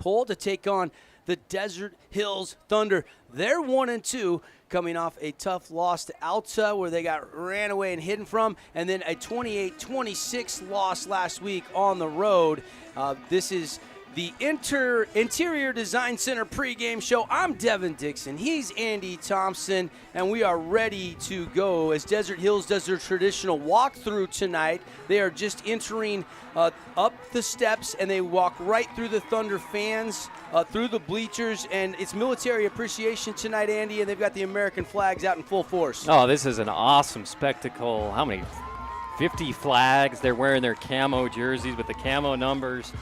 Pole to take on the Desert Hills Thunder. They're 1-2, coming off a tough loss to Alta where they got ran away and hidden from, and then a 28-26 loss last week on the road. This is the Interior Design Center pregame show. I'm Devin Dixon. He's Andy Thompson, and we are ready to go as Desert Hills does their traditional walkthrough tonight. They are just entering up the steps, and they walk right through the Thunder fans, through the bleachers, and it's military appreciation tonight, Andy, and they've got the American flags out in full force. Oh, this is an awesome spectacle. How many? 50 flags. They're wearing their camo jerseys with the camo numbers.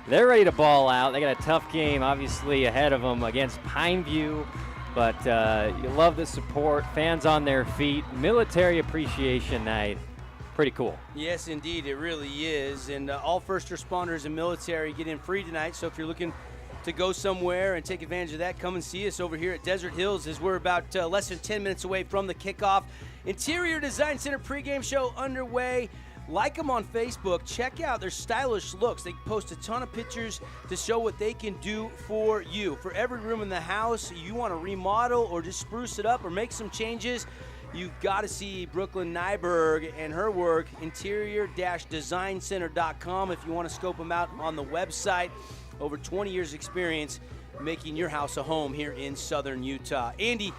They're ready to ball out. They got a tough game, obviously, ahead of them against Pineview. But you love the support, fans on their feet, military appreciation night. Pretty cool. Yes, indeed, it really is. And all first responders and military get in free tonight. So if you're looking to go somewhere and take advantage of that, come and see us over here at Desert Hills as we're about less than 10 minutes away from the kickoff. Interior Design Center pregame show underway. Like them on Facebook. Check out their stylish looks. They post a ton of picturs to show what they can do for you. For every room in the house you want to remodel or just spruce it up or make some changes, you've got to see Brooklyn Nyberg and her work, interior-designcenter.com, if you want to scope them out on the website. Over 20 years experience making your house a home here in southern Utah. Andy,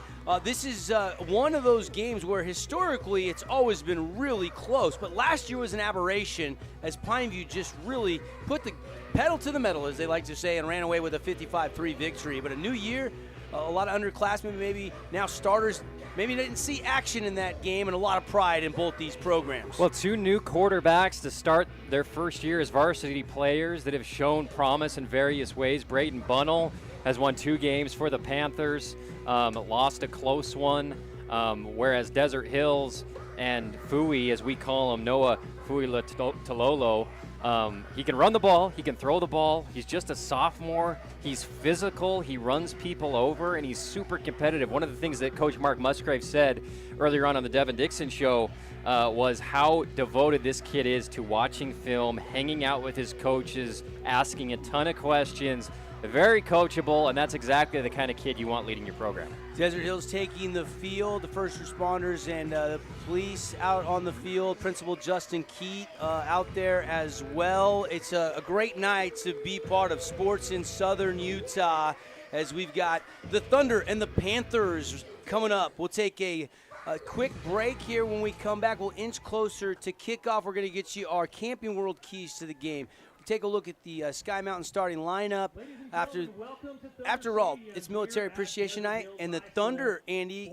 this is one of those games where historically it's always been really close, but last year was an aberration as Pineview just really put the pedal to the metal, as they like to say, and ran away with a 55-3 victory. But a new year, a lot of underclassmen, maybe now starters, maybe didn't see action in that game, and a lot of pride in both these programs. Well, two new quarterbacks to start their first year as varsity players that have shown promise in various ways. Braden Bunnell has won 2 games for the Panthers, lost a close one, whereas Desert Hills and Fui, as we call him, Noah Fuilatololo, he can run the ball, he can throw the ball, he's just a sophomore, he's physical, he runs people over, and he's super competitive. One of the things that Coach Mark Musgrave said earlier on the Devin Dixon show was how devoted this kid is to watching film, hanging out with his coaches, asking a ton of questions. Very coachable, and that's exactly the kind of kid you want leading your program. Desert Hills taking the field, the first responders and the police out on the field. Principal Justin Keat out there as well. It's a great night to be part of sports in southern Utah as we've got the Thunder and the Panthers coming up. We'll take a quick break here. When we come back, we'll inch closer to kickoff. We're going to get you our Camping World keys to the game. Take a look at the Sky Mountain starting lineup. After all, it's Military Appreciation Night, and the Thunder, Andy,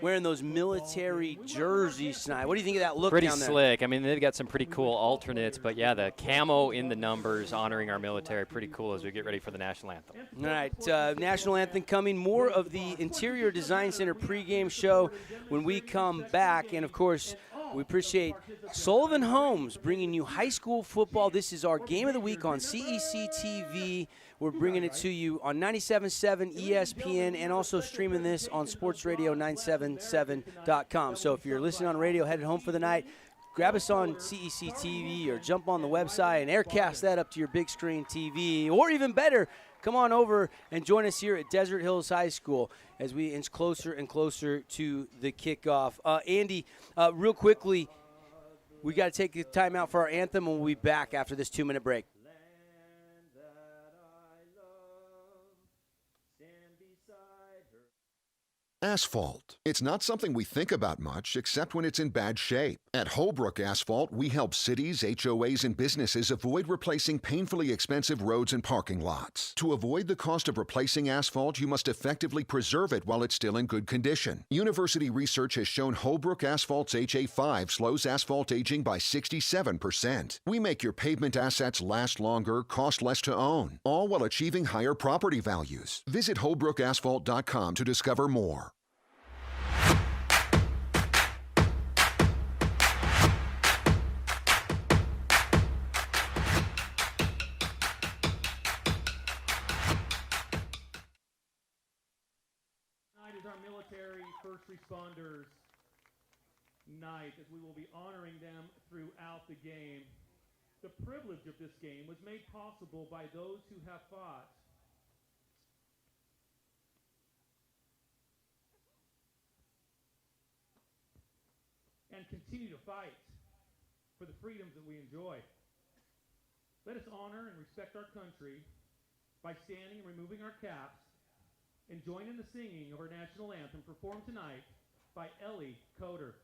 wearing those military jerseys tonight. What do you think of that look pretty down there? Pretty slick. I mean, they've got some pretty cool alternates, but yeah, the camo in the numbers honoring our military, pretty cool as we get ready for the national anthem. All right, national anthem coming. More of the Interior Design Center pregame show when we come back, and of course, we appreciate Sullivan Homes bringing you high school football. This is our game of the week on CEC TV. We're bringing it to you on 97.7 ESPN and also streaming this on sportsradio977.com. So if you're listening on radio, headed home for the night, grab us on CEC TV or jump on the website and aircast that up to your big screen TV. Or even better, come on over and join us here at Desert Hills High School as we inch closer and closer to the kickoff. Andy, real quickly, we got to take a time out for our anthem, and we'll be back after this 2-minute break. Asphalt. It's not something we think about much, except when it's in bad shape. At Holbrook Asphalt, we help cities, HOAs, and businesses avoid replacing painfully expensive roads and parking lots. To avoid the cost of replacing asphalt, you must effectively preserve it while it's still in good condition. University research has shown Holbrook Asphalt's HA5 slows asphalt aging by 67%. We make your pavement assets last longer, cost less to own, all while achieving higher property values. Visit holbrookasphalt.com to discover more. First responders night, as we will be honoring them throughout the game. The privilege of this game was made possible by those who have fought and continue to fight for the freedoms that we enjoy. Let us honor and respect our country by standing and removing our caps and join in the singing of our national anthem performed tonight by Ellie Coder.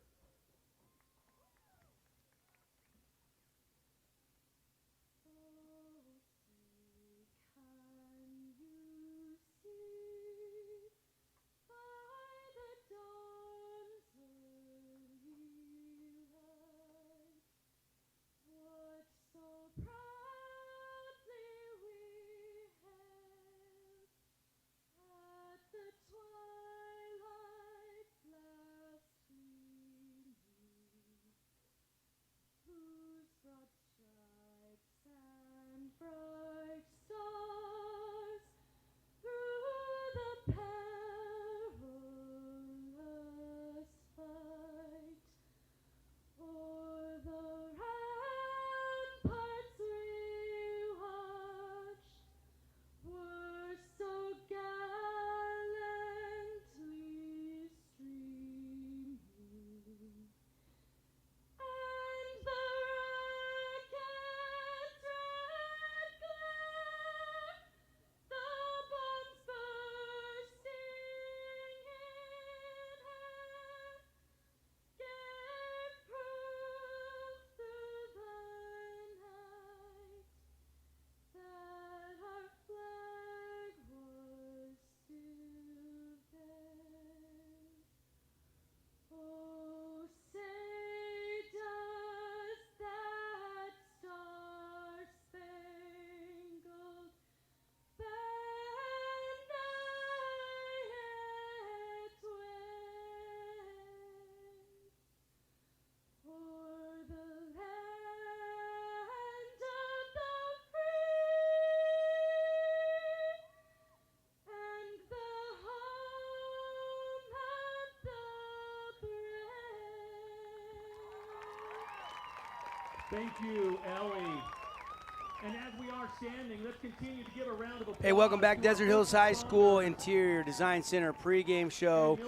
Thank you, Ellie. And as we are standing, let's continue to give a round of applause. Hey, welcome back, Desert Hills High School Interior Design Center pregame show.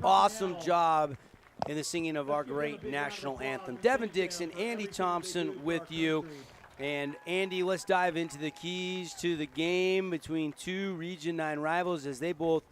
Awesome job in the singing of our great national anthem. Devin Dixon, Andy Thompson with you. And Andy, let's dive into the keys to the game between two Region 9 rivals as they both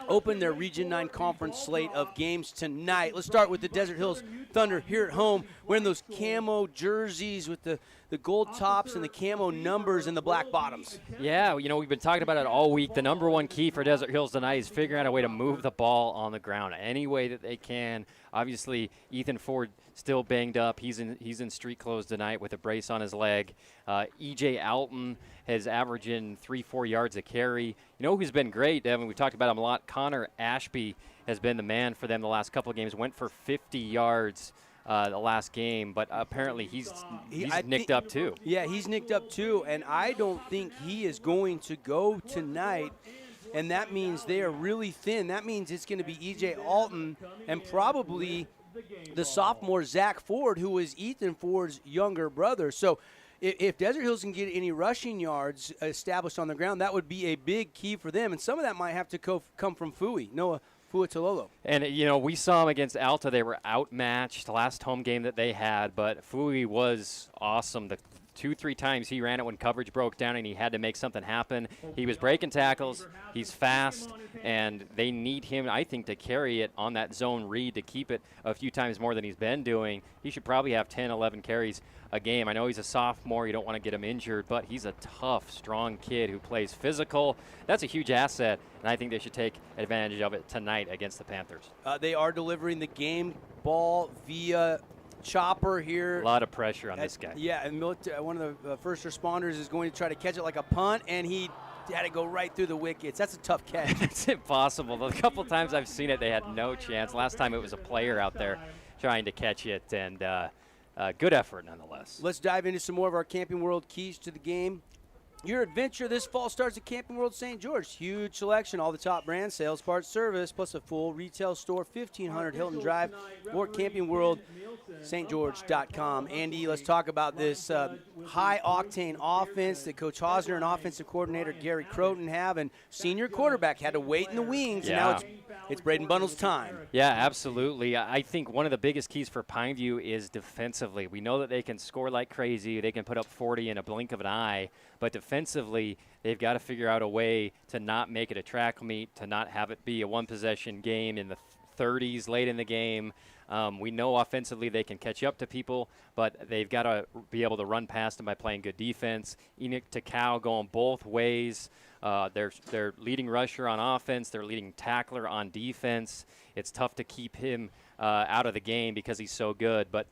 open their Region 9 conference slate of games tonight. Let's start with the Desert Hills Thunder here at home, wearing those camo jerseys with the gold tops and the camo numbers and the black bottoms. Yeah, you know, we've been talking about it all week. The number one key for Desert Hills tonight is figuring out a way to move the ball on the ground any way that they can. Obviously, Ethan Ford still banged up. He's in street clothes tonight with a brace on his leg. E.J. Alton has averaging 3-4 yards a carry. You know who's been great, Devin? We talked about him a lot. Connor Ashby has been the man for them the last couple of games. Went for 50 yards the last game, but apparently he's nicked up too. Yeah, he's nicked up too, and I don't think he is going to go tonight. And that means they are really thin. That means it's going to be E.J. Alton and probably the sophomore Zach Ford, who is Ethan Ford's younger brother. So if Desert Hills can get any rushing yards established on the ground, that would be a big key for them. And some of that might have to come from Noah Fuatololo. And, you know, we saw them against Alta. They were outmatched the last home game that they had, but Fui was awesome. The 2-3 times he ran it when coverage broke down and he had to make something happen. He was breaking tackles. He's fast, and they need him, I think, to carry it on that zone read to keep it a few times more than he's been doing. He should probably have 10, 11 carries a game. I know he's a sophomore. You don't want to get him injured, but he's a tough, strong kid who plays physical. That's a huge asset, and I think they should take advantage of it tonight against the Panthers. They are delivering the game ball via chopper here. A lot of pressure on this guy. Yeah, and one of the first responders is going to try to catch it like a punt, and he had to go right through the wickets. That's a tough catch. It's impossible. The couple times I've seen it, they had no chance. Last time it was a player out there trying to catch it, and good effort nonetheless. Let's dive into some more of our Camping World keys to the game. Your adventure this fall starts at Camping World St. George. Huge selection, all the top brands, sales, parts, service, plus a full retail store, 1500 Hilton Drive, or campingworldstgeorge.com. Andy, let's talk about this high-octane offense that Coach Hosner and offensive coordinator Gary Croton have, and senior quarterback had to wait in the wings, and now it's it's Braden Bunnell's time. Yeah, absolutely. I think one of the biggest keys for Pineview is defensively. We know that they can score like crazy. They can put up 40 in a blink of an eye. But defensively, they've got to figure out a way to not make it a track meet, to not have it be a one-possession game in the 30s late in the game. We know offensively they can catch up to people, but they've got to be able to run past them by playing good defense. Enoch Takao going both ways. They're leading rusher on offense. They're leading tackler on defense. It's tough to keep him out of the game because he's so good. But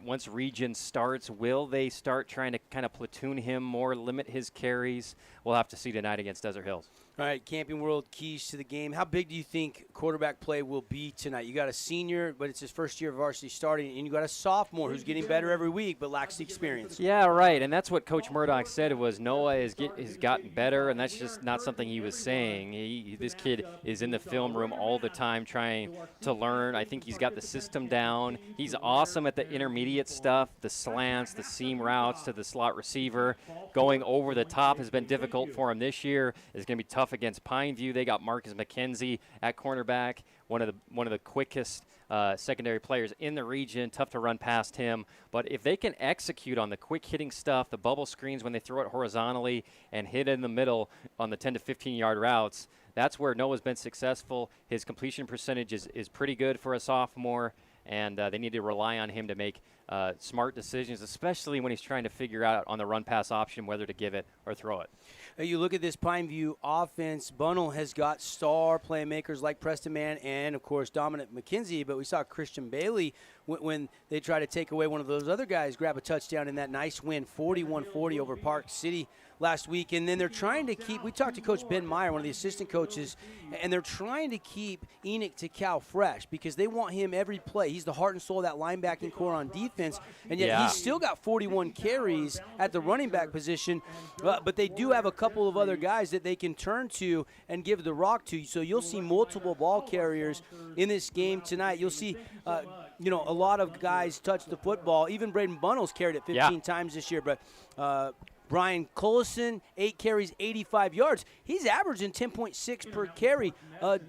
once region starts, will they start trying to kind of platoon him more, limit his carries? We'll have to see tonight against Desert Hills. All right, Camping World, keys to the game. How big do you think quarterback play will be tonight? You got a senior, but it's his first year of varsity starting, and you got a sophomore who's getting better every week but lacks the experience. Yeah, right, and that's what Coach Murdoch said was Noah has gotten better, and that's just not something he was saying. This kid is in the film room all the time trying to learn. I think he's got the system down. He's awesome at the intermediate stuff, the slants, the seam routes to the slot receiver. Going over the top has been difficult for him this year. It's going to be tough against Pineview. They got Marcus McKenzie at cornerback, one of the quickest secondary players in the region. Tough to run past him. But if they can execute on the quick hitting stuff, the bubble screens when they throw it horizontally and hit in the middle on the 10 to 15 yard routes, that's where Noah's been successful. His completion percentage is pretty good for a sophomore, and they need to rely on him to make smart decisions, especially when he's trying to figure out on the run-pass option whether to give it or throw it. You look at this Pineview offense, Bunnell has got star playmakers like Preston Mann and, of course, Dominic McKenzie, but we saw Christian Bailey when they try to take away one of those other guys grab a touchdown in that nice win, 41-40 over Park City last week. And then they're trying to keep – we talked to Coach Ben Meyer, one of the assistant coaches, and they're trying to keep Enoch Takao fresh because they want him every play. He's the heart and soul of that linebacking core on defense, and yet he's still got 41 carries at the running back position. But they do have a couple of other guys that they can turn to and give the rock to. So you'll see multiple ball carriers in this game tonight. You'll see a lot of guys touch the football. Even Braden Bunnell's carried it 15 times this year. But Brian Collison, 8 carries, 85 yards. He's averaging 10.6 per carry.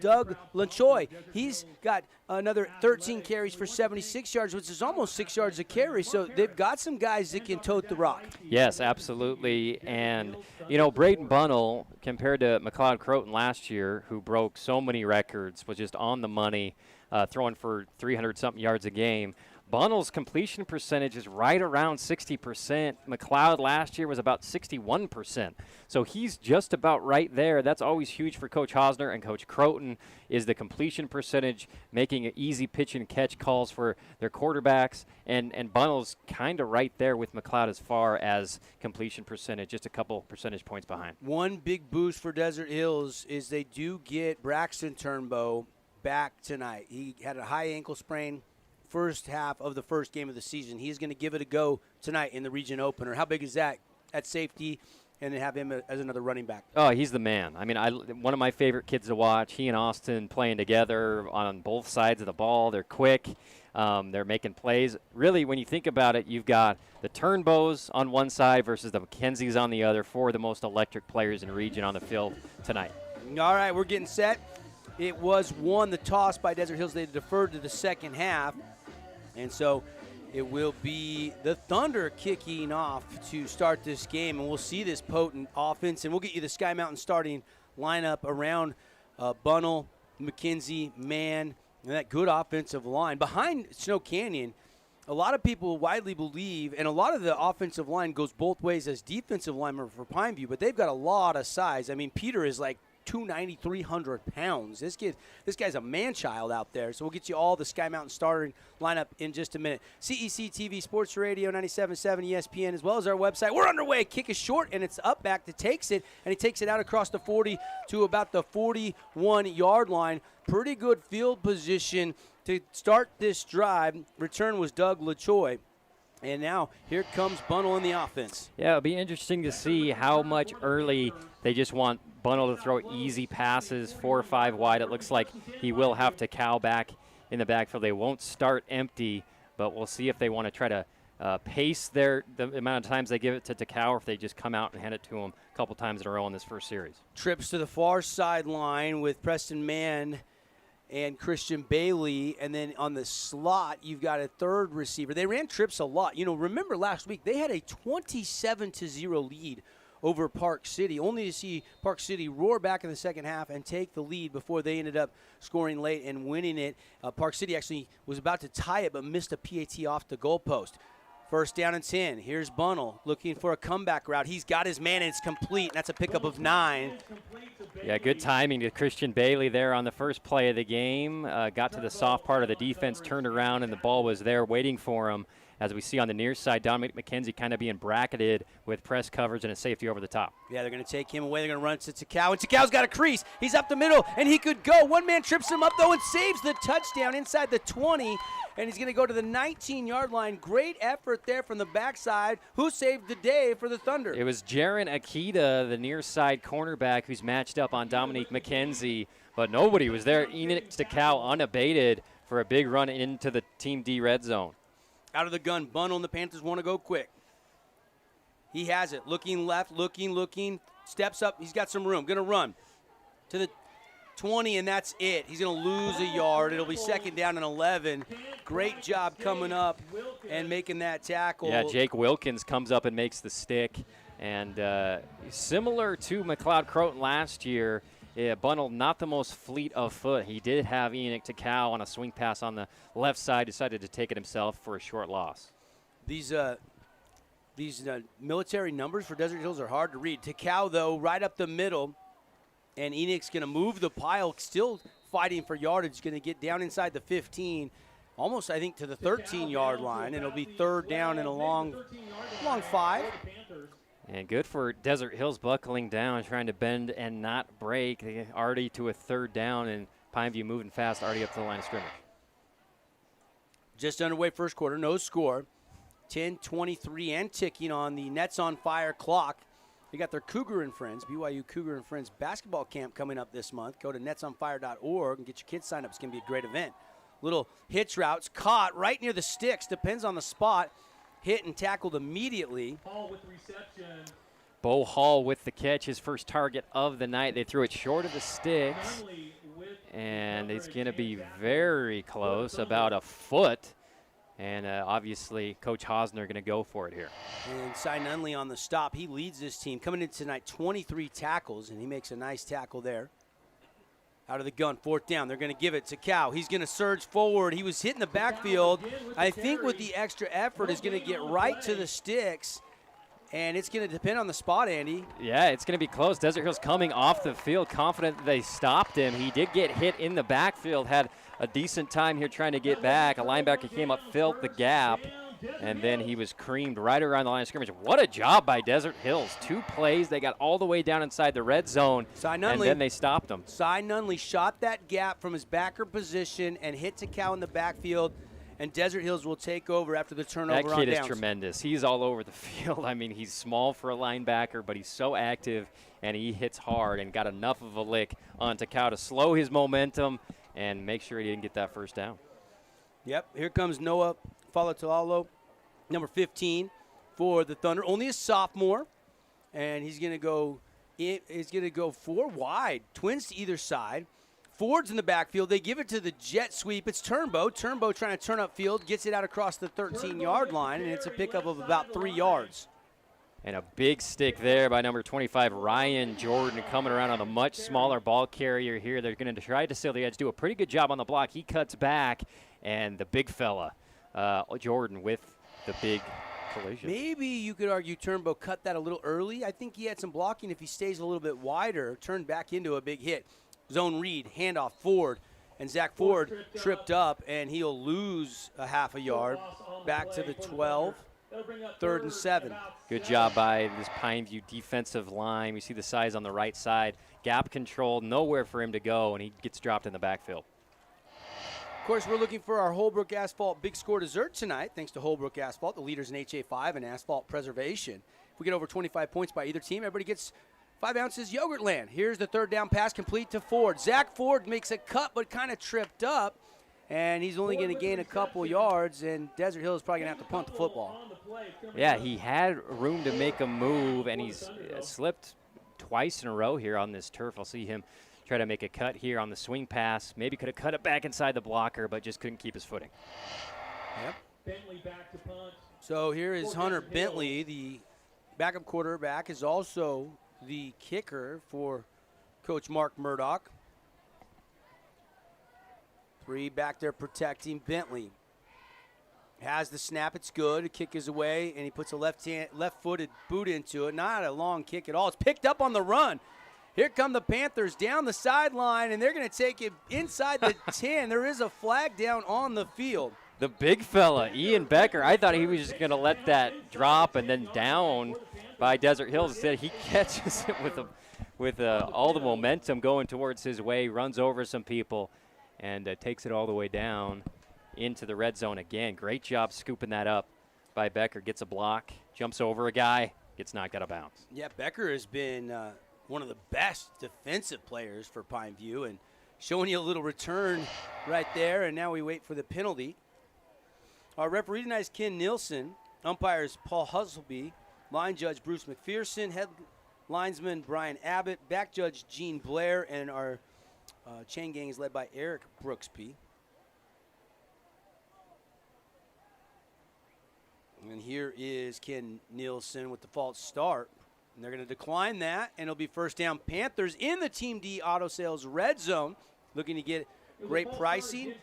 Doug LaChoy, he's got another 13 carries for 76 yards, which is almost 6 yards a carry. So they've got some guys that can tote the rock. Yes, absolutely. And, Braden Bunnell, compared to McLeod Croton last year, who broke so many records, was just on the money, throwing for 300-something yards a game. Bunnell's completion percentage is right around 60%. McLeod last year was about 61%. So he's just about right there. That's always huge for Coach Hosner and Coach Croton is the completion percentage, making it easy pitch and catch calls for their quarterbacks. And Bunnell's kind of right there with McLeod as far as completion percentage, just a couple percentage points behind. One big boost for Desert Hills is they do get Braxton Turnbow back tonight. He had a high ankle sprain first half of the first game of the season. He's going to give it a go tonight in the region opener. How big is that at safety and then have him as another running back? Oh, he's the man. I mean, one of my favorite kids to watch. He and Austin playing together on both sides of the ball. They're quick. They're making plays. Really, when you think about it, you've got the Turnbows on one side versus the McKenzies on the other, 4 of the most electric players in the region on the field tonight. All right, we're getting set. It was won the toss by Desert Hills. They deferred to the second half. And so it will be the Thunder kicking off to start this game. And we'll see this potent offense. And we'll get you the Sky Mountain starting lineup around Bunnell, McKenzie, Mann, and that good offensive line. Behind Snow Canyon, a lot of people widely believe, and a lot of the offensive line goes both ways as defensive lineman for Pineview, but they've got a lot of size. I mean, Peter is like 290, 300 pounds. This guy's a man-child out there. So we'll get you all the Sky Mountain starting lineup in just a minute. CEC TV Sports Radio, 97.7 ESPN, as well as our website. We're underway. Kick is short, and it's up back to takes it, and he takes it out across the 40 to about the 41-yard line. Pretty good field position to start this drive. Return was Doug LaChoy. And now here comes Bunnell in the offense. Yeah, it'll be interesting to see how much early they just want Bunnell to throw easy passes, 4 or 5 wide. It looks like he will have to cow back in the backfield. They won't start empty, but we'll see if they want to try to pace the amount of times they give it to Takao, or if they just come out and hand it to him a couple times in a row in this first series. Trips to the far sideline with Preston Mann and Christian Bailey. And then on the slot, you've got a third receiver. They ran trips a lot. Remember last week, they had a 27-0 lead over Park City, only to see Park City roar back in the second half and take the lead before they ended up scoring late and winning it. Park City actually was about to tie it but missed a PAT off the goalpost. First down and 10. Here's Bunnell looking for a comeback route. He's got his man, and it's complete, and that's a pickup of 9. Yeah, good timing to Christian Bailey there on the first play of the game. Got to the soft part of the defense, turned around, and the ball was there waiting for him. As we see on the near side, Dominic McKenzie kind of being bracketed with press coverage and a safety over the top. Yeah, they're going to take him away. They're going to run to Takao, and Takao's got a crease. He's up the middle, and he could go. One man trips him up, though, and saves the touchdown inside the 20, and he's going to go to the 19-yard line. Great effort there from the backside. Who saved the day for the Thunder? It was Jaron Akita, the near side cornerback, who's matched up on Dominic McKenzie, but nobody was there. Enoch Takao unabated for a big run into the Team D red zone. Out of the gun, Bunnell, and the Panthers want to go quick. He has it. Looking left, looking. Steps up. He's got some room. Going to run to the 20, and that's it. He's going to lose a yard. It'll be second down and 11. Great job coming up and making that tackle. Yeah, Jake Wilkins comes up and makes the stick. And similar to McLeod Croton last year, Bunnell not the most fleet of foot. He did have Enoch Takao on a swing pass on the left side, decided to take it himself for a short loss. These military numbers for Desert Hills are hard to read. Takao, though, right up the middle, and Enoch's going to move the pile, still fighting for yardage, going to get down inside the 15, almost, I think, to the 13-yard line, and it'll be third down and a long 5. And good for Desert Hills buckling down, trying to bend and not break. They already to a third down, and Pineview moving fast, already up to the line of scrimmage. Just underway first quarter, no score. 10:23 and ticking on the Nets on Fire clock. They got their Cougar and Friends, BYU Cougar and Friends basketball camp coming up this month. Go to netsonfire.org and get your kids signed up. It's going to be a great event. Little hitch routes caught right near the sticks, depends on the spot. Hit and tackled immediately. Hall with reception. Bo Hall with the catch, his first target of the night. They threw it short of the sticks, and it's going to be very close, about a foot. And obviously, Coach Hosner going to go for it here. And Cy Nunley on the stop. He leads this team. Coming in tonight, 23 tackles, and he makes a nice tackle there. Out of the gun, fourth down. They're going to give it to Cow. He's going to surge forward. He was hitting the backfield. I think with the extra effort is going to get right to the sticks, and it's going to depend on the spot, Andy. Yeah, it's going to be close. Desert Hills coming off the field, confident that they stopped him. He did get hit in the backfield, had a decent time here trying to get back. A linebacker came up, filled the gap, and then he was creamed right around the line of scrimmage. What a job by Desert Hills. 2 plays. They got all the way down inside the red zone, and then they stopped him. Cy Nunley shot that gap from his backer position and hit Takao in the backfield, and Desert Hills will take over after the turnover on downs. That kid is tremendous. He's all over the field. I mean, he's small for a linebacker, but he's so active, and he hits hard and got enough of a lick on Takao to slow his momentum and make sure he didn't get that first down. Yep, here comes Noah Falatalo, number 15 for the Thunder. Only a sophomore, and he's going to go. He's going to go 4 wide, twins to either side. Ford's in the backfield. They give it to the jet sweep. It's Turnbow. Turnbow trying to turn upfield, gets it out across the 13-yard line, and it's a pickup of about 3 yards. And a big stick there by number 25, Ryan Jordan, coming around on a much smaller ball carrier here. They're going to try to seal the edge, do a pretty good job on the block. He cuts back, and the big fella, Jordan, with the big collision. Maybe you could argue Turnbow cut that a little early. I think he had some blocking if he stays a little bit wider, turned back into a big hit. Zone read, handoff, Ford, and Zach Ford tripped up, and he'll lose a half a yard back to the 12. 3rd and 7. Good job by this Pineview defensive line. We see the size on the right side. Gap control, nowhere for him to go, and he gets dropped in the backfield. Of course, we're looking for our Holbrook Asphalt Big Score dessert tonight, thanks to Holbrook Asphalt, the leaders in HA5 and asphalt preservation. If we get over 25 points by either team, everybody gets 5 ounces Yogurtland. Here's the third down pass complete to Ford. Zach Ford makes a cut but kind of tripped up, and he's only going to gain a couple yards, and Desert Hill is probably going to have to punt the football. Yeah, he had room to make a move, and he's slipped twice in a row here on this turf. I'll see him try to make a cut here on the swing pass. Maybe could have cut it back inside the blocker, but just couldn't keep his footing. Yep. Bentley back to punt. So here is Hunter Bentley, the backup quarterback, is also the kicker for Coach Mark Murdoch. 3 back there protecting Bentley. Has the snap, it's good. The kick is away, and he puts a left-footed boot into it. Not a long kick at all. It's picked up on the run. Here come the Panthers down the sideline, and they're going to take it inside the 10. There is a flag down on the field. The big fella, Ian Becker, I thought he was just going to let that drop and then down by Desert Hills. Instead, he catches it with all the momentum going towards his way, runs over some people, and takes it all the way down into the red zone again. Great job scooping that up by Becker. Gets a block, jumps over a guy, gets knocked out of bounds. Yeah, Becker has been one of the best defensive players for Pineview, and showing you a little return right there, and now we wait for the penalty. Our referee tonight is Ken Nielsen. Umpires Paul Husselby. Line judge Bruce McPherson. Head linesman Brian Abbott. Back judge Gene Blair. And our chain gang is led by Eric Brooksby. And here is Ken Nielsen with the false start. And they're going to decline that, and it'll be first down Panthers in the Team D Auto Sales red zone. Looking to get great pricing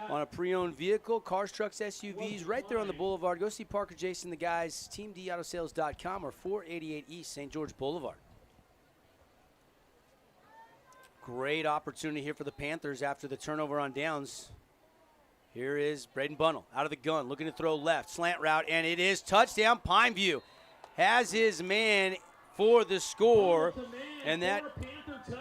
on a pre-owned vehicle, cars, trucks, SUVs, right there on the boulevard. Go see Parker Jason, the guys, teamdautosales.com or 488 East St. George Boulevard. Great opportunity here for the Panthers after the turnover on downs. Here is Braden Bunnell out of the gun, looking to throw left, slant route, and it is touchdown Pineview. Has his man for the score, and that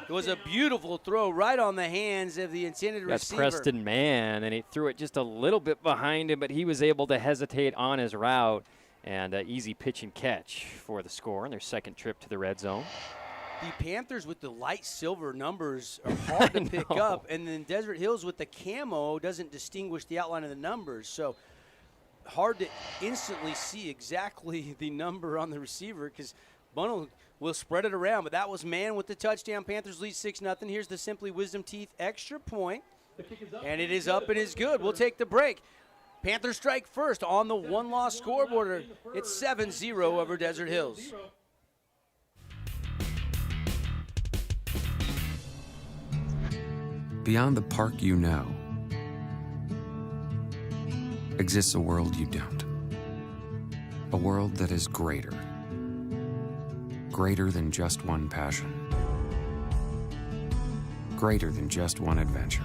was a beautiful throw right on the hands of the intended receiver. That's Preston Mann, and he threw it just a little bit behind him, but he was able to hesitate on his route, and easy pitch and catch for the score in their second trip to the red zone. The Panthers with the light silver numbers are hard to pick up, and then Desert Hills with the camo doesn't distinguish the outline of the numbers, so hard to instantly see exactly the number on the receiver because Bunnell will spread it around. But that was Mann with the touchdown. Panthers lead 6-0. Here's the Simply Wisdom Teeth extra point, and it is up and is good. We'll take the break. Panthers strike first on the one-loss scoreboard. It's 7-0 over Desert Hills. Beyond the park you know exists a world you don't. A world that is greater. Greater than just one passion. Greater than just one adventure.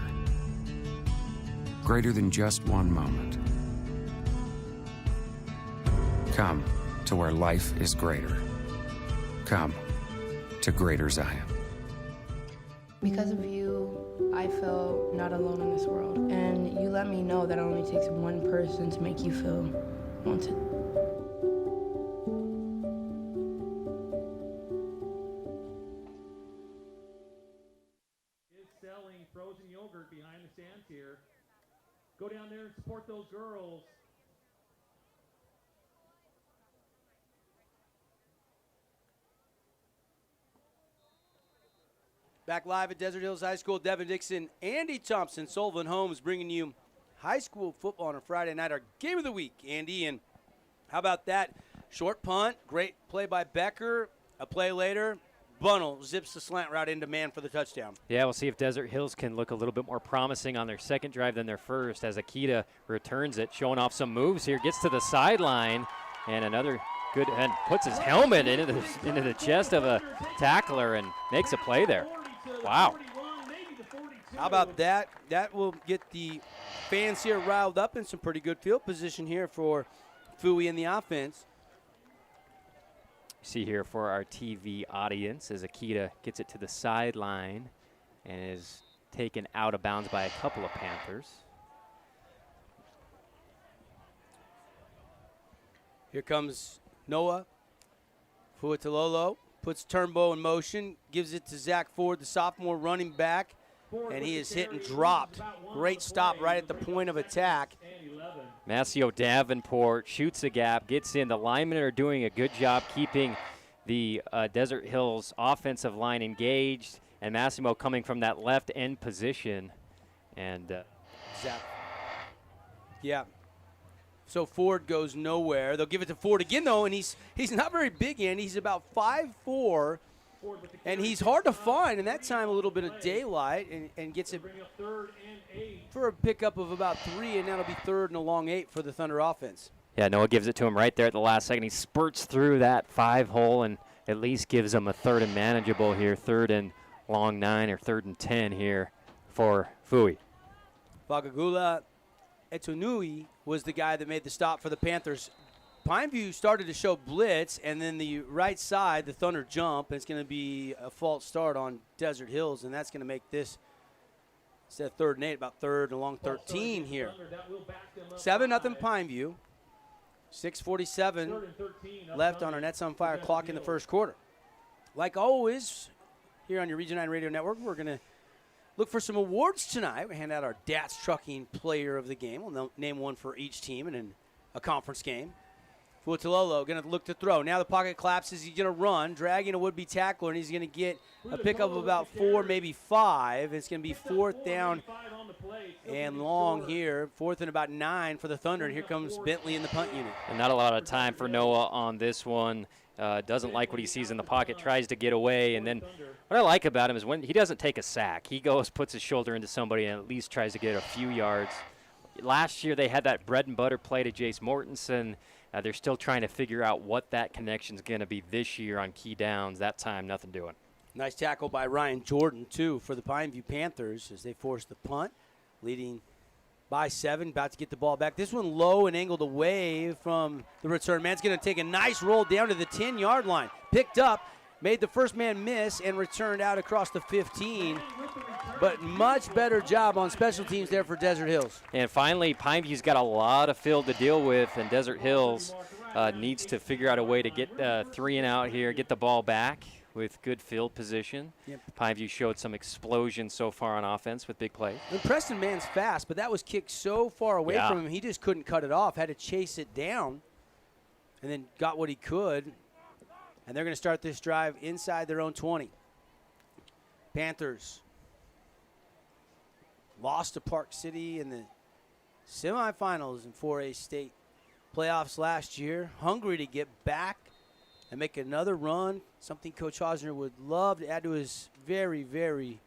Greater than just one moment. Come to where life is greater. Come to Greater Zion. Because of you, I feel not alone in this world. And you let me know that it only takes one person to make you feel wanted. Is selling frozen yogurt behind the stands here. Go down there and support those girls. Back live at Desert Hills High School, Devin Dixon, Andy Thompson, Sullivan Holmes bringing you high school football on a Friday night, our game of the week, Andy. And how about that? Short punt, great play by Becker. A play later, Bunnell zips the slant route into Mann for the touchdown. Yeah, we'll see if Desert Hills can look a little bit more promising on their second drive than their first as Akita returns it, showing off some moves here, gets to the sideline, and another good, and puts his helmet into the chest of a tackler and makes a play there. Wow. How about that? That will get the fans here riled up in some pretty good field position here for Fooey in the offense. See here for our TV audience as Akita gets it to the sideline and is taken out of bounds by a couple of Panthers. Here comes Noah Fuatololo. Puts Turnbow in motion, gives it to Zach Ford, the sophomore running back, and he is hit and dropped. Great stop right at the point of attack. Masio Davenport shoots a gap, gets in. The linemen are doing a good job keeping the Desert Hills offensive line engaged, and Massimo coming from that left end position. And Zap. Yeah. So Ford goes nowhere. They'll give it to Ford again, though, and he's not very big, and he's about 5'4", and he's hard to find, and that time a little bit of daylight, and gets it for a pickup of about 3, and that'll be 3rd and a long 8 for the Thunder offense. yeah, Noah gives it to him right there at the last second. He spurts through that 5-hole and at least gives him a 3rd and manageable here, 3rd and long 9 or 3rd and 10 here for Fui. Fagagula Etunui was the guy that made the stop for the Panthers. Pineview started to show blitz, and then the right side, the Thunder jump, and it's going to be a false start on Desert Hills, and that's going to make this, instead of 3rd and 8, about 3rd and long 13 here. 7-0 Pineview. 6:47 left on our Nets on Fire clock in the first quarter. Like always, here on your Region 9 Radio Network, we're going to look for some awards tonight. We hand out our DATS Trucking Player of the Game. We'll name one for each team and in a conference game. Fuatololo going to look to throw. Now the pocket collapses. He's going to run, dragging a would-be tackler, and he's going to get a pickup of about 4, maybe 5. It's going to be 4th down and long here. 4th and about 9 for the Thunder, and here comes Bentley in the punt unit. And not a lot of time for Noah on this one. Doesn't like what he sees in the pocket, tries to get away, and then what I like about him is when he doesn't take a sack. He goes, puts his shoulder into somebody, and at least tries to get a few yards. Last year they had that bread and butter play to Jace Mortensen. They're still trying to figure out what that connection is going to be this year on key downs. That time, nothing doing. Nice tackle by Ryan Jordan, too, for the Pineview Panthers as they force the punt, leading by 7, about to get the ball back. This one low and angled away from the return man. It's going to take a nice roll down to the 10-yard line. Picked up, made the first man miss, and returned out across the 15. But much better job on special teams there for Desert Hills. And finally, Pineview's got a lot of field to deal with, and Desert Hills needs to figure out a way to get 3 and out here, get the ball back with good field position. Yep. Pineview showed some explosion so far on offense with big plays. And Preston Mann's fast, but that was kicked so far away from him, he just couldn't cut it off, had to chase it down, and then got what he could. And they're going to start this drive inside their own 20. Panthers lost to Park City in the semifinals in 4A state playoffs last year. Hungry to get back and make another run, something Coach Hosner would love to add to his very, very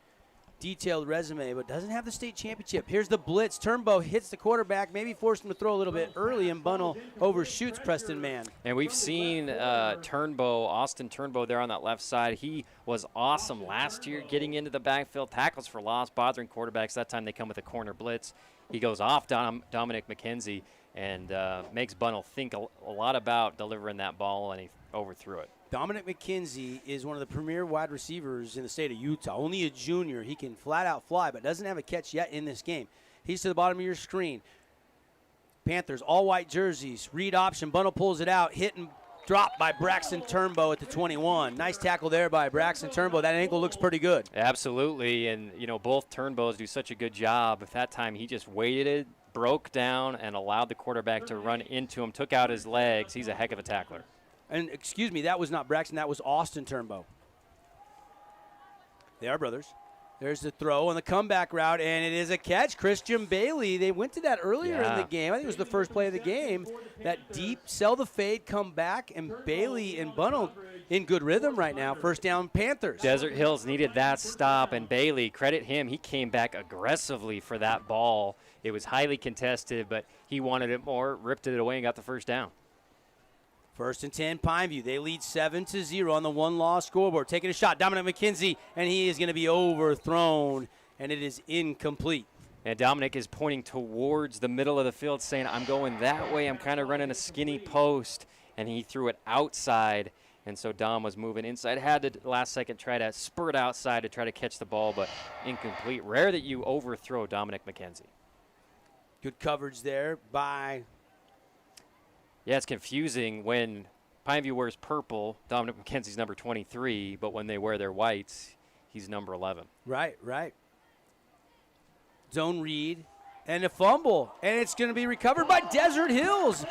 detailed resume, but doesn't have the state championship. Here's the blitz. Turnbow hits the quarterback, maybe forced him to throw a little bit early, and Bunnell overshoots Preston Mann. And we've seen Austin Turnbow there on that left side. He was awesome last year getting into the backfield, tackles for loss, bothering quarterbacks. That time they come with a corner blitz. He goes off Dominic McKenzie and makes Bunnell think a lot about delivering that ball, and he overthrew it. Dominic McKenzie is one of the premier wide receivers in the state of Utah. Only a junior. He can flat out fly, but doesn't have a catch yet in this game. He's to the bottom of your screen. Panthers, all white jerseys. Read option. Bunnell pulls it out. Hit and dropped by Braxton Turnbow at the 21. Nice tackle there by Braxton Turnbow. That ankle looks pretty good. Absolutely, and both Turnbows do such a good job. At that time, he just waited, broke down, and allowed the quarterback to run into him, took out his legs. He's a heck of a tackler. And excuse me, that was not Braxton, that was Austin Turnbow. They are brothers. There's the throw on the comeback route, and it is a catch. Christian Bailey, they went to that earlier in the game. I think it was the first play of the game. That deep, sell the fade, come back, and Bailey and Bunnell in good rhythm right now. First down, Panthers. Desert Hills needed that stop, and Bailey, credit him, he came back aggressively for that ball. It was highly contested, but he wanted it more, ripped it away, and got the first down. 1st and 10, Pineview. They lead 7-0 on the one-loss scoreboard. Taking a shot, Dominic McKenzie, and he is going to be overthrown, and it is incomplete. And Dominic is pointing towards the middle of the field, saying, I'm going that way. I'm kind of running a skinny post, and he threw it outside. And so Dom was moving inside. Had to last second try to spurt outside to try to catch the ball, but incomplete. Rare that you overthrow Dominic McKenzie. Good coverage there by... Yeah, it's confusing when Pineview wears purple. Dominic McKenzie's number 23, but when they wear their whites, he's number 11. Right. Zone read. And a fumble, and it's going to be recovered by Desert Hills.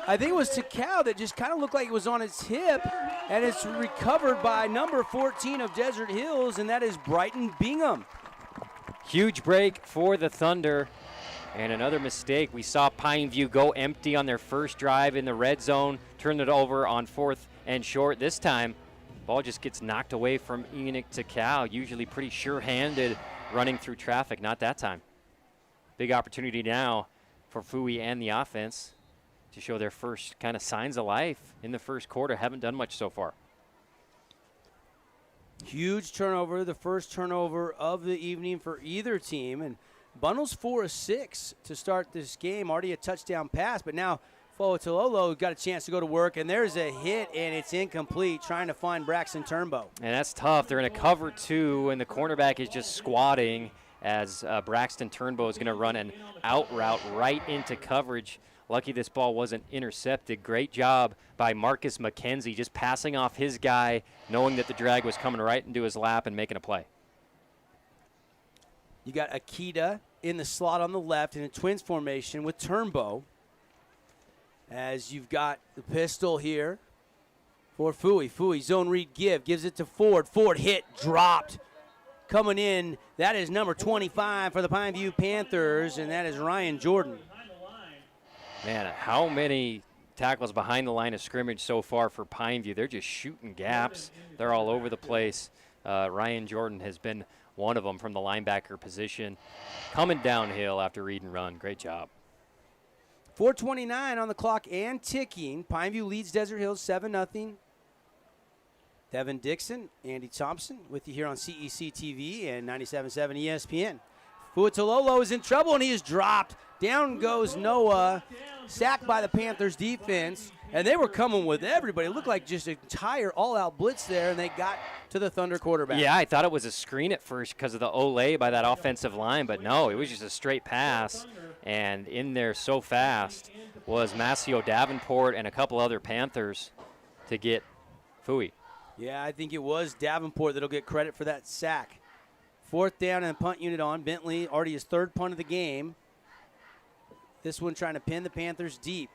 I think it was Takao that just kind of looked like it was on its hip, and it's recovered by number 14 of Desert Hills, and that is Brighton Bingham. Huge break for the Thunder, and another mistake. We saw Pineview go empty on their first drive in the red zone, turn it over on 4th and short. This time, ball just gets knocked away from Enoch Takao, usually pretty sure-handed running through traffic. Not that time. Big opportunity now for Fui and the offense to show their first kind of signs of life in the first quarter. Haven't done much so far. Huge turnover, the first turnover of the evening for either team. And Bunnell's 4 of 6 to start this game. Already a touchdown pass, but now Fo'otololo got a chance to go to work, and there's a hit, and it's incomplete, trying to find Braxton Turnbow. And that's tough. They're in a cover 2, and the cornerback is just squatting as Braxton Turnbow is going to run an out route right into coverage. Lucky this ball wasn't intercepted. Great job by Marcus McKenzie, just passing off his guy, knowing that the drag was coming right into his lap and making a play. You got Akita in the slot on the left in a twins formation with Turnbow. As you've got the pistol here for Fui. Fui, zone read give, gives it to Ford. Ford hit, dropped. Coming in, that is number 25 for the Pineview Panthers, and that is Ryan Jordan. Man, how many tackles behind the line of scrimmage so far for Pineview? They're just shooting gaps. They're all over the place. Ryan Jordan has been one of them from the linebacker position. Coming downhill after read and run. Great job. 4:29 on the clock and ticking. Pineview leads Desert Hills 7-0. Devin Dixon, Andy Thompson with you here on CEC TV and 97.7 ESPN. Fuatololo is in trouble, and he is dropped. Down goes Noah, sacked by the Panthers defense, and they were coming with everybody. It looked like just an entire all-out blitz there, and they got to the Thunder quarterback. Yeah, I thought it was a screen at first because of the Olay by that offensive line, but no, it was just a straight pass, and in there so fast was Masio Davenport and a couple other Panthers to get Fui. Yeah, I think it was Davenport that'll get credit for that sack. 4th down and punt unit on. Bentley, already his 3rd punt of the game. This one trying to pin the Panthers deep.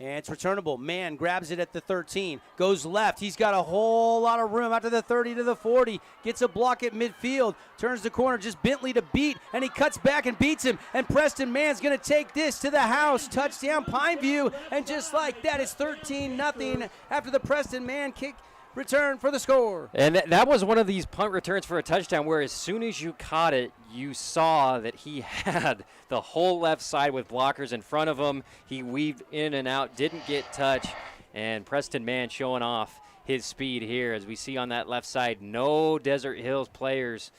And it's returnable. Mann grabs it at the 13. Goes left. He's got a whole lot of room out to the 30 to the 40. Gets a block at midfield. Turns the corner. Just Bentley to beat. And he cuts back and beats him. And Preston Mann's going to take this to the house. Touchdown Pineview. And just like that, it's 13-0 after the Preston Mann kick return for the score. And that was one of these punt returns for a touchdown where as soon as you caught it, you saw that he had the whole left side with blockers in front of him. He weaved in and out, didn't get touch, and Preston Mann showing off his speed here. As we see on that left side, no Desert Hills players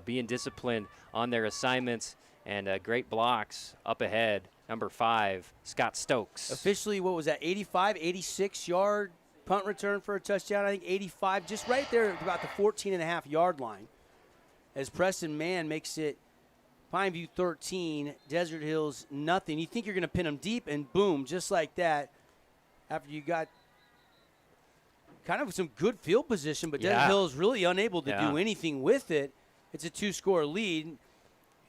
being disciplined on their assignments, and great blocks up ahead. Number 5, Scott Stokes. Officially, what was that, 85, 86-yard punt return for a touchdown? I think 85, just right there at about the 14.5-yard line. As Preston Mann makes it Pineview 13, Desert Hills nothing. You think you're going to pin them deep, and boom, just like that, after you got kind of some good field position, but Desert Hills really unable to do anything with it. It's a 2-score lead,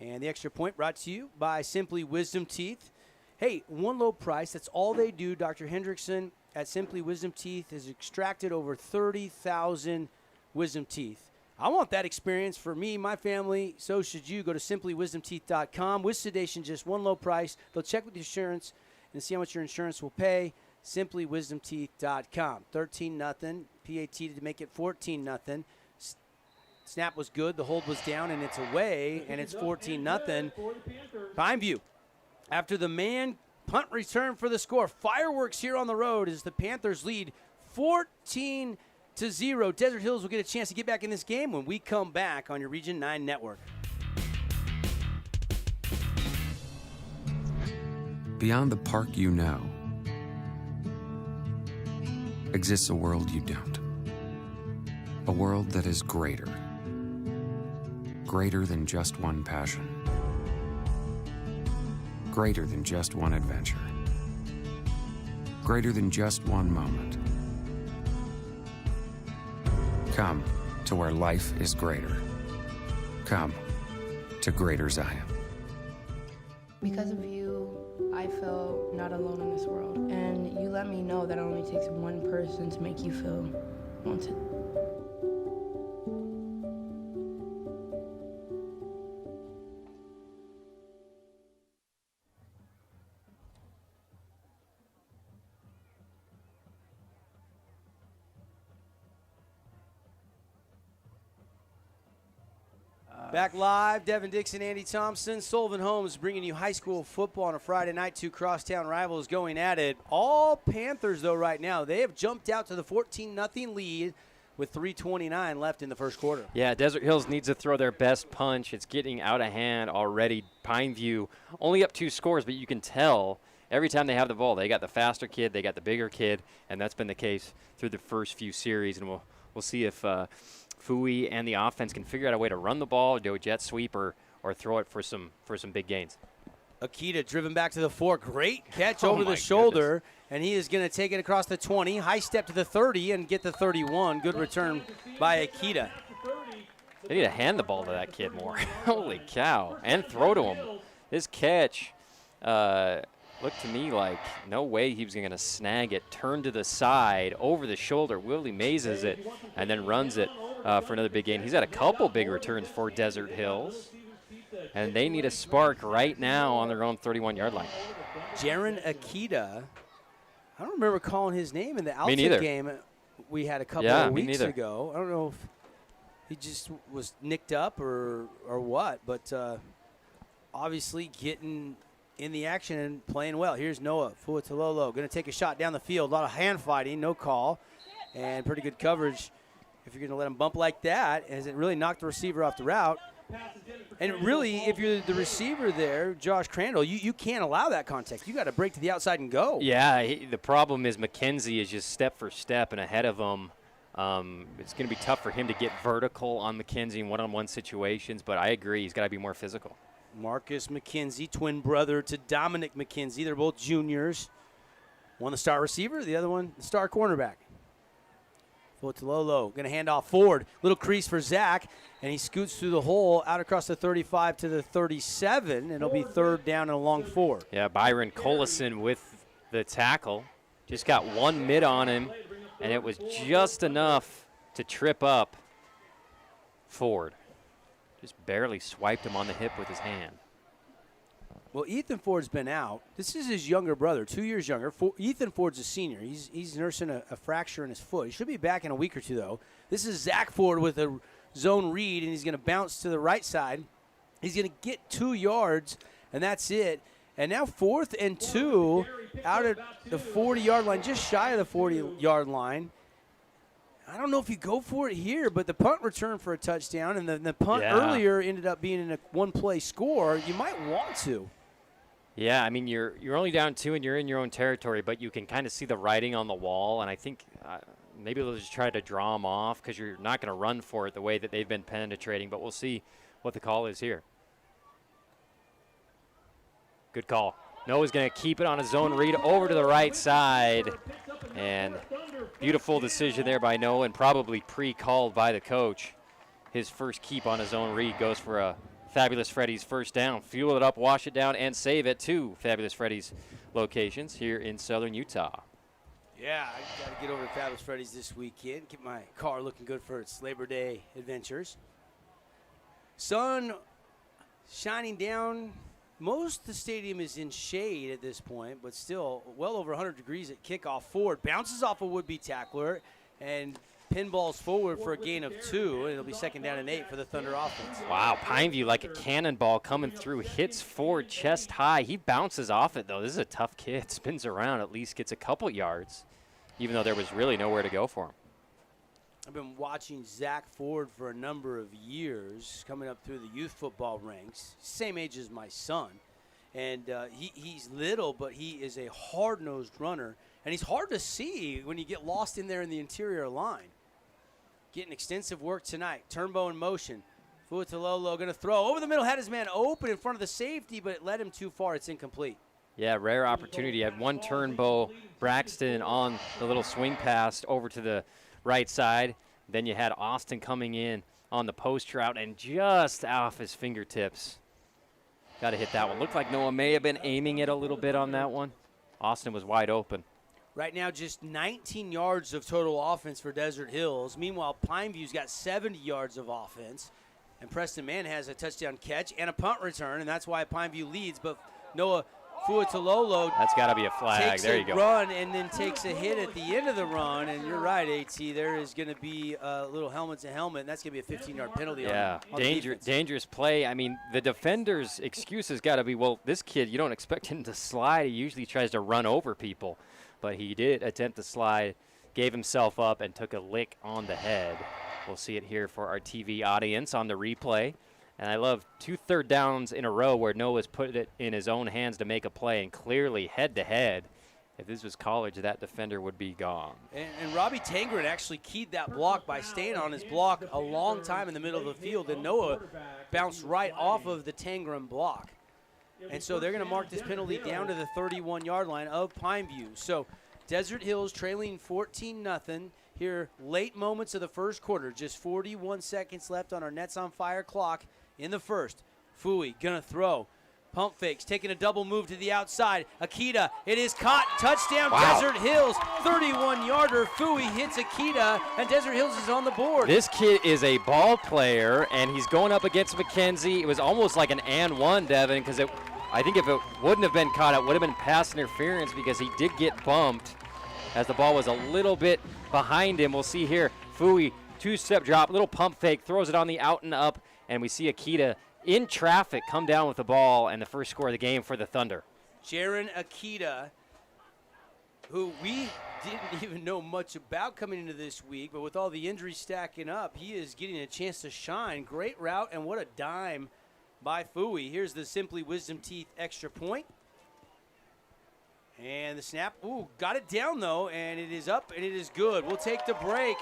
and the extra point brought to you by Simply Wisdom Teeth. Hey, one low price, that's all they do. Dr. Hendrickson at Simply Wisdom Teeth has extracted over 30,000 wisdom teeth. I want that experience for me, my family. So should you. Go to simplywisdomteeth.com. With sedation, just one low price. They'll check with the insurance and see how much your insurance will pay. Simplywisdomteeth.com. 13-0. PAT to make it 14-0. Snap was good. The hold was down, and it's away, and it's 14-0. Pineview, after the man punt return for the score. Fireworks here on the road as the Panthers lead 14-0. Desert Hills will get a chance to get back in this game when we come back on your Region 9 network. Beyond the park you know exists a world you don't. A world that is greater. Greater than just one passion. Greater than just one adventure. Greater than just one moment. Come to where life is greater. Come to Greater Zion. Because of you, I feel not alone in this world. And you let me know that it only takes one person to make you feel wanted. Back live, Devin Dixon, Andy Thompson, Sullivan Holmes bringing you high school football on a Friday night. Two crosstown rivals going at it. All Panthers, though, right now. They have jumped out to the 14-0 lead with 3:29 left in the first quarter. Yeah, Desert Hills needs to throw their best punch. It's getting out of hand already. Pineview only up 2 scores, but you can tell every time they have the ball, they got the faster kid, they got the bigger kid, and that's been the case through the first few series. And we'll see if Fui and the offense can figure out a way to run the ball, do a jet sweep, or throw it for some big gains. Akita driven back to the 4. Great catch over the shoulder, goodness. And he is going to take it across the 20. High step to the 30 and get the 31. Good return by Akita. They need to hand the ball to that kid more. Holy cow. And throw to him. His catch looked to me like no way he was going to snag it. Turn to the side, over the shoulder. Willie mazes it and then runs it for another big gain. He's had a couple big returns for Desert Hills. And they need a spark right now on their own 31-yard line. Jaron Akita. I don't remember calling his name in the Me Alta neither. game we had a couple Yeah, of me weeks neither. ago. I don't know if he just was nicked up or what, but obviously getting in the action and playing well. Here's Noah Fuatololo going to take a shot down the field. A lot of hand fighting, no call, and pretty good coverage. If you're going to let him bump like that, as it really knocked the receiver off the route. And really, if you're the receiver there, Josh Crandall, you can't allow that contact. You got to break to the outside and go. Yeah, the problem is McKenzie is just step for step and ahead of him. It's going to be tough for him to get vertical on McKenzie in one-on-one situations, but I agree. He's got to be more physical. Marcus McKenzie, twin brother to Dominic McKenzie. They're both juniors. One the star receiver, the other one the star cornerback. Fuatololo going to hand off forward. Little crease for Zach, and he scoots through the hole out across the 35 to the 37, and it'll be third down and a long 4. Yeah, Byron Collison with the tackle. Just got one mid on him, and it was just enough to trip up Ford. Just barely swiped him on the hip with his hand. Well, Ethan Ford's been out. This is his younger brother, 2 years younger. Ethan Ford's a senior. He's nursing a fracture in his foot. He should be back in a week or two, though. This is Zach Ford with a zone read, and he's going to bounce to the right side. He's going to get 2 yards, and that's it. And now 4th and 2 out at the 40-yard line, just shy of the 40-yard line. I don't know if you go for it here, but the punt return for a touchdown, and the punt earlier ended up being in a one-play score. You might want to. Yeah, I mean, you're only down 2 and you're in your own territory, but you can kind of see the writing on the wall, and I think maybe they'll just try to draw them off because you're not going to run for it the way that they've been penetrating, but we'll see what the call is here. Good call. Noah's going to keep it on a zone read over to the right side, and beautiful decision there by Noah and probably pre-called by the coach. His first keep on his own read goes for a Fabulous Freddy's first down. Fuel it up, wash it down, and save it. 2 Fabulous Freddy's locations here in southern Utah. Yeah, I got to get over to Fabulous Freddy's this weekend, get my car looking good for its Labor Day adventures. Sun shining down. Most of the stadium is in shade at this point, but still well over 100 degrees at kickoff. Ford bounces off a would-be tackler and pinballs forward for a gain of 2, and it'll be 2nd down and 8 for the Thunder offense. Wow, Pineview like a cannonball coming through, hits Ford chest high. He bounces off it, though. This is a tough kid. Spins around, at least gets a couple yards, even though there was really nowhere to go for him. I've been watching Zach Ford for a number of years, coming up through the youth football ranks. Same age as my son. And he's little, but he is a hard-nosed runner. And he's hard to see when you get lost in there in the interior line. Getting extensive work tonight. Turnbow in motion. Fuatololo going to throw. Over the middle, had his man open in front of the safety, but it led him too far. It's incomplete. Yeah, rare opportunity. Had one Turnbow, Braxton on the little swing pass over to the right side. Then you had Austin coming in on the post route and just off his fingertips. Got to hit that one. Looked like Noah may have been aiming it a little bit on that one. Austin was wide open. Right now, just 19 yards of total offense for Desert Hills. Meanwhile, Pineview's got 70 yards of offense. And Preston Mann has a touchdown catch and a punt return, and that's why Pineview leads. But Noah Fuatololo That's got to be a flag. takes There you a go. run and then takes a hit at the end of the run. And you're right, AT. There is going to be a little helmet to helmet, and that's going to be a 15-yard penalty. Yeah, on the defense. dangerous play. I mean, the defender's excuse has got to be, well, this kid, you don't expect him to slide. He usually tries to run over people. But he did attempt to slide, gave himself up, and took a lick on the head. We'll see it here for our TV audience on the replay. And I love 2 third downs in a row where Noah's put it in his own hands to make a play, and clearly head-to-head, if this was college, that defender would be gone. And Robbie Tangren actually keyed that block by staying on his block a long time in the middle of the field, and Noah bounced right off of the Tangren block. And so they're going to mark this penalty down to the 31-yard line of Pineview. So Desert Hills trailing 14-0 here, late moments of the first quarter. Just 41 seconds left on our Nets on Fire clock in the first. Fui going to throw. Pump fakes, taking a double move to the outside. Akita, it is caught. Touchdown, Wow. Desert Hills. 31-yarder. Fui hits Akita, and Desert Hills is on the board. This kid is a ball player, and he's going up against McKenzie. It was almost like an and one, Devin, because I think if it wouldn't have been caught, it would have been pass interference because he did get bumped as the ball was a little bit behind him. We'll see here. Fui, 2-step drop, little pump fake, throws it on the out and up, and we see Akita in traffic come down with the ball and the first score of the game for the Thunder. Jaron Akita, who we didn't even know much about coming into this week, but with all the injuries stacking up, he is getting a chance to shine. Great route, and what a dime by Fui. Here's the Simply Wisdom Teeth extra point. And the snap, got it down though, and it is up, and it is good. We'll take the break.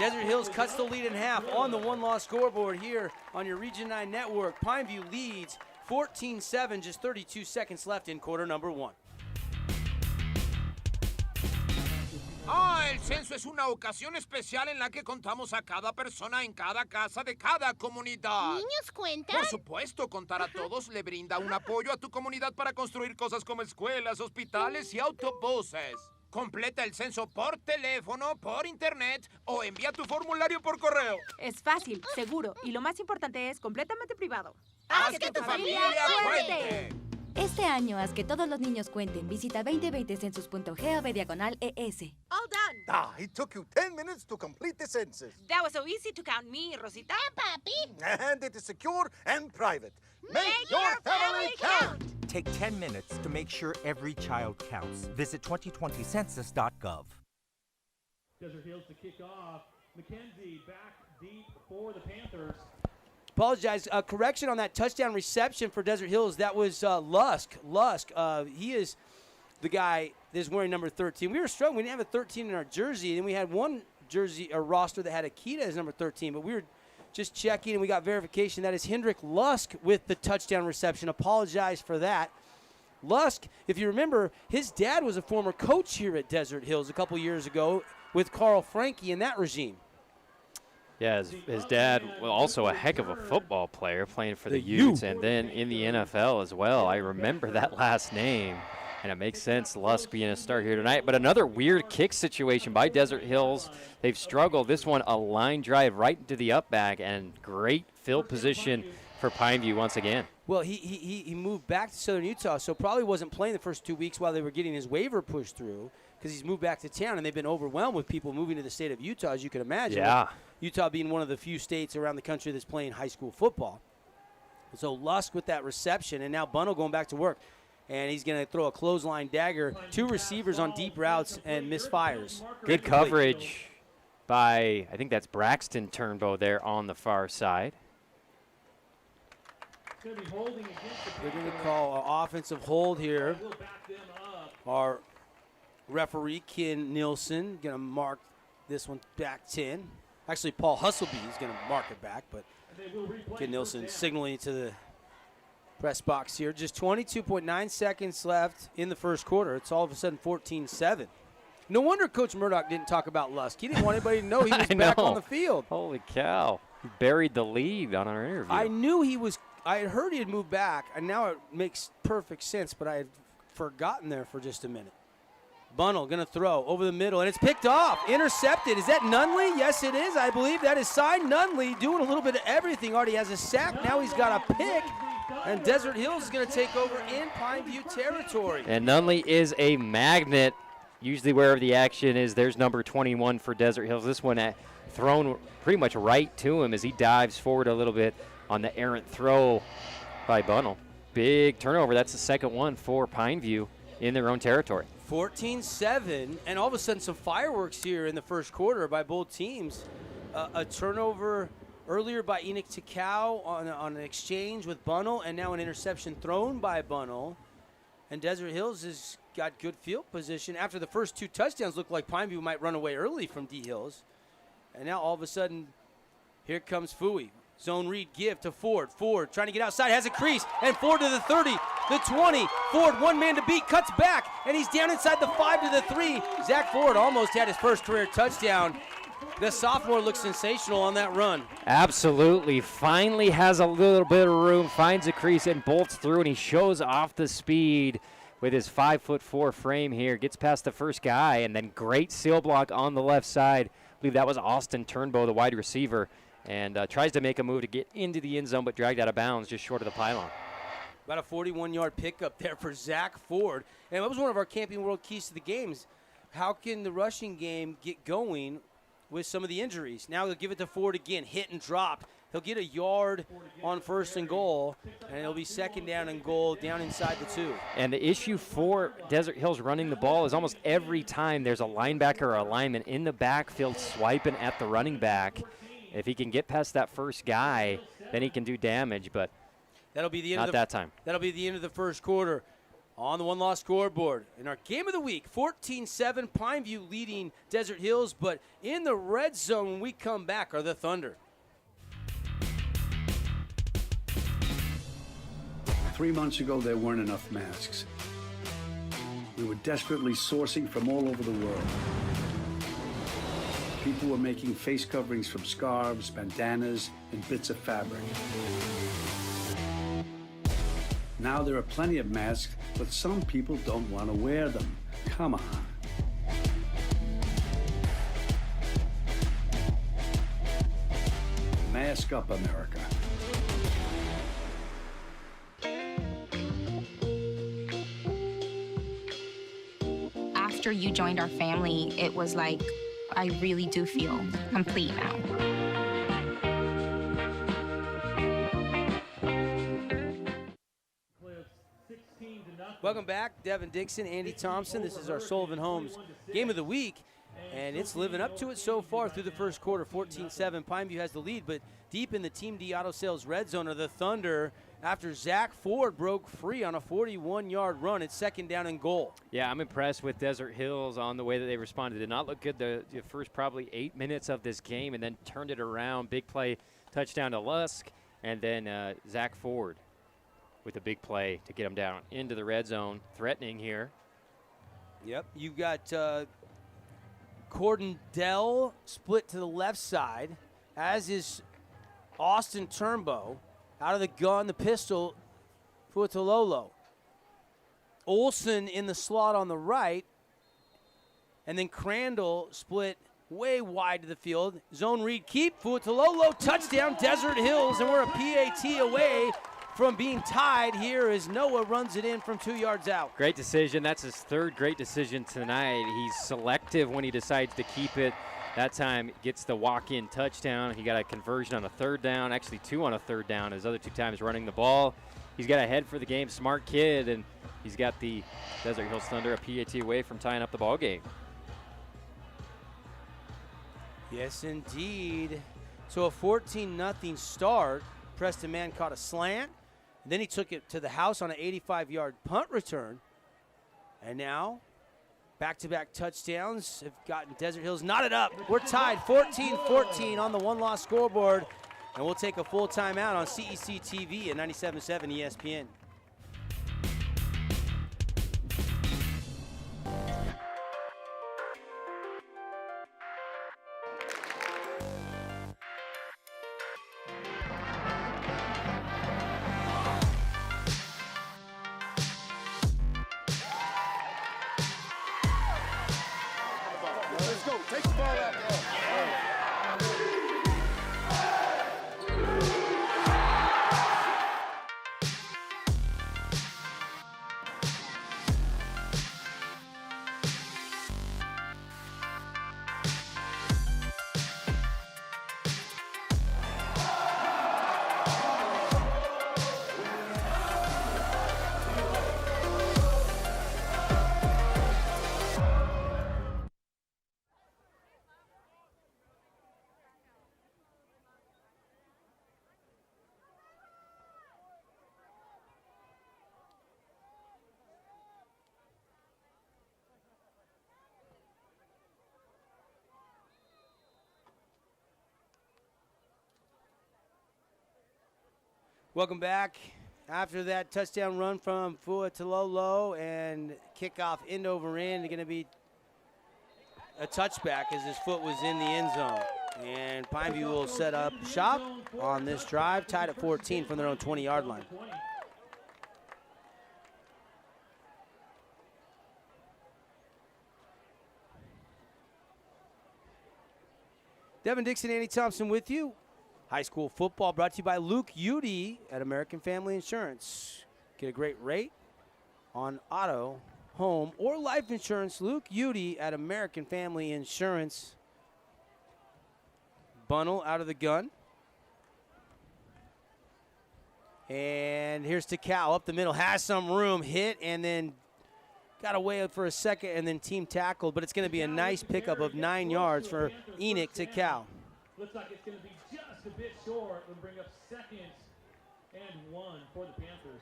Desert Hills cuts the lead in half on the one-loss scoreboard here on your Region 9 network. Pineview leads 14-7, just 32 seconds left in quarter number 1. El censo es una ocasión especial en la que contamos a cada persona en cada casa de cada comunidad. ¿Niños cuentan? Por supuesto, contar a todos le brinda un apoyo a tu comunidad para construir cosas como escuelas, hospitales y autobuses. Completa el censo por teléfono, por internet o envía tu formulario por correo. Es fácil, seguro y lo más importante es completamente privado. ¡Haz que tu familia cuente! Este año, haz que todos los niños cuenten. Visita 2020census.gov/ES. All done. It took you 10 minutes to complete the census. That was so easy to count me, Rosita. Papi. And it is secure and private. Make your family count. Take 10 minutes to make sure every child counts. Visit 2020census.gov. Desert Hills to kick off. McKenzie back deep for the Panthers. Apologize. Correction on that touchdown reception for Desert Hills. That was Lusk. He is the guy that is wearing number 13. We were struggling. We didn't have a 13 in our jersey, and we had one jersey or roster that had Akita as number 13, but we were just checking, and we got verification. That is Hendrick Lusk with the touchdown reception. Apologize for that. Lusk, if you remember, his dad was a former coach here at Desert Hills a couple years ago with Carl Frankie in that regime. Yeah, his dad was also a heck of a football player playing for the Utes and then in the NFL as well. I remember that last name, and it makes sense, Lusk being a star here tonight. But another weird kick situation by Desert Hills. They've struggled. This one, a line drive right into the up back, and great field position for Pineview once again. Well, he moved back to Southern Utah, so probably wasn't playing the first 2 weeks while they were getting his waiver pushed through, because he's moved back to town, and they've been overwhelmed with people moving to the state of Utah, as you can imagine. Yeah. Utah being one of the few states around the country that's playing high school football. So Lusk with that reception, and now Bunnell going back to work. And he's going to throw a clothesline dagger. 2 receivers on deep routes and misfires. Good coverage by, I think that's Braxton Turnbow there on the far side. Going to be holding against the They're going to Panthers. call an offensive hold here. We'll back them up. Our referee, Ken Nielsen, going to mark this one back 10. Actually, Paul Hustleby is going to mark it back, but They will replay Ken Nielsen first down. signaling to the press box here. Just 22.9 seconds left in the first quarter. It's all of a sudden 14-7. No wonder Coach Murdoch didn't talk about Lusk. He didn't want anybody to know he was I back know. on the field. Holy cow. buried the lead on our interview. I knew he was. I had heard he had moved back, and now it makes perfect sense, but I had forgotten there for just a minute. Bunnell going to throw over the middle, and it's picked off. Intercepted. Is that Nunley? Yes, it is. I believe that is signed. Nunley doing a little bit of everything. Already has a sack. Now he's got a pick, and Desert Hills is going to take over in Pineview territory. And Nunley is a magnet. Usually wherever the action is, there's number 21 for Desert Hills. This one thrown pretty much right to him as he dives forward a little bit on the errant throw by Bunnell. Big turnover. That's the second one for Pineview in their own territory. 14-7, and all of a sudden some fireworks here in the first quarter by both teams. A turnover earlier by Enoch Takau on an exchange with Bunnell, and now an interception thrown by Bunnell. And Desert Hills has got good field position. After the first 2 touchdowns, looked like Pineview might run away early from D Hills. And now all of a sudden, here comes Fooey. Zone read give to Ford. Ford trying to get outside, has a crease, and Ford to the 30, the 20. Ford, one man to beat, cuts back, and he's down inside the 5 to the 3. Zach Ford almost had his first career touchdown. The sophomore looks sensational on that run. Absolutely. Finally has a little bit of room, finds a crease, and bolts through, and he shows off the speed with his 5'4" frame here. Gets past the first guy, and then great seal block on the left side. I believe that was Austin Turnbow, the wide receiver, and tries to make a move to get into the end zone, but dragged out of bounds just short of the pylon. About a 41-yard pickup there for Zach Ford. And that was one of our Camping World keys to the games. How can the rushing game get going with some of the injuries? Now they'll give it to Ford again, hit and drop. He'll get a yard on 1st and goal, and it'll be 2nd down and goal down inside the 2. And the issue for Desert Hills running the ball is almost every time there's a linebacker or a lineman in the backfield swiping at the running back. If he can get past that first guy, then he can do damage, but that'll be the end not of the, that time. That'll be the end of the first quarter. On the one-loss scoreboard. In our game of the week, 14-7, Pineview leading Desert Hills, but in the red zone when we come back are the Thunder. 3 months ago, there weren't enough masks. We were desperately sourcing from all over the world. People were making face coverings from scarves, bandanas, and bits of fabric. Now there are plenty of masks, but some people don't want to wear them. Come on. Mask up, America. After you joined our family, it was like, I really do feel complete now. Welcome back, Devin Dixon, Andy Thompson. This is our Sullivan Homes Game of the Week, and it's living up to it so far through the first quarter. 14-7, Pineview has the lead, but deep in the Team D Auto Sales red zone are the Thunder after Zach Ford broke free on a 41-yard run. It's 2nd down and goal. Yeah, I'm impressed with Desert Hills on the way that they responded. Did not look good the first probably 8 minutes of this game, and then turned it around. Big play, touchdown to Lusk, and then Zach Ford with a big play to get him down into the red zone, threatening here. Yep, you got Cordell split to the left side, as is Austin Turnbow. Out of the gun, the pistol, Fuatololo. Olson in the slot on the right, and then Crandall split way wide to the field. Zone read, keep, Fuatololo, touchdown, Desert Hills, and we're a PAT away from being tied here as Noah runs it in from 2 yards out. Great decision. That's his 3rd great decision tonight. He's selective when he decides to keep it. That time gets the walk-in touchdown. He got a conversion on a 3rd down, actually 2 on a 3rd down. His other 2 times running the ball. He's got a head for the game, smart kid, and he's got the Desert Hills Thunder a PAT away from tying up the ball game. Yes, indeed. So a 14-0 start. Preston Mann caught a slant. And then he took it to the house on an 85-yard punt return. And now, back-to-back touchdowns have gotten Desert Hills knotted up. We're tied 14-14 on the one-loss scoreboard. And we'll take a full timeout on CEC TV at 97.7 ESPN. Welcome back. After that touchdown run from Fuatololo and kickoff end over end, going to be a touchback as his foot was in the end zone. And Pineview will set up shop on this drive, tied at 14 from their own 20-yard line. Devin Dixon, Andy Thompson with you. High school football brought to you by Luke Udy at American Family Insurance. Get a great rate on auto, home, or life insurance. Luke Udy at American Family Insurance. Bunnell out of the gun. And here's Takao up the middle. Has some room, hit, and then got away for a second, and then team tackled. But it's going to be a nice pickup of 9 yards for Enoch Takao. Looks like it's going to be just a bit short. We'll bring up 2nd and 1 for the Panthers.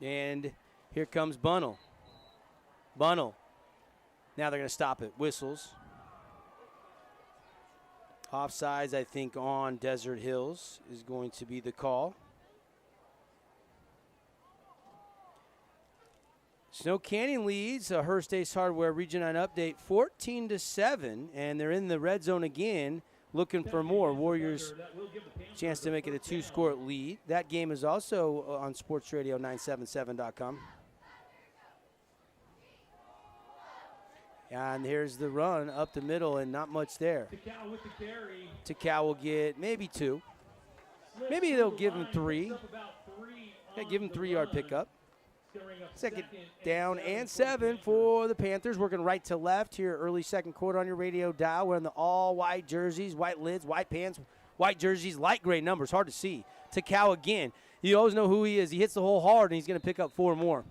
And here comes Bunnell. Bunnell. Now they're going to stop it. Whistles. Offsides, I think, on Desert Hills is going to be the call. Snow Canyon leads a Hearst Ace Hardware Region 9 update 14-7, and they're in the red zone again looking for more. Warriors chance to make it a 2-score lead. That game is also on Sports Radio 977.com. And here's the run up the middle and not much there. Takao will get maybe 2. Maybe they'll give him 3. Yeah, give him 3-yard pickup. 2nd down and 7 for the Panthers. Working right to left here early second quarter on your radio dial. Wearing the all-white jerseys, white lids, white pants, white jerseys, light gray numbers. Hard to see. Takao again. You always know who he is. He hits the hole hard, and he's going to pick up 4 more.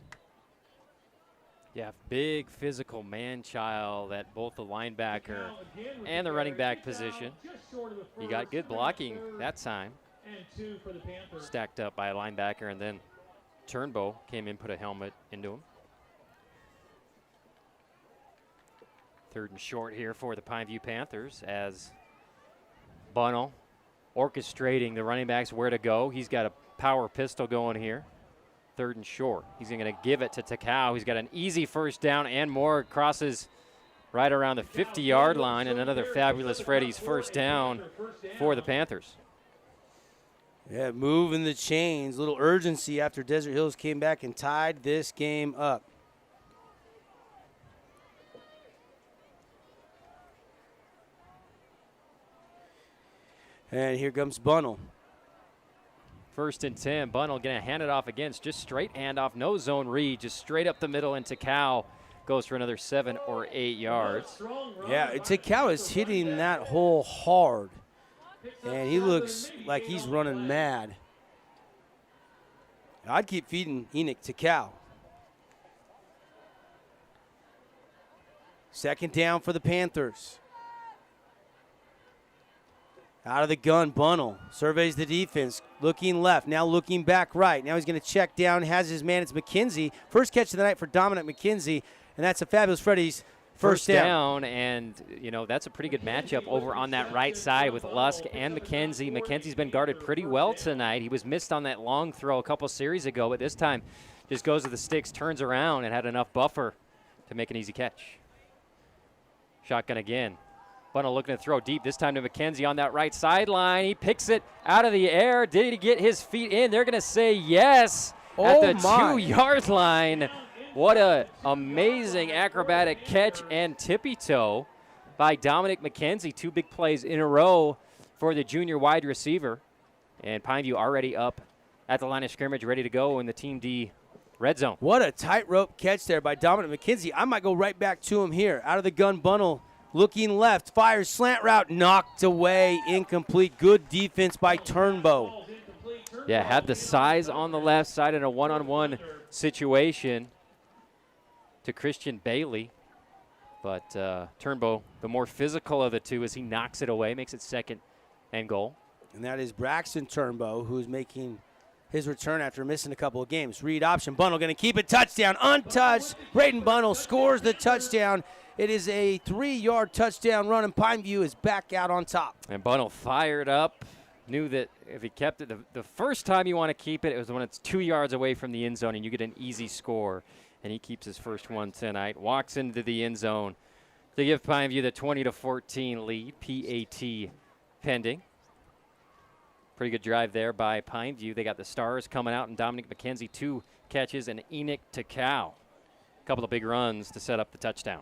Yeah, big physical man-child at both the linebacker and the running back position. He got good blocking that time. Stacked up by a linebacker, and then Turnbow came in, put a helmet into him. 3rd and short here for the Pineview Panthers as Bunnell orchestrating the running backs where to go. He's got a power pistol going here. 3rd and short. He's going to give it to Takao. He's got an easy first down and more. Crosses right around the 50-yard line, and another fabulous Freddy's first down for the Panthers. Yeah, moving the chains. Little urgency after Desert Hills came back and tied this game up. And here comes Bunnell. 1st and 10. Bunnell going to hand it off against just straight handoff, no zone read, just straight up the middle, and Takao goes for another 7 or 8 yards. Yeah, Takao is hitting that hole hard. And he looks like he's running mad. I'd keep feeding Enoch Takao. 2nd down for the Panthers. Out of the gun, Bunnell surveys the defense, looking left, now looking back right. Now he's going to check down, has his man, it's McKenzie. First catch of the night for Dominic McKenzie, and that's a fabulous Freddy's first down. And, you know, that's a pretty good matchup over on that right side with Lusk and McKenzie. McKenzie's been guarded pretty well tonight. He was missed on that long throw a couple series ago, but this time just goes to the sticks, turns around, and had enough buffer to make an easy catch. Shotgun again. Bunnell looking to throw deep, this time to McKenzie on that right sideline. He picks it out of the air. Did he get his feet in? They're going to say yes at the 2-yard line. What a amazing acrobatic catch and tippy toe by Dominic McKenzie. 2 big plays in a row for the junior wide receiver. And Pineview already up at the line of scrimmage, ready to go in the Team D red zone. What a tightrope catch there by Dominic McKenzie. I might go right back to him here. Out of the gun, Bunnell looking left, fires slant route, knocked away, incomplete. Good defense by Turnbow. Yeah, had the size on the left side in a one-on-one situation to Christian Bailey. But Turnbow, the more physical of the two, as he knocks it away, makes it 2nd and goal. And that is Braxton Turnbow, who's making his return after missing a couple of games. Read option. Bunnell going to keep it. Touchdown. Untouched. Braden Bunnell scores the touchdown. It is a 3-yard touchdown run, and Pineview is back out on top. And Bunnell fired up. Knew that if he kept it, the first time you want to keep it, it was when it's 2 yards away from the end zone and you get an easy score. And he keeps his first one tonight. Walks into the end zone to give Pineview the 20-14 lead. PAT pending. Pretty good drive there by Pineview. They got the stars coming out, and Dominic McKenzie 2 catches, and Enoch Takau. A couple of big runs to set up the touchdown.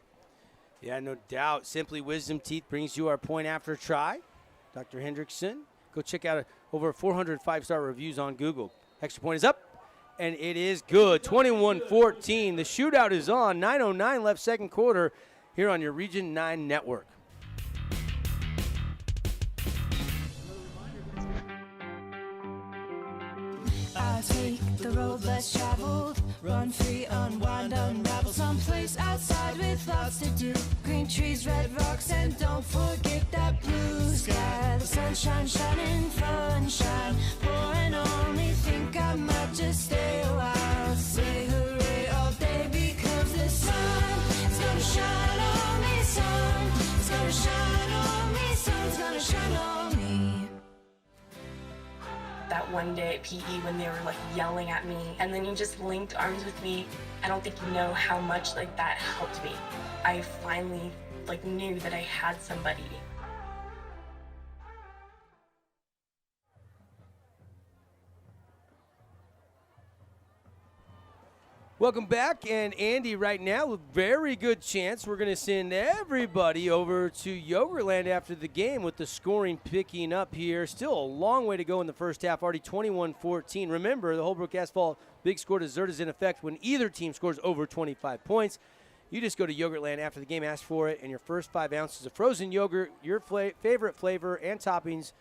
Yeah, no doubt. Simply Wisdom Teeth brings you our point after try. Dr. Hendrickson. Go check out over 400 5-star reviews on Google. Extra point is up, and it is good. 21-14. The shootout is on. 9:09 left second quarter here on your Region 9 network. I take the road less traveled, run free, unwind, unravel, someplace outside with lots to do. Green trees, red rocks, and don't forget that blue sky. The sunshine shining, sunshine pouring on me. Think I might just stay a while. Say hooray all day because the sun is gonna shine on me. Sun is gonna shine on me. Sun's gonna shine on me. That one day at PE when they were like yelling at me, and then you just linked arms with me. I don't think you know how much like that helped me. I finally like knew that I had somebody. Welcome back, and Andy, right now, a very good chance we're going to send everybody over to Yogurtland after the game with the scoring picking up here. Still a long way to go in the first half, already 21-14. Remember, the Holbrook Asphalt Big Score Dessert is in effect when either team scores over 25 points. You just go to Yogurtland after the game, ask for it, and your first 5 ounces of frozen yogurt, your favorite flavor and toppings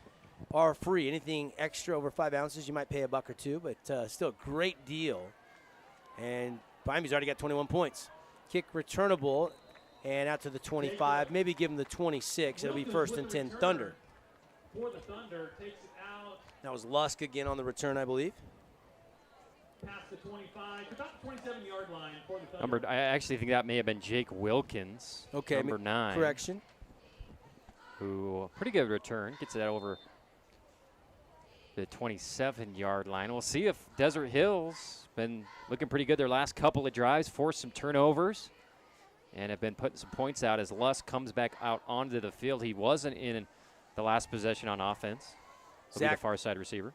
are free. Anything extra over 5 ounces, you might pay $1 or $2, but still a great deal. And Pineview's already got 21 points. Kick returnable and out to the 25. Maybe give them the 26. It'll be first and 10 Thunder. For the Thunder, takes it out. That was Lusk again on the return, I believe. Past the 25, about the 27-yard line for the Thunder. I actually think that may have been Jake Wilkins, okay, number 9. Correction. Who, pretty good return, gets it over the 27-yard line. We'll see if Desert Hills been looking pretty good their last couple of drives, forced some turnovers, and have been putting some points out as Lusk comes back out onto the field. He wasn't in the last possession on offense. He'll be the far side receiver.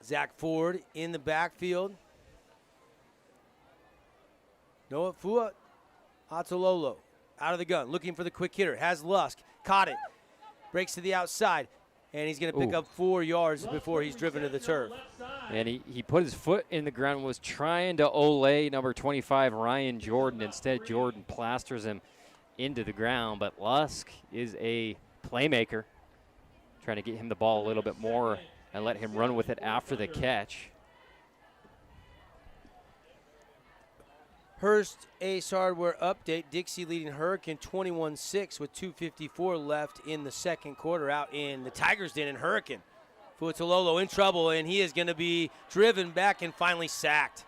Zach Ford in the backfield. Noah Fua Atololo out of the gun, looking for the quick hitter. Has Lusk, caught it, breaks to the outside, and he's going to pick up 4 yards before he's driven to the turf. And he put his foot in the ground, was trying to ole number 25, Ryan Jordan. Instead, Jordan plasters him into the ground. But Lusk is a playmaker, trying to get him the ball a little bit more and let him run with it after the catch. Hearst Ace Hardware update. Dixie leading Hurricane 21-6 with 2:54 left in the second quarter out in the Tigers' den in Hurricane. Fuatololo in trouble, and he is going to be driven back and finally sacked.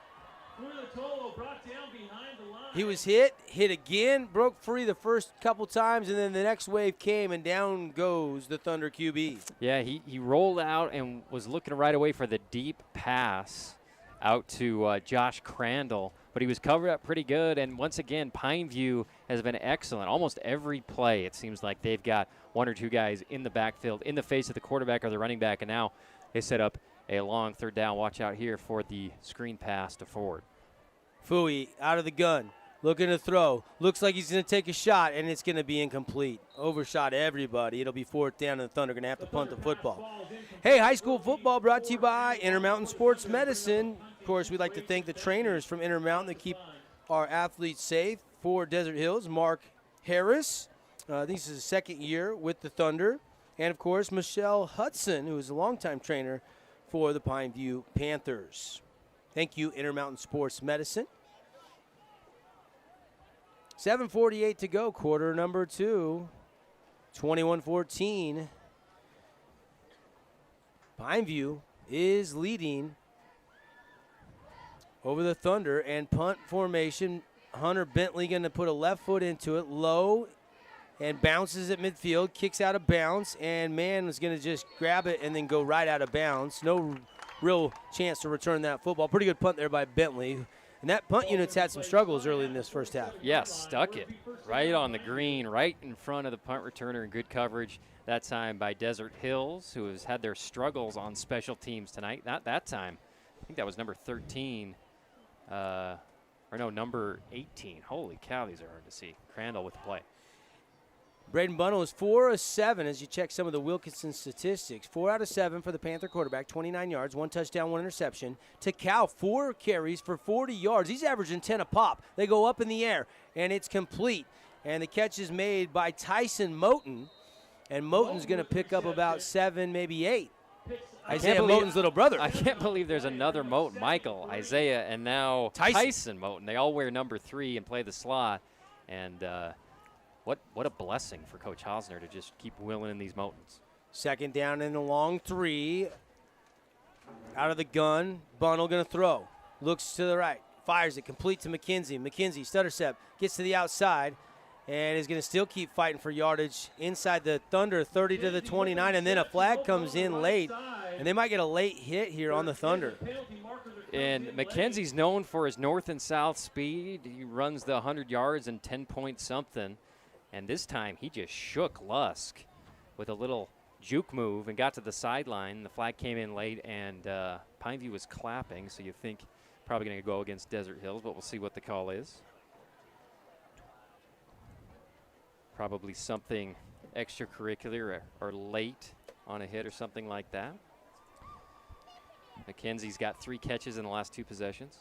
He was hit again, broke free the first couple times, and then the next wave came, and down goes the Thunder QB. Yeah, he rolled out and was looking right away for the deep pass out to Josh Crandall, but he was covered up pretty good. And once again, Pineview has been excellent. Almost every play, it seems like they've got 1 or 2 guys in the backfield, in the face of the quarterback or the running back, and now they set up a long third down. Watch out here for the screen pass to Ford. Fui out of the gun, looking to throw. Looks like he's going to take a shot, and it's going to be incomplete. Overshot everybody. It'll be 4th down, and the Thunder going to have to punt the football. Hey, high school football brought to you by Intermountain Sports Medicine. Of course, we'd like to thank the trainers from Intermountain that keep our athletes safe. For Desert Hills, Mark Harris. This is his second year with the Thunder. And, of course, Michelle Hudson, who is a longtime trainer for the Pineview Panthers. Thank you, Intermountain Sports Medicine. 7:48 to go, quarter number 2. 21-14. Pineview is leading over the Thunder, and punt formation. Hunter Bentley going to put a left foot into it, low, and bounces at midfield, kicks out of bounds, and Mann was going to just grab it and then go right out of bounds. No real chance to return that football. Pretty good punt there by Bentley. And that punt unit's had some struggles early in this first half. Yes, stuck it right on the green, right in front of the punt returner in good coverage. That time by Desert Hills, who has had their struggles on special teams tonight. Not that time. I think that was number 13. Number 18. Holy cow, these are hard to see. Crandall with the play. Braden Bunnell is 4 of 7 as you check some of the Wilkinson statistics. 4 out of 7 for the Panther quarterback, 29 yards, 1 touchdown, 1 interception. Takao, 4 carries for 40 yards. He's averaging 10 a pop. They go up in the air, and it's complete. And the catch is made by Tyson Moten, and Moten's going to pick up about 7, maybe 8. Isaiah Moten's little brother. I can't believe there's another Moten. Michael, Isaiah, and now Tyson Moten. They all wear number 3 and play the slot. And what a blessing for Coach Hosner to just keep willing in these Motens. Second down in the long 3. Out of the gun, Bunnell going to throw. Looks to the right, fires it, complete to McKenzie. McKenzie, stutter step, gets to the outside, and is going to still keep fighting for yardage inside the Thunder, 30 to the 29, and then a flag comes in late, and they might get a late hit here on the Thunder. And McKenzie's known for his north and south speed. He runs the 100 yards in 10 point something, and this time he just shook Lusk with a little juke move and got to the sideline. The flag came in late, and Pineview was clapping, so you think probably going to go against Desert Hills, but we'll see what the call is. Probably something extracurricular or late on a hit or something like that. McKenzie's got 3 catches in the last 2 possessions.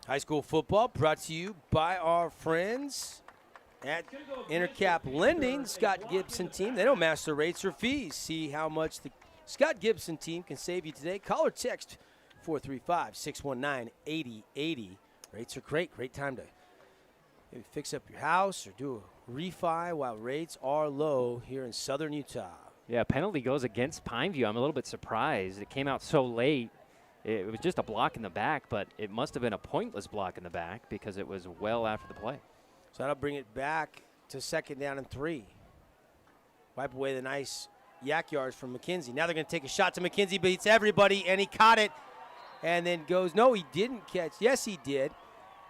High school football brought to you by our friends at Intercap Lending. Scott Gibson team, they don't match their rates or fees. See how much the Scott Gibson team can save you today. Call or text 435-619-8080. Rates are great time to maybe fix up your house or do a refi while rates are low here in southern Utah. Yeah, penalty goes against Pineview. I'm a little bit surprised. It came out so late. It was just a block in the back, but it must have been a pointless block in the back because it was well after the play. So that'll bring it back to second down and 3. Wipe away the nice yak yards from McKenzie. Now they're going to take a shot to McKenzie, beats everybody, and he caught it and then goes, no, he didn't catch. Yes, he did.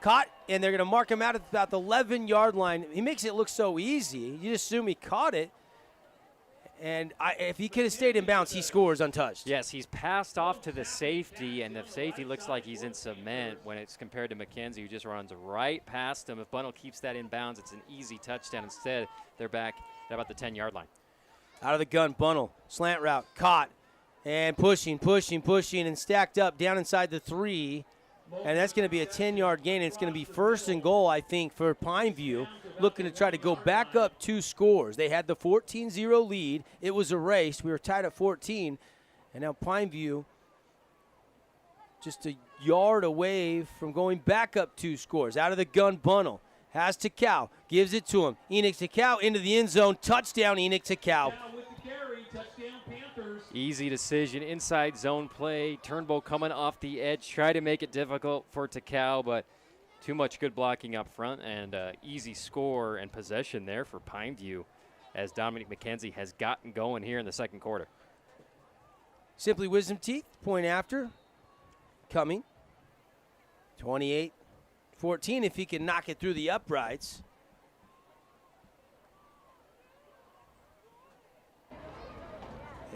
Caught, and they're going to mark him out at about the 11-yard line. He makes it look so easy. You just assume he caught it. And if he could have stayed in bounds, he scores untouched. Yes, he's passed off to the safety, and the safety looks like he's in cement when it's compared to McKenzie, who just runs right past him. If Bunnell keeps that in bounds, it's an easy touchdown. Instead, they're back at about the 10-yard line. Out of the gun, Bunnell, slant route, caught, and pushing, and stacked up down inside the 3. And that's going to be a 10-yard gain. It's going to be first and goal, I think, for Pineview, looking to try to go back up 2 scores. They had the 14-0 lead. It was erased. We were tied at 14. And now Pineview just a yard away from going back up 2 scores. Out of the gun, Bunnell has Takao, gives it to him. Enoch Takao into the end zone. Touchdown, Enoch Takao. Easy decision, inside zone play. Turnbull coming off the edge, try to make it difficult for Takao, but too much good blocking up front, and easy score and possession there for Pineview as Dominic McKenzie has gotten going here in the second quarter. Simply Wisdom Teeth, point after, coming. 28-14 if he can knock it through the uprights.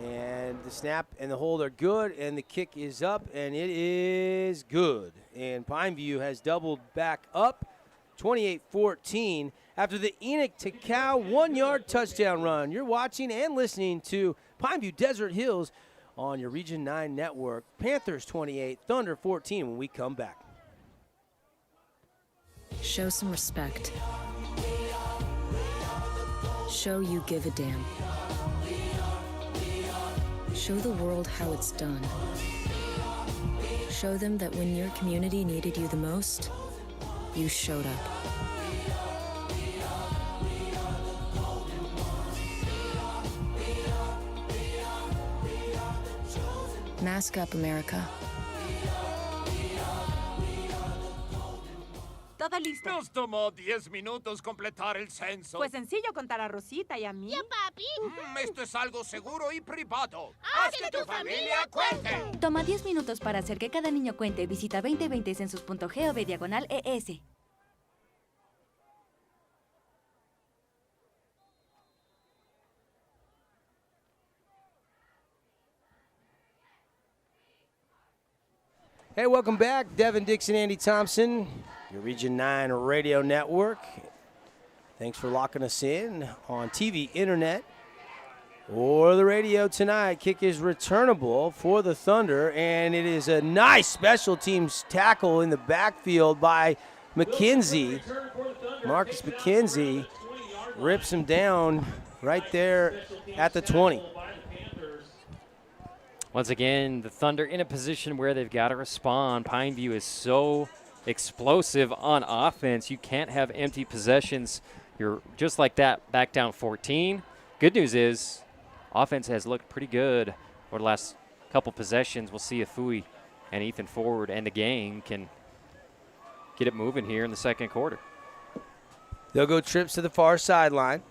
And the snap and the hold are good, and the kick is up, and it is good. And Pineview has doubled back up, 28-14, after the Enoch Takao 1-yard touchdown run. You're watching and listening to Pineview Desert Hills on your Region 9 network. Panthers 28, Thunder 14 when we come back. Show some respect. Show you give a damn. Show the world how it's done. Show them that when your community needed you the most, you showed up. Mask up, America. listo. Nos tomó 10 minutos completar el censo. Fue sencillo contar a Rosita y a mí. ¿Y a papi? Esto es algo seguro y privado. ¡Haz que tu familia cuente! Toma 10 minutos para hacer que cada niño cuente. Visita 2020census.gov/ES. Hey, welcome back. Devin Dixon, Andy Thompson, your Region 9 Radio Network. Thanks for locking us in on TV, internet, or the radio tonight. Kick is returnable for the Thunder, and it is a nice special teams tackle in the backfield by McKenzie. Marcus McKenzie rips him down right there at the 20. Once again, the Thunder in a position where they've got to respond. Pineview is so explosive on offense. You can't have empty possessions. You're just like that, back down 14. Good news is offense has looked pretty good over the last couple possessions. We'll see if Fui and Ethan Ford and the gang can get it moving here in the second quarter. They'll go trips to the far sideline.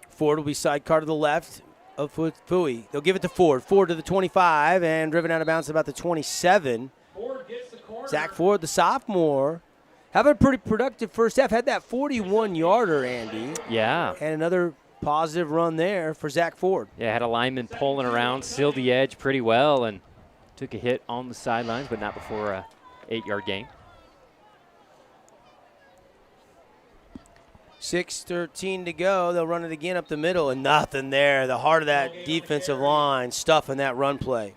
Ford will be sidecar to the left of Fui. They'll give it to Ford. Ford to the 25 and driven out of bounds at about the 27. Zach Ford, the sophomore, having a pretty productive first half. Had that 41-yarder, Andy. Yeah. And another positive run there for Zach Ford. Yeah, had a lineman pulling around, sealed the edge pretty well, and took a hit on the sidelines, but not before a 8-yard gain. 6:13 to go. They'll run it again up the middle, and nothing there. The heart of that defensive line stuffing that run play.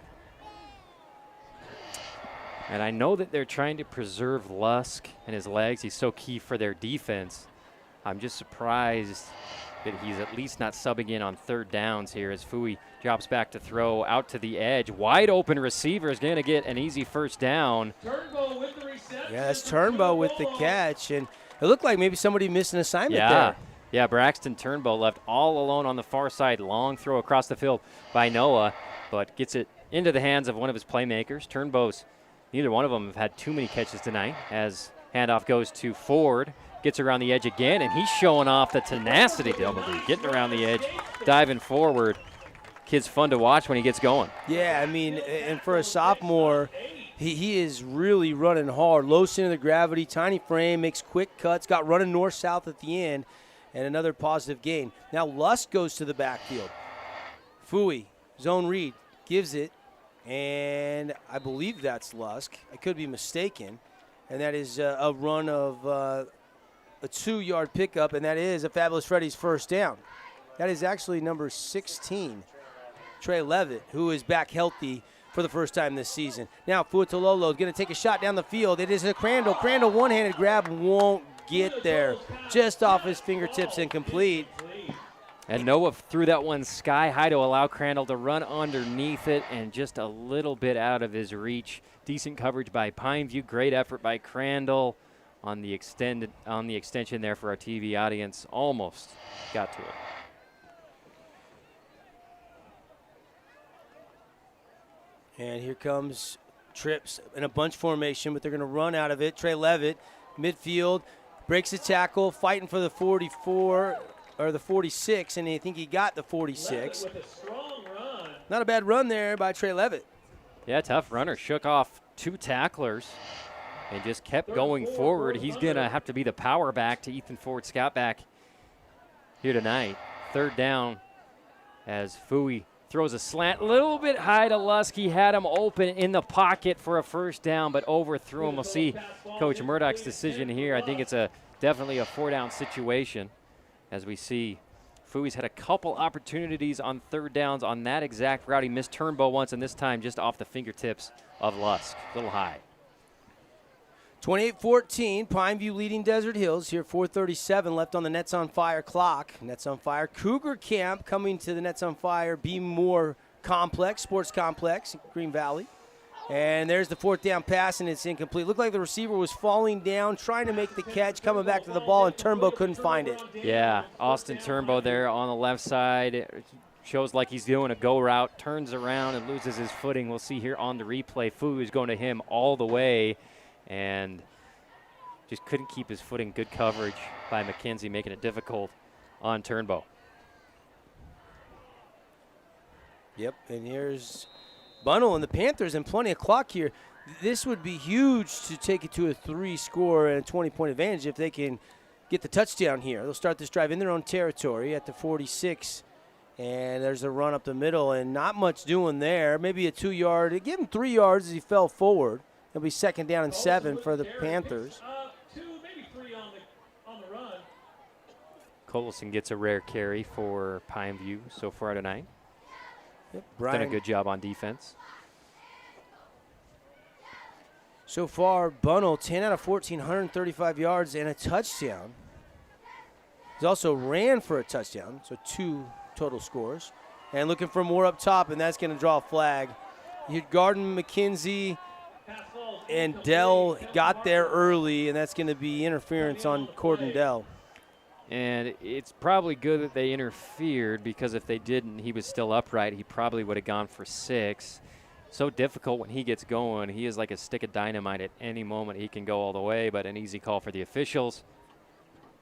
And I know that they're trying to preserve Lusk and his legs. He's so key for their defense. I'm just surprised that he's at least not subbing in on third downs here as Fui drops back to throw out to the edge. Wide open receiver is going to get an easy first down. Turnbow with the reception. Yeah, that's Turnbow with the catch, and it looked like maybe somebody missed an assignment there. Yeah, Braxton Turnbow left all alone on the far side. Long throw across the field by Noah, but gets it into the hands of one of his playmakers. Turnbow's, neither one of them have had too many catches tonight as handoff goes to Ford. Gets around the edge again, and he's showing off the tenacity, getting around the edge, diving forward. Kid's fun to watch when he gets going. Yeah, I mean, and for a sophomore, he is really running hard. Low center of gravity, tiny frame, makes quick cuts, got running north-south at the end, and another positive gain. Now Lusk goes to the backfield. Fui, zone read, gives it, and I believe that's Lusk. I could be mistaken. And that is a run of a 2-yard pickup, and that is a Fabulous Freddy's first down. That is actually number 16, Trey Levitt, who is back healthy for the first time this season. Now Fuatololo is going to take a shot down the field. It is a Crandall. Crandall one-handed grab won't get there. Just off his fingertips, incomplete. And Noah threw that one sky high to allow Crandall to run underneath it and just a little bit out of his reach. Decent coverage by Pineview. Great effort by Crandall on the extension there for our TV audience. Almost got to it. And here comes trips in a bunch formation, but they're going to run out of it. Trey Levitt, midfield, breaks the tackle, fighting for the 44 or the 46, and I think he got the 46. With a strong run. Not a bad run there by Trey Levitt. Yeah, tough runner. Shook off 2 tacklers and just kept going forward. He's going to have to be the power back to Ethan Ford, scout back here tonight. Third down as Fui throws a slant a little bit high to Lusk. He had him open in the pocket for a first down, but overthrew him. We'll see Coach Murdoch's decision here. I think it's definitely a 4-down situation as we see Fui's had a couple opportunities on third downs on that exact route. He missed Turnbow once, and this time just off the fingertips of Lusk. A little high. 28-14, Pineview leading Desert Hills. Here, 4:37 left on the Nets on Fire clock. Nets on Fire. Cougar Camp coming to the Nets on Fire Be More Complex, Sports Complex, Green Valley. And there's the 4th down pass, and it's incomplete. Looked like the receiver was falling down, trying to make the catch, coming back to the ball, and Turnbow couldn't find it. Yeah, Austin Turnbow there on the left side. It shows like he's doing a go route, turns around and loses his footing. We'll see here on the replay. Fu is going to him all the way. And Just couldn't keep his footing. Good coverage by McKenzie, making it difficult on Turnbow. Yep, and here's Bunnell and the Panthers, and plenty of clock here. This would be huge to take it to a 3-score and a 20-point advantage if they can get the touchdown here. They'll start this drive in their own territory at the 46, and there's a run up the middle, and not much doing there. Maybe a 2-yard. They give him 3 yards as he fell forward. It'll be 2nd down and 7 for the Panthers. 2, maybe 3 on the run. Collison gets a rare carry for Pineview so far tonight. Yep, done a good job on defense. So far, Bunnell, 10 out of 14, 135 yards and a touchdown. He's also ran for a touchdown, so 2 total scores. And looking for more up top, and that's going to draw a flag. Garden, McKenzie, and Dell got there early, and that's going to be interference on Corden Dell. And it's probably good that they interfered, because if they didn't, he was still upright. He probably would have gone for 6. So difficult when he gets going. He is like a stick of dynamite. At any moment he can go all the way, but an easy call for the officials.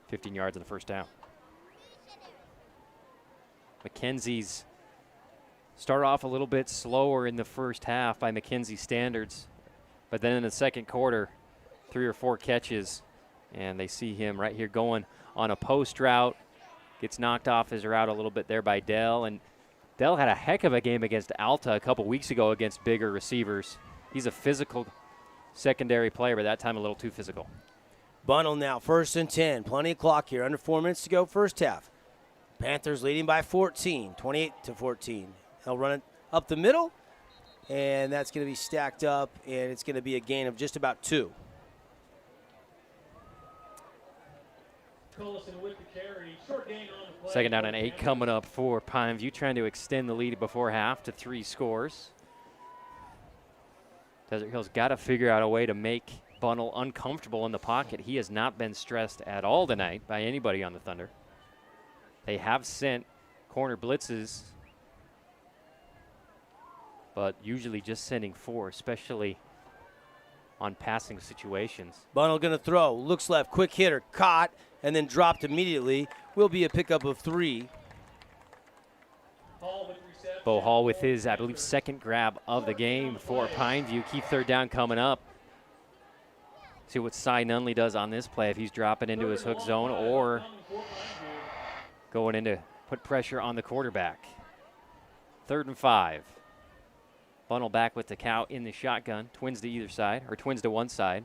15 yards in the first down. McKenzie's start off a little bit slower in the first half by McKenzie standards, but then in the second quarter, 3 or 4 catches, and they see him right here going on a post route. Gets knocked off his route a little bit there by Dell, and Dell had a heck of a game against Alta a couple weeks ago against bigger receivers. He's a physical secondary player, but that time a little too physical. Bunnell now, 1st and 10. Plenty of clock here. Under 4 minutes to go, first half. Panthers leading by 14, 28-14. They'll run it up the middle, and that's going to be stacked up, and it's going to be a gain of just about 2. Collison with the carry. Short gain on the play. 2nd down and 8 coming up for Pineview, trying to extend the lead before half to 3 scores. Desert Hills got to figure out a way to make Bunnell uncomfortable in the pocket. He has not been stressed at all tonight by anybody on the Thunder. They have sent corner blitzes, but usually just sending 4, especially on passing situations. Bunnell going to throw. Looks left. Quick hitter. Caught and then dropped immediately. Will be a pickup of 3. Bo Hall with his, I believe, 2nd grab of the game for Pineview. Keep 3rd down coming up. See what Cy Nunley does on this play, if he's dropping into his hook zone or going in to put pressure on the quarterback. 3rd and 5. Bunnell back with the cow in the shotgun. Twins to either side, or twins to one side.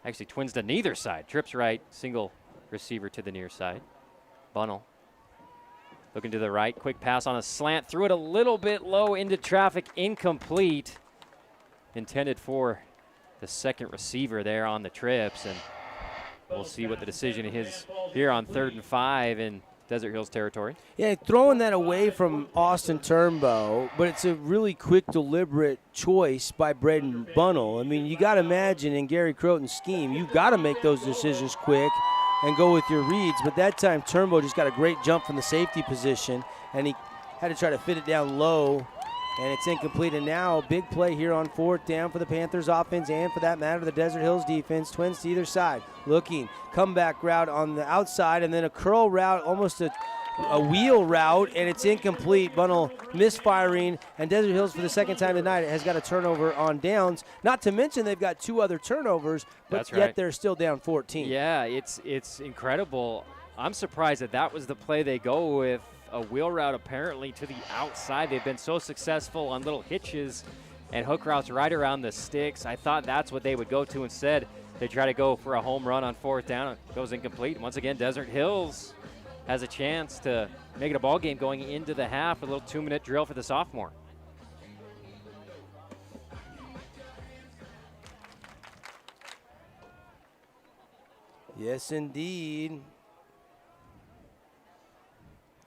Actually, twins to neither side. Trips right, single receiver to the near side. Bunnell looking to the right. Quick pass on a slant. Threw it a little bit low into traffic. Incomplete. Intended for the 2nd receiver there on the trips. And we'll see what the decision is here on 3rd and 5 in Desert Hills territory. Yeah, throwing that away from Austin Turnbow, but it's a really quick, deliberate choice by Braden Bunnell. I mean, you got to imagine in Gary Croton's scheme, you've got to make those decisions quick and go with your reads. But that time, Turnbow just got a great jump from the safety position, and he had to try to fit it down low, and it's incomplete. And now, big play here on 4th down for the Panthers offense and, for that matter, the Desert Hills defense. Twins to either side. Looking, comeback route on the outside, and then a curl route, almost a wheel route, and it's incomplete. Bunnell misfiring, and Desert Hills for the 2nd time tonight has got a turnover on downs. Not to mention they've got 2 other turnovers, but That's yet right. They're still down 14. Yeah, it's incredible. I'm surprised that was the play they go with. A wheel route apparently to the outside. They've been so successful on little hitches and hook routes right around the sticks. I thought that's what they would go to instead. They try to go for a home run on 4th down. It goes incomplete. Once again, Desert Hills has a chance to make it a ball game going into the half. A little 2-minute drill for the sophomore. Yes, indeed.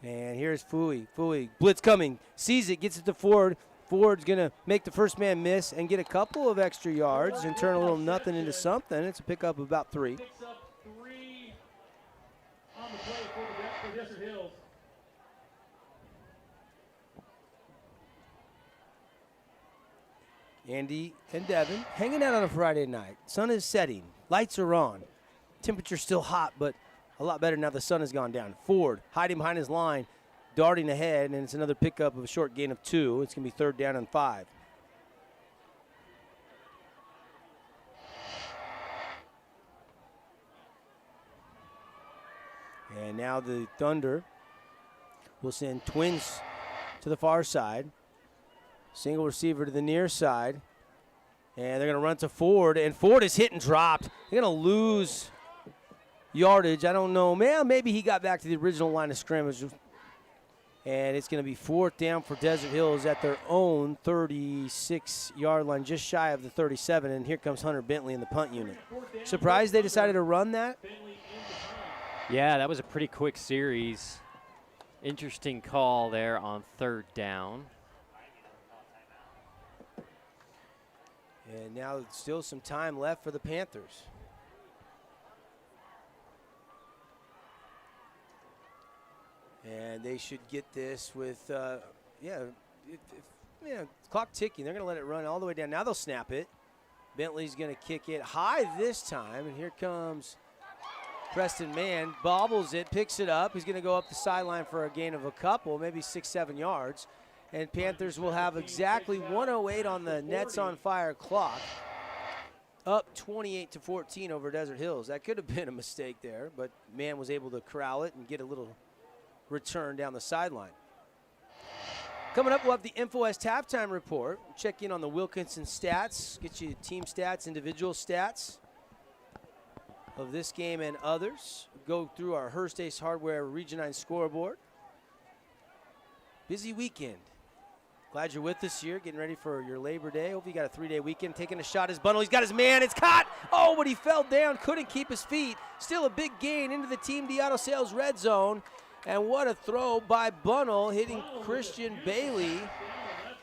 And here's Fui. Fui, blitz coming, sees it, gets it to Ford. Ford's going to make the first man miss and get a couple of extra yards and turn a little nothing into something. It's a pickup of about 3. Picks up 3 on the play for Desert Hills. Andy and Devin hanging out on a Friday night. Sun is setting. Lights are on. Temperature's still hot, but a lot better now the sun has gone down. Ford hiding behind his line, darting ahead, and it's another pickup of a short gain of 2. It's going to be 3rd down and 5. And now the Thunder will send twins to the far side. Single receiver to the near side. And they're going to run to Ford. And Ford is hit and dropped. They're going to lose yardage. I don't know. Man, maybe he got back to the original line of scrimmage. And it's going to be 4th down for Desert Hills at their own 36-yard line, just shy of the 37. And here comes Hunter Bentley in the punt unit. Surprised they decided to run that? Yeah, that was a pretty quick series. Interesting call there on 3rd down. And now still some time left for the Panthers. And they should get this with, clock ticking. They're going to let it run all the way down. Now they'll snap it. Bentley's going to kick it high this time. And here comes Preston Mann, bobbles it, picks it up. He's going to go up the sideline for a gain of a couple, maybe 6-7 yards. And Panthers will have exactly 1:08 on the Nets on Fire clock. Up 28-14 over Desert Hills. That could have been a mistake there, but Mann was able to corral it and get a little return down the sideline. Coming up, we'll have the InfoWest halftime report. Check in on the Wilkinson stats, get you team stats, individual stats of this game and others. Go through our Hearst Ace Hardware Region 9 scoreboard. Busy weekend. Glad you're with us here, getting ready for your Labor Day. Hope you got a 3-day weekend. Taking a shot, his bundle. He's got his man. It's caught. Oh, but he fell down. Couldn't keep his feet. Still a big gain into the Team D Auto Sales red zone. And what a throw by Bunnell, hitting Christian Bailey.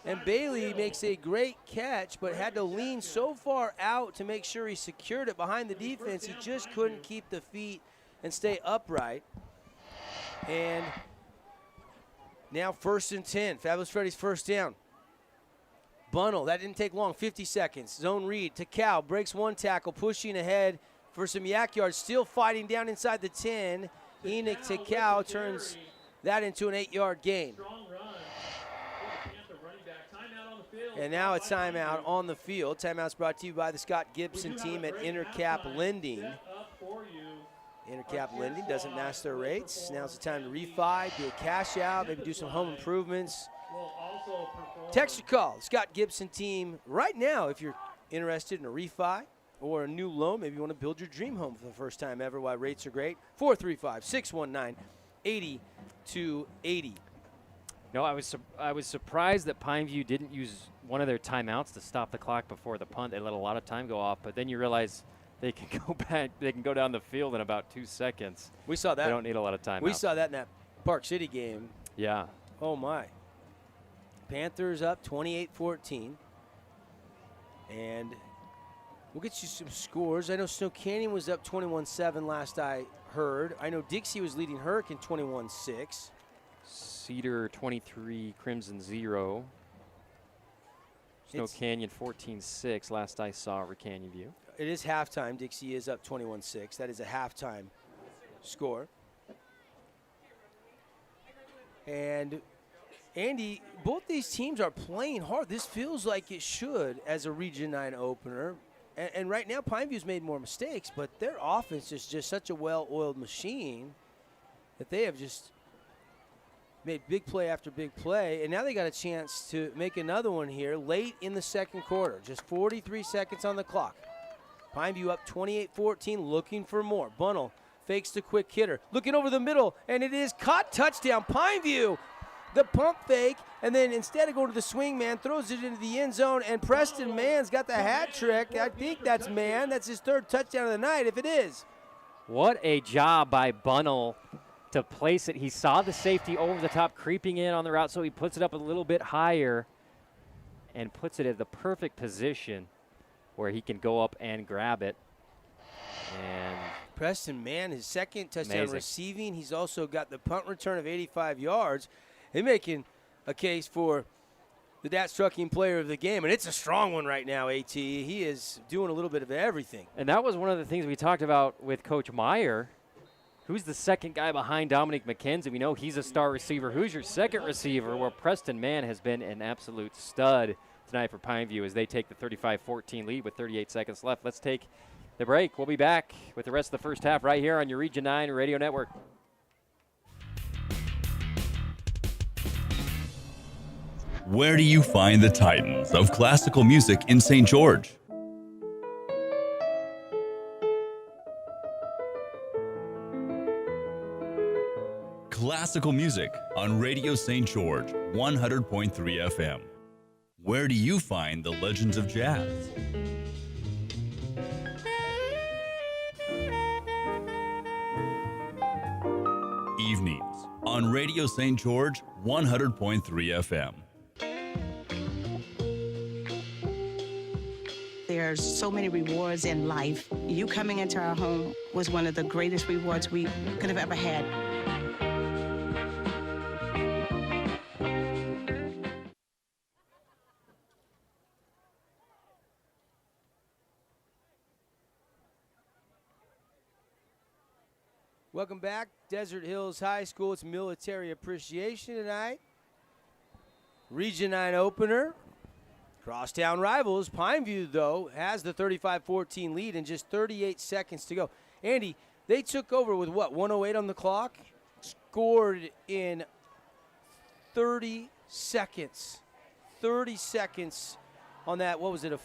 And Bailey makes a great catch, but had to lean so far out to make sure he secured it behind the defense. He just couldn't keep the feet and stay upright. And now 1st and 10. Fabulous Freddy's 1st down. Bunnell, that didn't take long, 50 seconds. Zone read to Cal, breaks one tackle, pushing ahead for some yak yards, still fighting down inside the 10. Enoch to Cal turns that into an 8-yard gain. And now it's timeout on the field. Timeout's brought to you by the Scott Gibson team at Intercap Lending. Intercap Lending doesn't match their rates. Now's the time to refi, do a cash out, maybe do some home improvements. Text or call the Scott Gibson team right now if you're interested in a refi or a new loan. Maybe you want to build your dream home for the first time ever. Why rates are great. 435-619-8280. No, I was surprised that Pineview didn't use one of their timeouts to stop the clock before the punt. They let a lot of time go off, but then you realize they can go back. They can go down the field in about 2 seconds. We saw that. They don't need a lot of time. We saw that in that Park City game. Yeah. Oh my. Panthers up 28-14, and we'll get you some scores. I know Snow Canyon was up 21-7 last I heard. I know Dixie was leading Hurricane 21-6. Cedar 23, Crimson 0. Snow Canyon 14-6 last I saw over Canyon View. It is halftime. Dixie is up 21-6. That is a halftime score. And Andy, both these teams are playing hard. This feels like it should as a Region 9 opener. And right now, Pineview's made more mistakes, but their offense is just such a well-oiled machine that they have just made big play after big play. And now they got a chance to make another one here late in the second quarter. Just 43 seconds on the clock. Pineview up 28-14, looking for more. Bunnell fakes the quick hitter. Looking over the middle, and it is caught. Touchdown, Pineview. The pump fake, and then instead of going to the swing man, throws it into the end zone, and Preston Mann's got the hat trick. I think that's Mann. That's his 3rd touchdown of the night, if it is. What a job by Bunnell to place it. He saw the safety over the top creeping in on the route, so he puts it up a little bit higher and puts it at the perfect position where he can go up and grab it. And Preston Mann, his 2nd touchdown receiving. He's also got the punt return of 85 yards. They're making a case for the Dat Trucking Player of the Game, and it's a strong one right now, AT. He is doing a little bit of everything. And that was one of the things we talked about with Coach Meyer. Who's the second guy behind Dominic McKenzie? We know he's a star receiver. Who's your second receiver? Well, Preston Mann has been an absolute stud tonight for Pineview as they take the 35-14 lead with 38 seconds left. Let's take the break. We'll be back with the rest of the first half right here on your Region 9 Radio Network. Where do you find the titans of classical music in St. George? Classical music on Radio St. George, 100.3 FM. Where do you find the legends of jazz? Evenings on Radio St. George, 100.3 FM. There's so many rewards in life. You coming into our home was one of the greatest rewards we could have ever had. Welcome back, Desert Hills High School. It's Military Appreciation tonight. Region 9 opener. Crosstown rivals. Pineview, though, has the 35-14 lead and just 38 seconds to go. Andy, they took over with what, 1:08 on the clock? Scored in 30 seconds. 30 seconds on that, what was it, a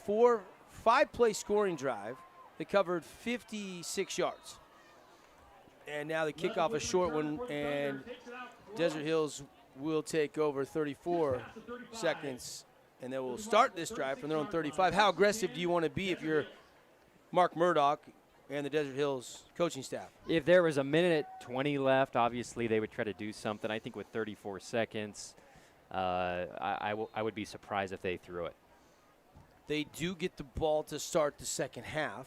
5-play scoring drive that covered 56 yards. And now the kickoff, a short one, and Desert Hills will take over 34 seconds, and they will start this drive from their own 35. How aggressive do you want to be if you're Mark Murdoch and the Desert Hills coaching staff? If there was a minute 20 left, obviously they would try to do something. I think with 34 seconds, I would be surprised if they threw it. They do get the ball to start the second half.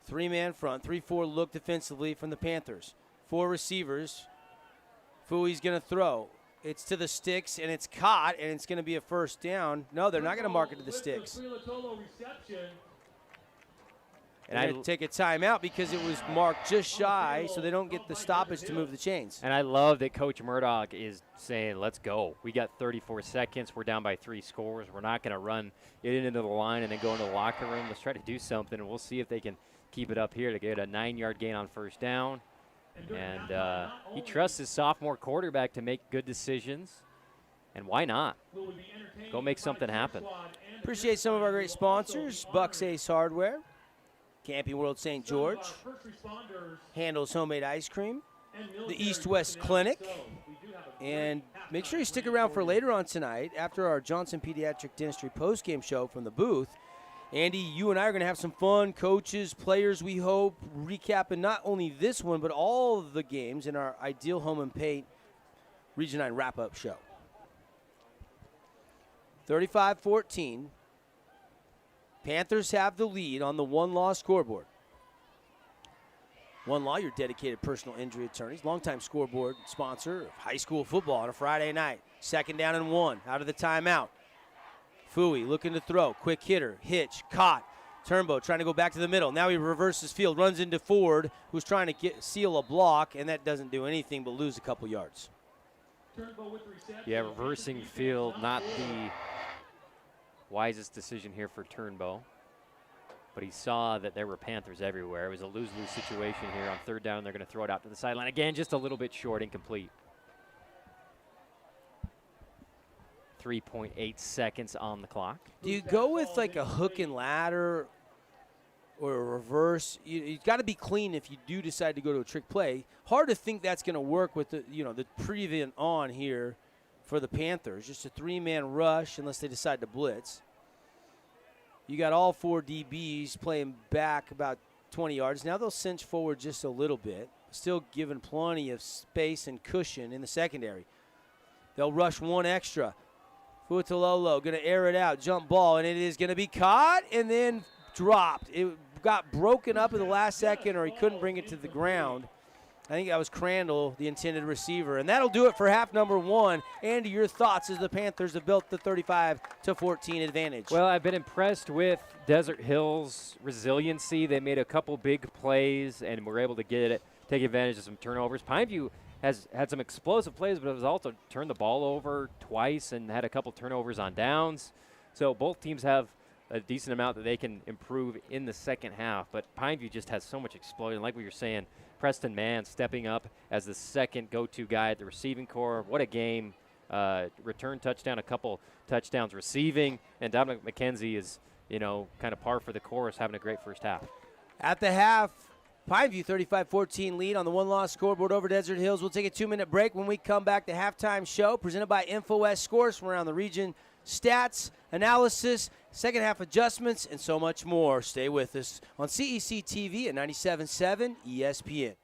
3-man front, 3-4 look defensively from the Panthers. 4 receivers. Fui's going to throw. It's to the sticks, and it's caught, and it's going to be a first down. No, they're not going to mark it to the sticks. And I take a timeout because it was marked just shy, so they don't get the stoppage to move the chains. And I love that Coach Murdoch is saying, let's go. We got 34 seconds. We're down by 3 scores. We're not going to run it into the line and then go into the locker room. Let's try to do something, and we'll see if they can keep it up here to get a 9-yard gain on first down. And he trusts his sophomore quarterback to make good decisions. And why not? Go make something happen. Appreciate some of our great sponsors. Bucks Ace Hardware, Camping World St. George, Handel's Homemade Ice Cream, the East West Clinic. And make sure you stick around for later on tonight after our Johnson Pediatric Dentistry postgame show from the booth. Andy, you and I are going to have some fun. Coaches, players, we hope, recapping not only this one, but all of the games in our Ideal Home and Paint Region 9 wrap-up show. 35-14. Panthers have the lead on the one-loss scoreboard. One Law, your dedicated personal injury attorneys, longtime scoreboard sponsor of high school football on a Friday night. 2nd down and 1 out of the timeout. Fui looking to throw. Quick hitter. Hitch. Caught. Turnbow trying to go back to the middle. Now he reverses field. Runs into Ford, who's trying to seal a block, and that doesn't do anything but lose a couple yards. Yeah, reversing field, not the wisest decision here for Turnbow. But he saw that there were Panthers everywhere. It was a lose-lose situation here on 3rd down. They're going to throw it out to the sideline. Again, just a little bit short, incomplete. 3.8 seconds on the clock. Do you go with like a hook and ladder or a reverse? You've got to be clean if you do decide to go to a trick play. Hard to think that's going to work with the prevent on here for the Panthers. Just a 3-man rush unless they decide to blitz. You got all 4 DBs playing back about 20 yards. Now they'll cinch forward just a little bit, still giving plenty of space and cushion in the secondary. They'll rush 1 extra. Fuatololo going to air it out, jump ball, and it is going to be caught and then dropped. It got broken up in the last second, or he couldn't bring it to the ground. I think that was Crandall, the intended receiver. And that'll do it for half number 1. Andy, your thoughts as the Panthers have built the 35-14 advantage? Well, I've been impressed with Desert Hills' resiliency. They made a couple big plays and were able to take advantage of some turnovers. Pineview has had some explosive plays, but it was also turned the ball over twice and had a couple turnovers on downs. So both teams have a decent amount that they can improve in the second half. But Pineview just has so much explosion. Like what you're saying, Preston Mann stepping up as the second go-to guy at the receiving core. What a game. Return touchdown, a couple touchdowns receiving. And Dominic McKenzie is, kind of par for the course, having a great first half. At the half, Pineview 35-14 lead on the one-loss scoreboard over Desert Hills. We'll take a 2-minute break. When we come back, the halftime show presented by InfoWest scores from around the region, stats, analysis, second half adjustments, and so much more. Stay with us on CEC TV at 97.7 ESPN.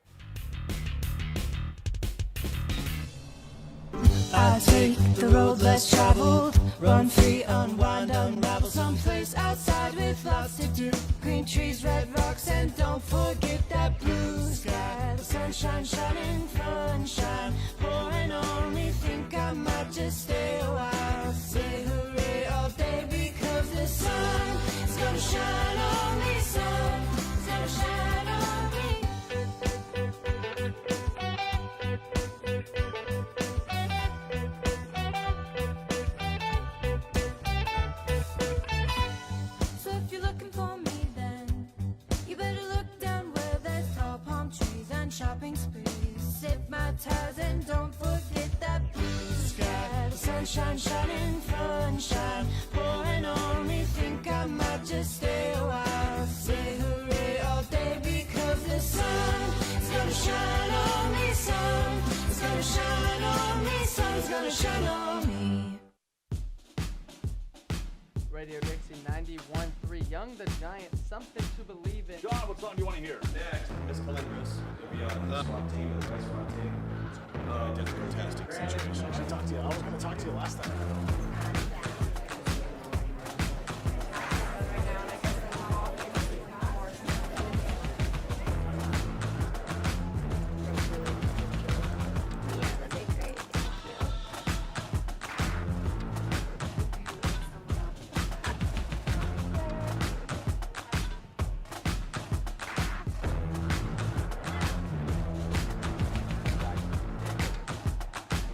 I take the road less traveled, run free, unwind, unravel someplace outside with lots to do. Green trees, red rocks, and don't forget that blue sky. The sunshine shining, sunshine pouring on me. Think I might just stay a while. Say hooray all day because the sun is gonna shine on me. Sun is gonna shine on me. So if you're looking for me, then you better look down where there's tall palm trees and shopping sprees. Sip my tires and don't forget that blue sky. The sunshine shining, sunshine pouring on me. Think I might just stay a while. Say hooray all day because the sun is gonna shine on me. Sun is gonna shine on me. Sun's gonna shine on me. Radio Dixie 91.3. Young the Giant, something to believe in. John, what song do you want to hear? Next, Miss Calendris. You'll be on the SWAT team, the SWAT team. Did a fantastic situation. I talked to you. I was going to talk to you last time.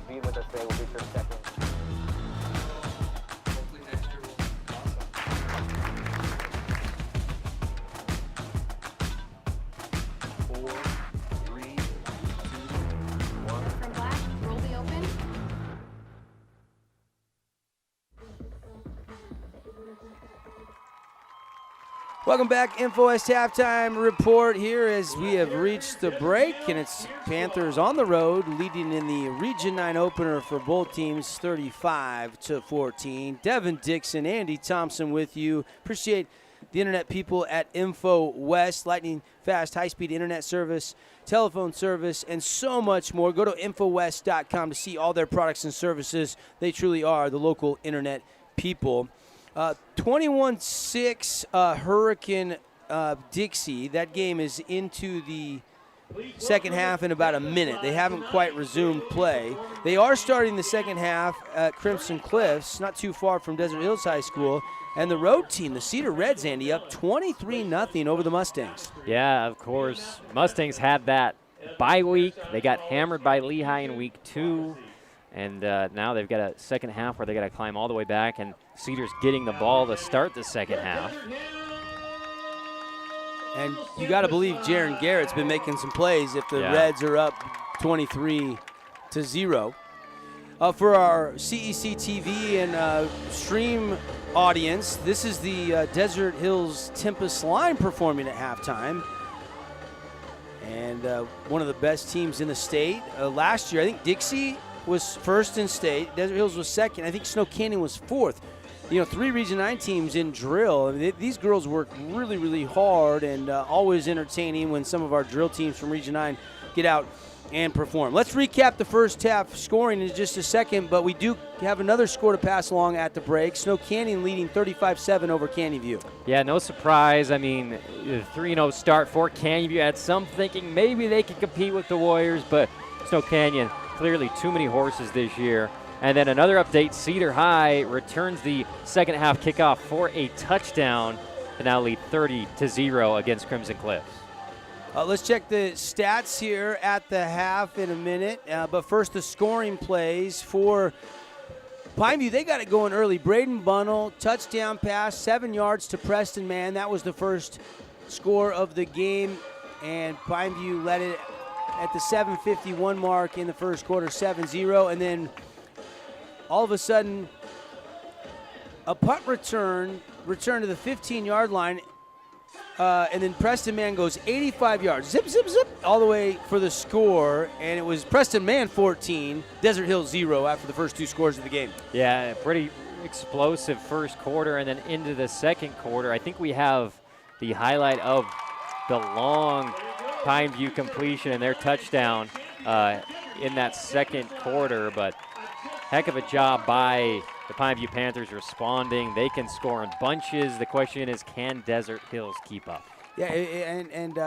Be with us there. We'll be for a second. Welcome back, InfoWest halftime report here as we have reached the break, and it's Panthers on the road leading in the Region 9 opener for both teams 35-14. Devin Dixon, Andy Thompson with you. Appreciate the internet people at InfoWest, lightning fast, high-speed internet service, telephone service, and so much more. Go to InfoWest.com to see all their products and services. They truly are the local internet people. 21-6 Hurricane Dixie. That game is into the second half in about a minute. They haven't quite resumed play. They are starting the second half at Crimson Cliffs, not too far from Desert Hills High School. And the road team, the Cedar Reds, Andy, up 23-0 over the Mustangs. Yeah, of course. Mustangs had that bye week. They got hammered by Lehigh in week 2. And now they've got a second half where they got to climb all the way back, and Cedar's getting the ball to start the second half. And you got to believe Jaron Garrett's been making some plays if the Reds are up 23-0. For our CEC TV and stream audience, this is the Desert Hills Tempest line performing at halftime. And one of the best teams in the state. Last year, I think Dixie was first in state. Desert Hills was second. I think Snow Canyon was fourth. 3 Region 9 teams in drill. I mean, these girls work really, really hard and always entertaining when some of our drill teams from Region 9 get out and perform. Let's recap the first half scoring in just a second, but we do have another score to pass along at the break. Snow Canyon leading 35-7 over Canyon View. Yeah, no surprise. I mean, the 3-0 start for Canyon View had some thinking maybe they could compete with the Warriors, but Snow Canyon clearly too many horses this year. And then another update, Cedar High returns the second half kickoff for a touchdown to now lead 30-0 against Crimson Cliffs. Let's check the stats here at the half in a minute. But first, the scoring plays for Pineview. They got it going early. Braden Bunnell, touchdown pass, 7 yards to Preston Mann. That was the first score of the game. And Pineview led it at the 7:51 mark in the first quarter, 7-0. And then all of a sudden, a punt return to the 15-yard line. And then Preston Mann goes 85 yards, zip, zip, zip, all the way for the score. And it was Preston Mann 14, Desert Hill 0 after the first 2 scores of the game. Yeah, pretty explosive first quarter and then into the second quarter. I think we have the highlight of the long Pineview completion and their touchdown in that second quarter. But heck of a job by the Pineview Panthers responding. They can score in bunches. The question is, can Desert Hills keep up? Yeah, and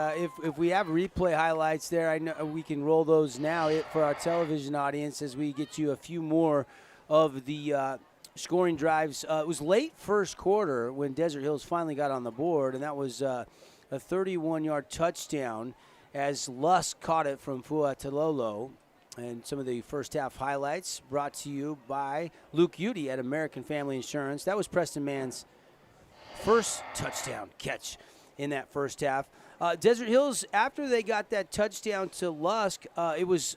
if we have replay highlights there, I know we can roll those now for our television audience as we get you a few more of the scoring drives. It was late first quarter when Desert Hills finally got on the board, and that was a 31-yard touchdown as Lusk caught it from Fuatololo. And some of the first half highlights brought to you by Luke Udy at American Family Insurance. That was Preston Mann's first touchdown catch in that first half. Desert Hills, after they got that touchdown to Lusk, it was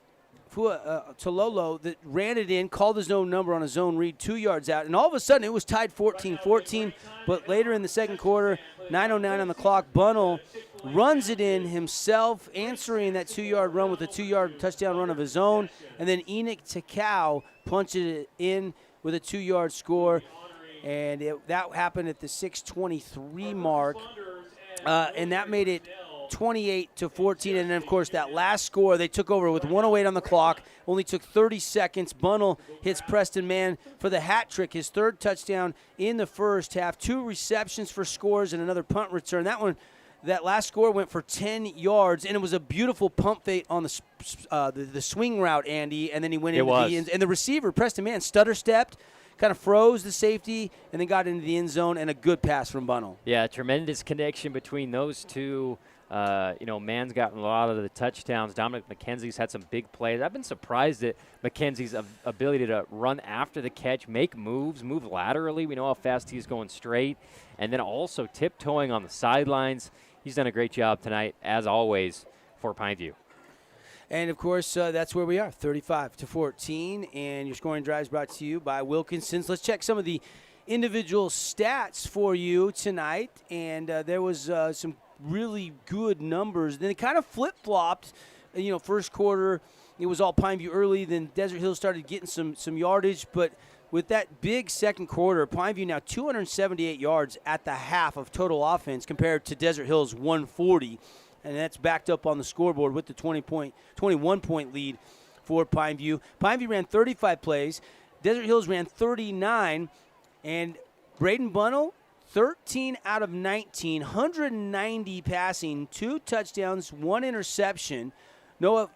Tololo that ran it in, called his own number on a zone read 2 yards out, and all of a sudden it was tied 14-14. But later in the second quarter, 9:09 on the clock, Bunnell runs it in himself, answering that 2-yard run with a 2-yard touchdown run of his own, and then Enoch Takau punched it in with a 2-yard score, and that happened at the 6:23 mark, and that made it 28-14, and then, of course, that last score, they took over with 1:08 on the clock, only took 30 seconds. Bunnell hits Preston Mann for the hat trick, his third touchdown in the first half, 2 receptions for scores and another punt return. That last score went for 10 yards, and it was a beautiful pump fake on the swing route, Andy, and then he went into the end. And the receiver, Preston Mann, stutter-stepped, kind of froze the safety, and then got into the end zone, and a good pass from Bunnell. Yeah, tremendous connection between those two. Mann's gotten a lot of the touchdowns. Dominic McKenzie's had some big plays. I've been surprised at McKenzie's ability to run after the catch, make moves, move laterally. We know how fast he's going straight. And then also tiptoeing on the sidelines. He's done a great job tonight, as always, for Pineview. And, of course, that's where we are, 35-14. And your scoring drives brought to you by Wilkinson's. Let's check some of the individual stats for you tonight. And there was some really good numbers. Then it kind of flip-flopped. First quarter, it was all Pineview early. Then Desert Hills started getting some yardage. But with that big second quarter, Pineview now 278 yards at the half of total offense compared to Desert Hills 140. And that's backed up on the scoreboard with the 21-point lead for Pineview. Pineview ran 35 plays. Desert Hills ran 39. And Braden Bunnell, 13 out of 19, 190 passing, 2 touchdowns, 1 interception. Noah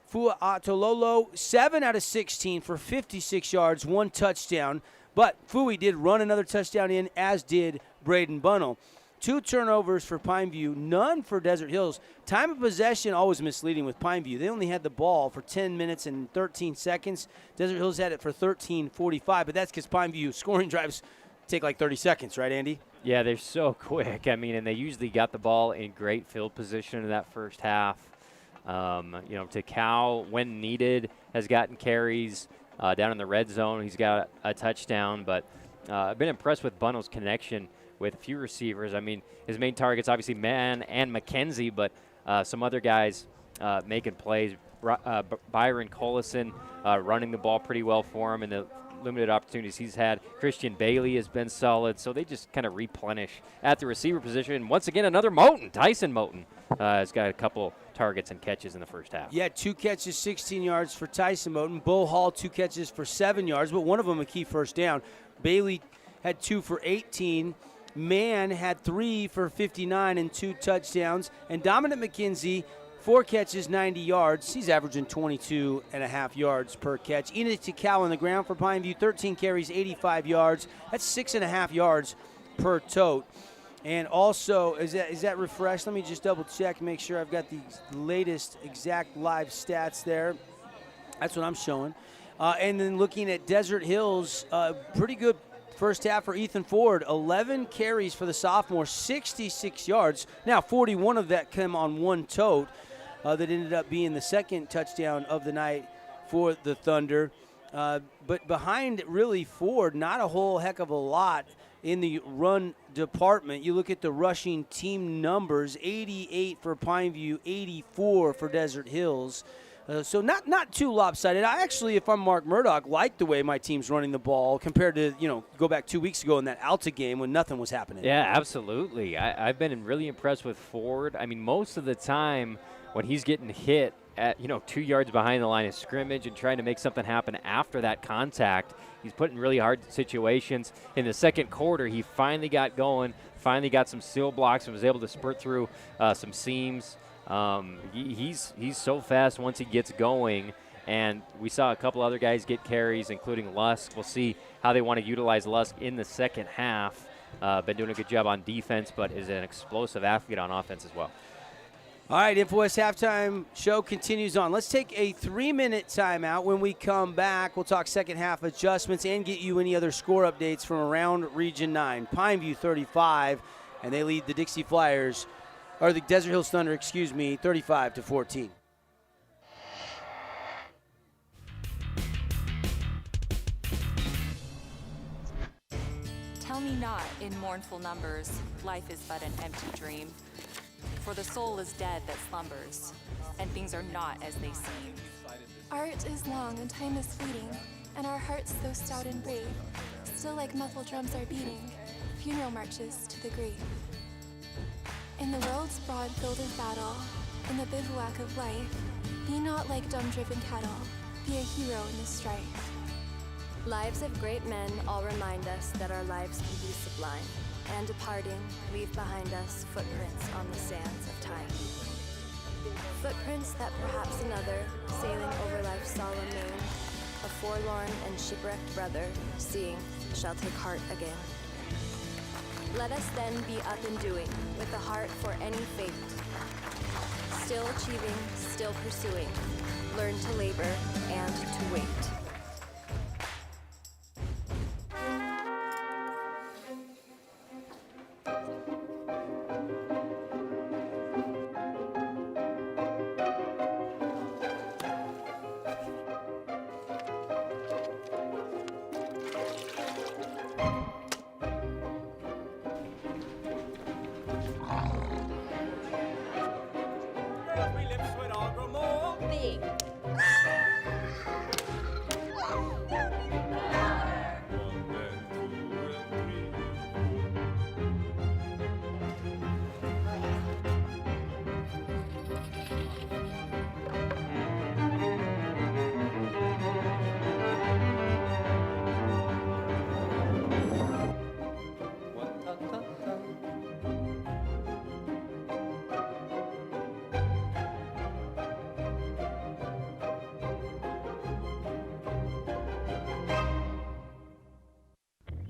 Fuatololo, 7 out of 16 for 56 yards, 1 touchdown. But Fui did run another touchdown in, as did Braden Bunnell. 2 turnovers for Pineview, none for Desert Hills. Time of possession always misleading with Pineview. They only had the ball for 10 minutes and 13 seconds. Desert Hills had it for 13:45, but that's because Pineview scoring drives take like 30 seconds, right, Andy? Yeah, they're so quick. I mean, and they usually got the ball in great field position in that first half. Takau, when needed, has gotten carries down in the red zone. He's got a touchdown, but I've been impressed with Bunnell's connection with a few receivers. I mean, his main targets, obviously, Mann and McKenzie, but some other guys making plays. Byron Collison running the ball pretty well for him in the limited opportunities he's had. Christian Bailey has been solid, so they just kind of replenish at the receiver position. And once again, another Moten, Tyson Moten, has got a couple targets and catches in the first half. Yeah, 2 catches, 16 yards for Tyson Moten. Bo Hall, 2 catches for 7 yards, but one of them a key first down. Bailey had 2 for 18. Mann had 3 for 59 and 2 touchdowns. And Dominic McKenzie, 4 catches, 90 yards. He's averaging 22.5 yards per catch. Enoch Tikal on the ground for Pineview, 13 carries, 85 yards. That's 6.5 yards per tote. And also, is that refreshed? Let me just double check, make sure I've got the latest exact live stats there. That's what I'm showing. And then looking at Desert Hills, pretty good first half for Ethan Ford. 11 carries for the sophomore, 66 yards. Now, 41 of that came on 1 tote that ended up being the second touchdown of the night for the Thunder. But behind really Ford, not a whole heck of a lot in the run department. You look at the rushing team numbers, 88 for Pineview, 84 for Desert Hills. So not too lopsided. I actually, if I'm Mark Murdoch, like the way my team's running the ball compared to, go back 2 weeks ago in that Alta game when nothing was happening. Yeah, absolutely. I've been really impressed with Ford. I mean, most of the time when he's getting hit at, 2 yards behind the line of scrimmage and trying to make something happen after that contact, he's put in really hard situations. In the second quarter, he finally got going, finally got some seal blocks and was able to spurt through some seams. He's so fast once he gets going, and we saw a couple other guys get carries, including Lusk. We'll see how they want to utilize Lusk in the second half. Been doing a good job on defense, but is an explosive athlete on offense as well. All right, InfoWest halftime show continues on. Let's take a 3-minute timeout. When we come back, we'll talk second half adjustments and get you any other score updates from around Region 9. Pineview 35, and they lead the Dixie Flyers, or the Desert Hills Thunder, 35-14. Tell me not in mournful numbers, life is but an empty dream. For the soul is dead that slumbers, and things are not as they seem. Art is long and time is fleeting, and our hearts though stout and brave, still like muffled drums are beating, funeral marches to the grave. In the world's broad field of battle, in the bivouac of life, be not like dumb-driven cattle, be a hero in the strife. Lives of great men all remind us that our lives can be sublime, and departing, leave behind us footprints on the sands of time. Footprints that perhaps another, sailing over life's solemn moon, a forlorn and shipwrecked brother, seeing, shall take heart again. Let us then be up and doing, with a heart for any fate. Still achieving, still pursuing, learn to labor and to wait.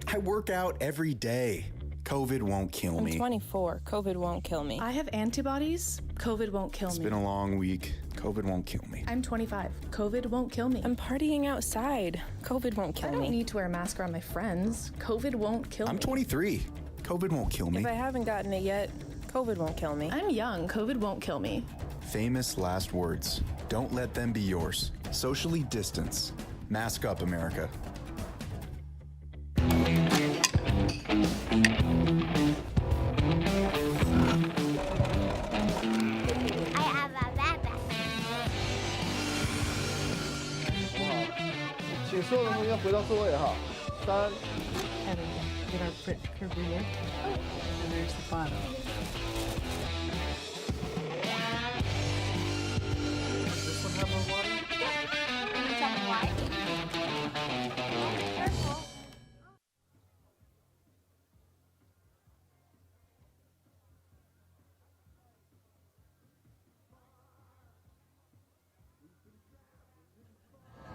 I work out every day. COVID won't kill me. I'm 24. COVID won't kill me. I have antibodies. COVID won't kill me. It's been a long week. COVID won't kill me. I'm 25. COVID won't kill me. I'm partying outside. COVID won't kill me. I don't need to wear a mask around my friends. COVID won't kill me. I'm 23. COVID won't kill me. If I haven't gotten it yet, COVID won't kill me. I'm young. COVID won't kill me. Famous last words. Don't let them be yours. Socially distance. Mask up, America. Get our print career. And there's the bottom.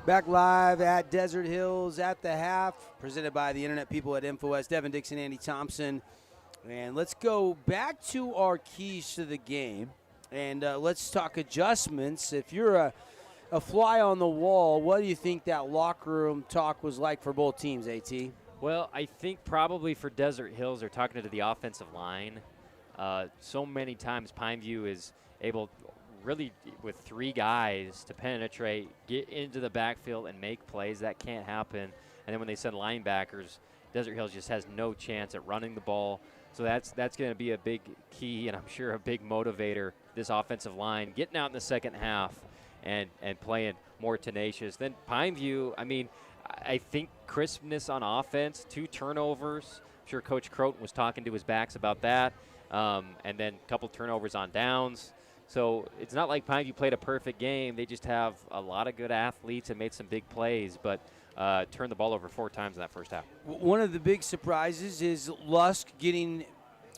Back live at Desert Hills at the half, presented by the internet people at InfoWest, Devin Dixon, Andy Thompson. And let's go back to our keys to the game, and let's talk adjustments. If you're a fly on the wall, what do you think that locker room talk was like for both teams, AT? Well, I think probably for Desert Hills, they're talking to the offensive line. So many times Pineview is able, really with 3 guys, to penetrate, get into the backfield, and make plays. That can't happen. And then when they send linebackers, Desert Hills just has no chance at running the ball. So that's going to be a big key, and I'm sure a big motivator, this offensive line, getting out in the second half and playing more tenacious. Then Pineview, I mean, I think crispness on offense, 2 turnovers. I'm sure Coach Croton was talking to his backs about that. And then a couple turnovers on downs. So it's not like Pineview played a perfect game. They just have a lot of good athletes and made some big plays, but turned the ball over 4 times in that first half. One of the big surprises is Lusk getting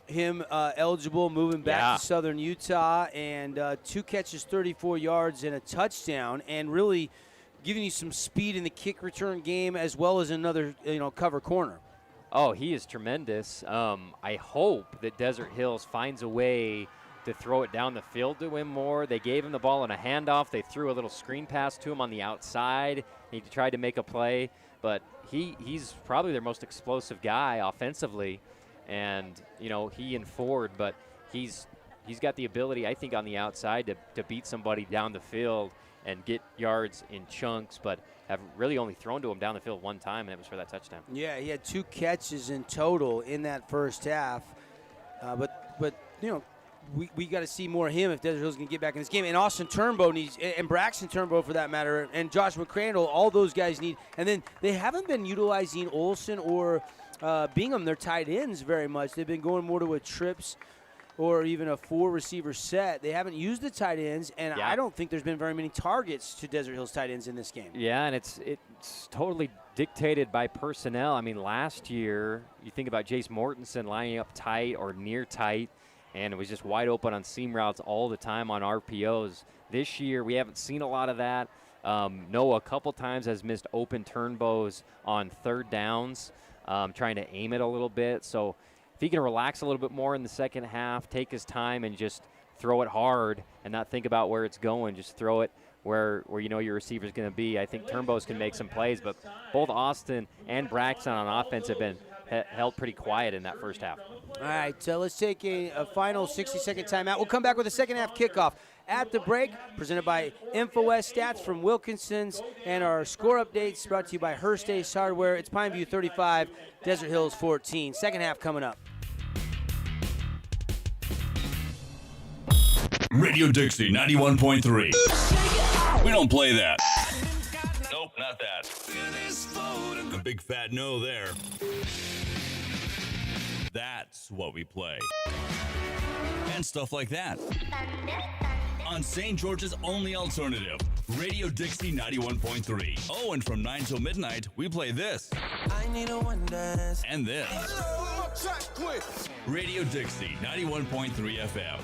him eligible, moving back to Southern Utah, and 2 catches, 34 yards, and a touchdown, and really giving you some speed in the kick return game as well as another cover corner. Oh, he is tremendous. I hope that Desert Hills finds a way to throw it down the field to him more. They gave him the ball in a handoff. They threw a little screen pass to him on the outside. He tried to make a play, but he's probably their most explosive guy offensively, and he and Ford, but he's got the ability, I think, on the outside to beat somebody down the field and get yards in chunks, but have really only thrown to him down the field 1 time, and it was for that touchdown. Yeah, he had 2 catches in total in that first half, but we got to see more of him if Desert Hills can get back in this game. And Austin Turnbow needs, and Braxton Turnbow for that matter, and Joshua Crandall, all those guys need. And then they haven't been utilizing Olsen or Bingham, their tight ends, very much. They've been going more to a trips or even a 4-receiver set. They haven't used the tight ends, and I don't think there's been very many targets to Desert Hills tight ends in this game. Yeah, and it's totally dictated by personnel. I mean, last year, you think about Jace Mortensen lining up tight or near tight, and it was just wide open on seam routes all the time on RPOs. This year, we haven't seen a lot of that. Noah a couple times has missed open turnbows on 3rd downs, trying to aim it a little bit. So if he can relax a little bit more in the second half, take his time and just throw it hard and not think about where it's going, just throw it where your receiver's going to be. I think Turnbows can make some plays, but both Austin and Braxton on offense have been held pretty quiet in that first half. All right, so let's take a final 60-second timeout. We'll come back with a second half kickoff at the break, presented by InfoWest Stats from Wilkinson's, and our score updates brought to you by Hearst Ace Hardware. It's Pineview 35, Desert Hills 14. Second half coming up. Radio Dixie 91.3. We don't play that. Nope, not that. A big fat no there. That's what we play. And stuff like that. On St. George's only alternative, Radio Dixie 91.3. Oh, and from 9 till midnight, we play this. I need a one dance. And this. Radio Dixie 91.3 FM.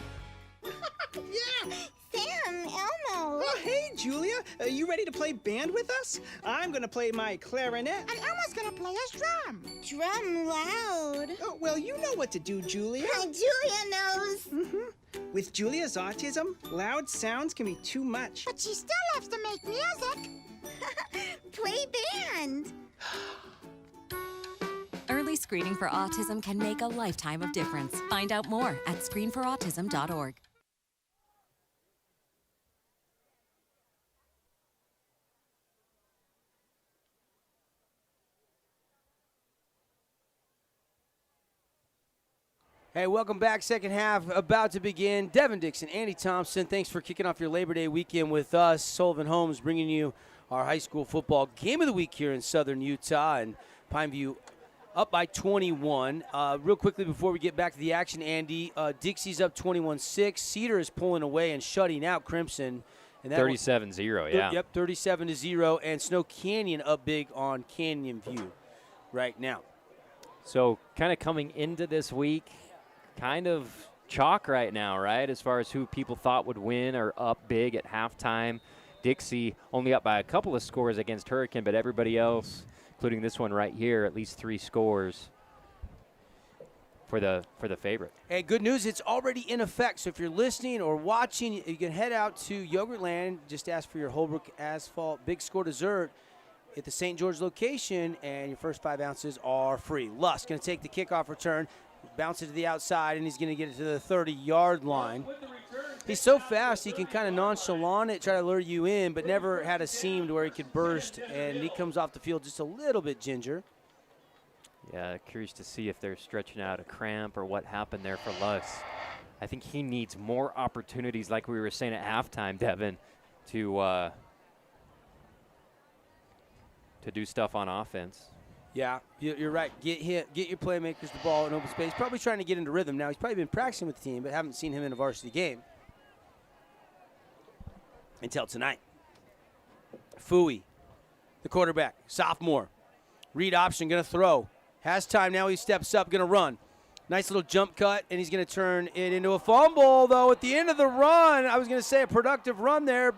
Yeah, Sam, Elmo. Oh, hey, Julia. Are you ready to play band with us? I'm going to play my clarinet. And Elmo's going to play his drum. Drum loud. Oh, well, you know what to do, Julia. Julia knows. Mm-hmm. With Julia's autism, loud sounds can be too much. But she still loves to make music. Play band. Early screening for autism can make a lifetime of difference. Find out more at screenforautism.org. Hey, welcome back. Second half about to begin. Devin Dixon, Andy Thompson, thanks for kicking off your Labor Day weekend with us. Sullivan Holmes bringing you our high school football game of the week here in Southern Utah, and Pineview up by 21. Real quickly before we get back to the action, Andy, Dixie's up 21-6. Cedar is pulling away and shutting out Crimson. 37-0, yeah. Yep, 37-0, and Snow Canyon up big on Canyon View right now. So kind of coming into this week, kind of chalk right now, right, as far as who people thought would win or up big at halftime. Dixie only up by a couple of scores against Hurricane, but everybody else, including this one right here, at least 3 scores for the favorite. Hey, good news, it's already in effect. So if you're listening or watching, you can head out to Yogurtland. Just ask for your Holbrook Asphalt Big Score dessert at the St. George location, and your first 5 ounces are free. Lusk going to take the kickoff return, bounce it to the outside, and he's going to get it to the 30-yard line. He's so fast, he can kind of nonchalant it, try to lure you in, but never had a seam to where he could burst, and he comes off the field just a little bit ginger. Yeah, curious to see if they're stretching out a cramp or what happened there for Lusk. I think he needs more opportunities, like we were saying at halftime, Devin, to do stuff on offense. Yeah, you're right. Get your playmakers the ball in open space. Probably trying to get into rhythm now. He's probably been practicing with the team, but haven't seen him in a varsity game until tonight. Fui, the quarterback, sophomore. Read option, going to throw. Has time now. He steps up, going to run. Nice little jump cut, and he's going to turn it into a fumble, though, at the end of the run. I was going to say a productive run there,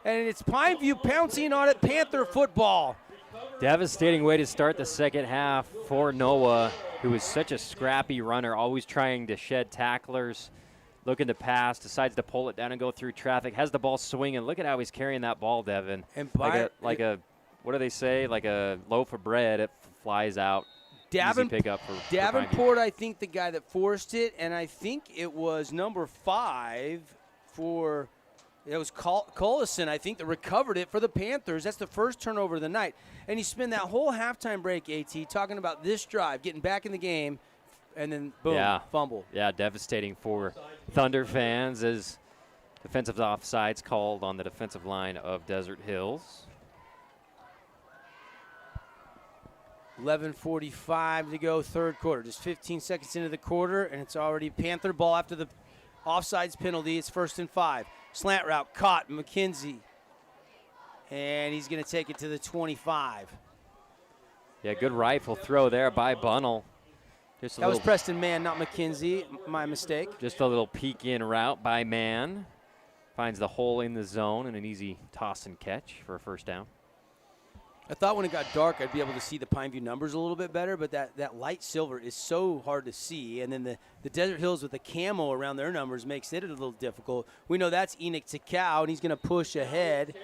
and it's Pineview pouncing on it. Panther football. Devastating way to start the second half for Noah, who is such a scrappy runner, always trying to shed tacklers, looking to pass, decides to pull it down and go through traffic, has the ball swinging. Look at how he's carrying that ball, Devin. And like a what do they say? Like a loaf of bread, it flies out. Easy pickup for Davenport, I think, the guy that forced it, and I think it was number 5 for – it was Collison, I think, that recovered it for the Panthers. That's the first turnover of the night. And you spend that whole halftime break, AT, talking about this drive, getting back in the game, and then, boom, fumble. Yeah, devastating for Thunder fans as defensive offsides called on the defensive line of Desert Hills. 11:45 to go, third quarter. Just 15 seconds into the quarter, and it's already Panther ball after the offsides penalty. It's 1st and 5. Slant route, caught, McKenzie. And he's going to take it to the 25. Yeah, good rifle throw there by Bunnell. That was Preston Mann, not McKenzie. My mistake. Just a little peek-in route by Mann. Finds the hole in the zone and an easy toss and catch for a first down. I thought when it got dark I'd be able to see the Pineview numbers a little bit better, but that light silver is so hard to see. And then the Desert Hills with the camo around their numbers makes it a little difficult. We know that's Enoch Takau, and he's going to push ahead.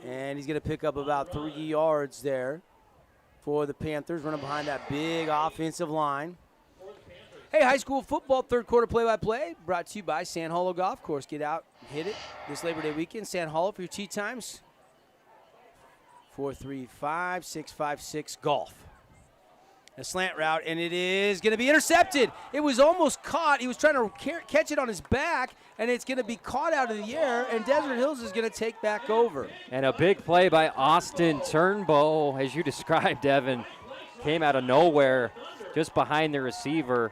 And he's going to pick up about 3 yards there for the Panthers, running behind that big offensive line. Hey, high school football third quarter play-by-play brought to you by Sand Hollow Golf Course. Get out, hit it this Labor Day weekend. Sand Hollow for your tee times. 4-3-5-6-5-6 golf. A slant route, and it is going to be intercepted. It was almost caught. He was trying to catch it on his back, and it's going to be caught out of the air, and Desert Hills is going to take back over. And a big play by Austin Turnbow, as you described, Devin. Came out of nowhere, just behind the receiver,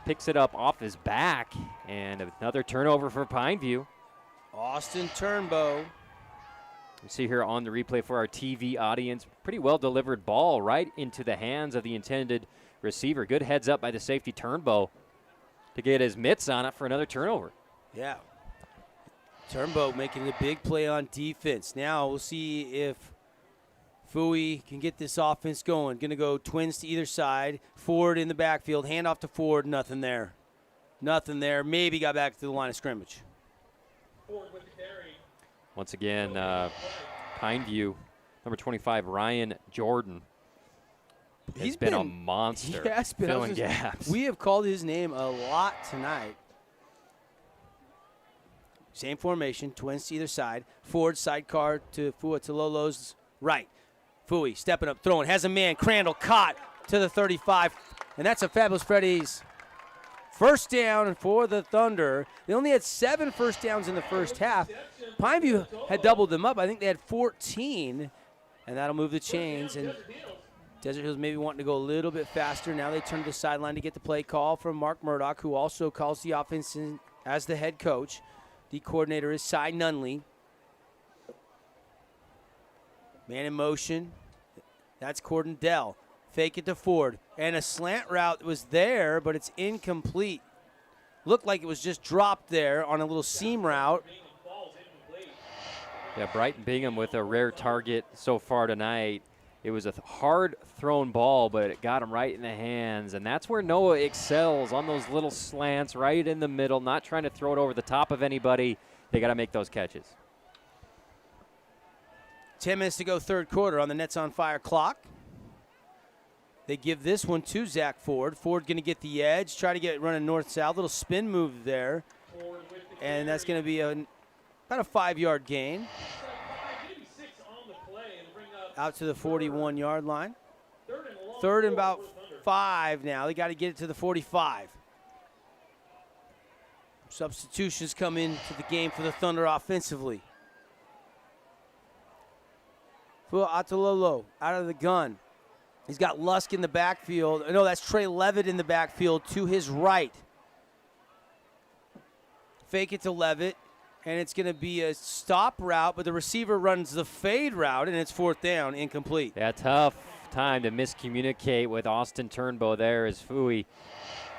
picks it up off his back, and another turnover for Pineview. Austin Turnbow. You see here on the replay for our TV audience, pretty well delivered ball right into the hands of the intended receiver. Good heads up by the safety Turnbow to get his mitts on it for another turnover. Yeah. Turnbow making a big play on defense. Now we'll see if Fui can get this offense going. Going to go twins to either side. Ford in the backfield. Hand off to Ford. Nothing there. Nothing there. Maybe got back to the line of scrimmage. Ford with the carry. Once again, Pineview, number 25, Ryan Jordan, has been a monster filling gaps. We have called his name a lot tonight. Same formation, twins to either side. Ford sidecar to Fuatalolo's right. Fui stepping up, throwing, has a man. Crandall caught to the 35, and that's a Fabulous Freddy's first down for the Thunder. They only had 7 first downs in the first half. Pineview had doubled them up. I think they had 14, and that'll move the chains. And Desert Hills maybe wanting to go a little bit faster. Now they turn to the sideline to get the play call from Mark Murdoch, who also calls the offense as the head coach. The coordinator is Cy Nunley. Man in motion. That's Corden Dell. Fake it to Ford. And a slant route was there, but it's incomplete. Looked like it was just dropped there on a little seam route. Yeah, Brighton Bingham with a rare target so far tonight. It was a hard thrown ball, but it got him right in the hands. And that's where Noah excels, on those little slants right in the middle, not trying to throw it over the top of anybody. They got to make those catches. 10 minutes to go, third quarter on the Nets on Fire clock. They give this one to Zach Ford. Ford going to get the edge, try to get it running north-south. Little spin move there. And that's going to be about a 5-yard gain. Out to the 41-yard line. Third and about 5 now. They got to get it to the 45. Substitutions come into the game for the Thunder offensively. Fua Atalolo out of the gun. He's got Lusk in the backfield. No, that's Trey Levitt in the backfield to his right. Fake it to Levitt, and it's going to be a stop route, but the receiver runs the fade route, and it's fourth down, incomplete. Yeah, tough time to miscommunicate with Austin Turnbow there as Fui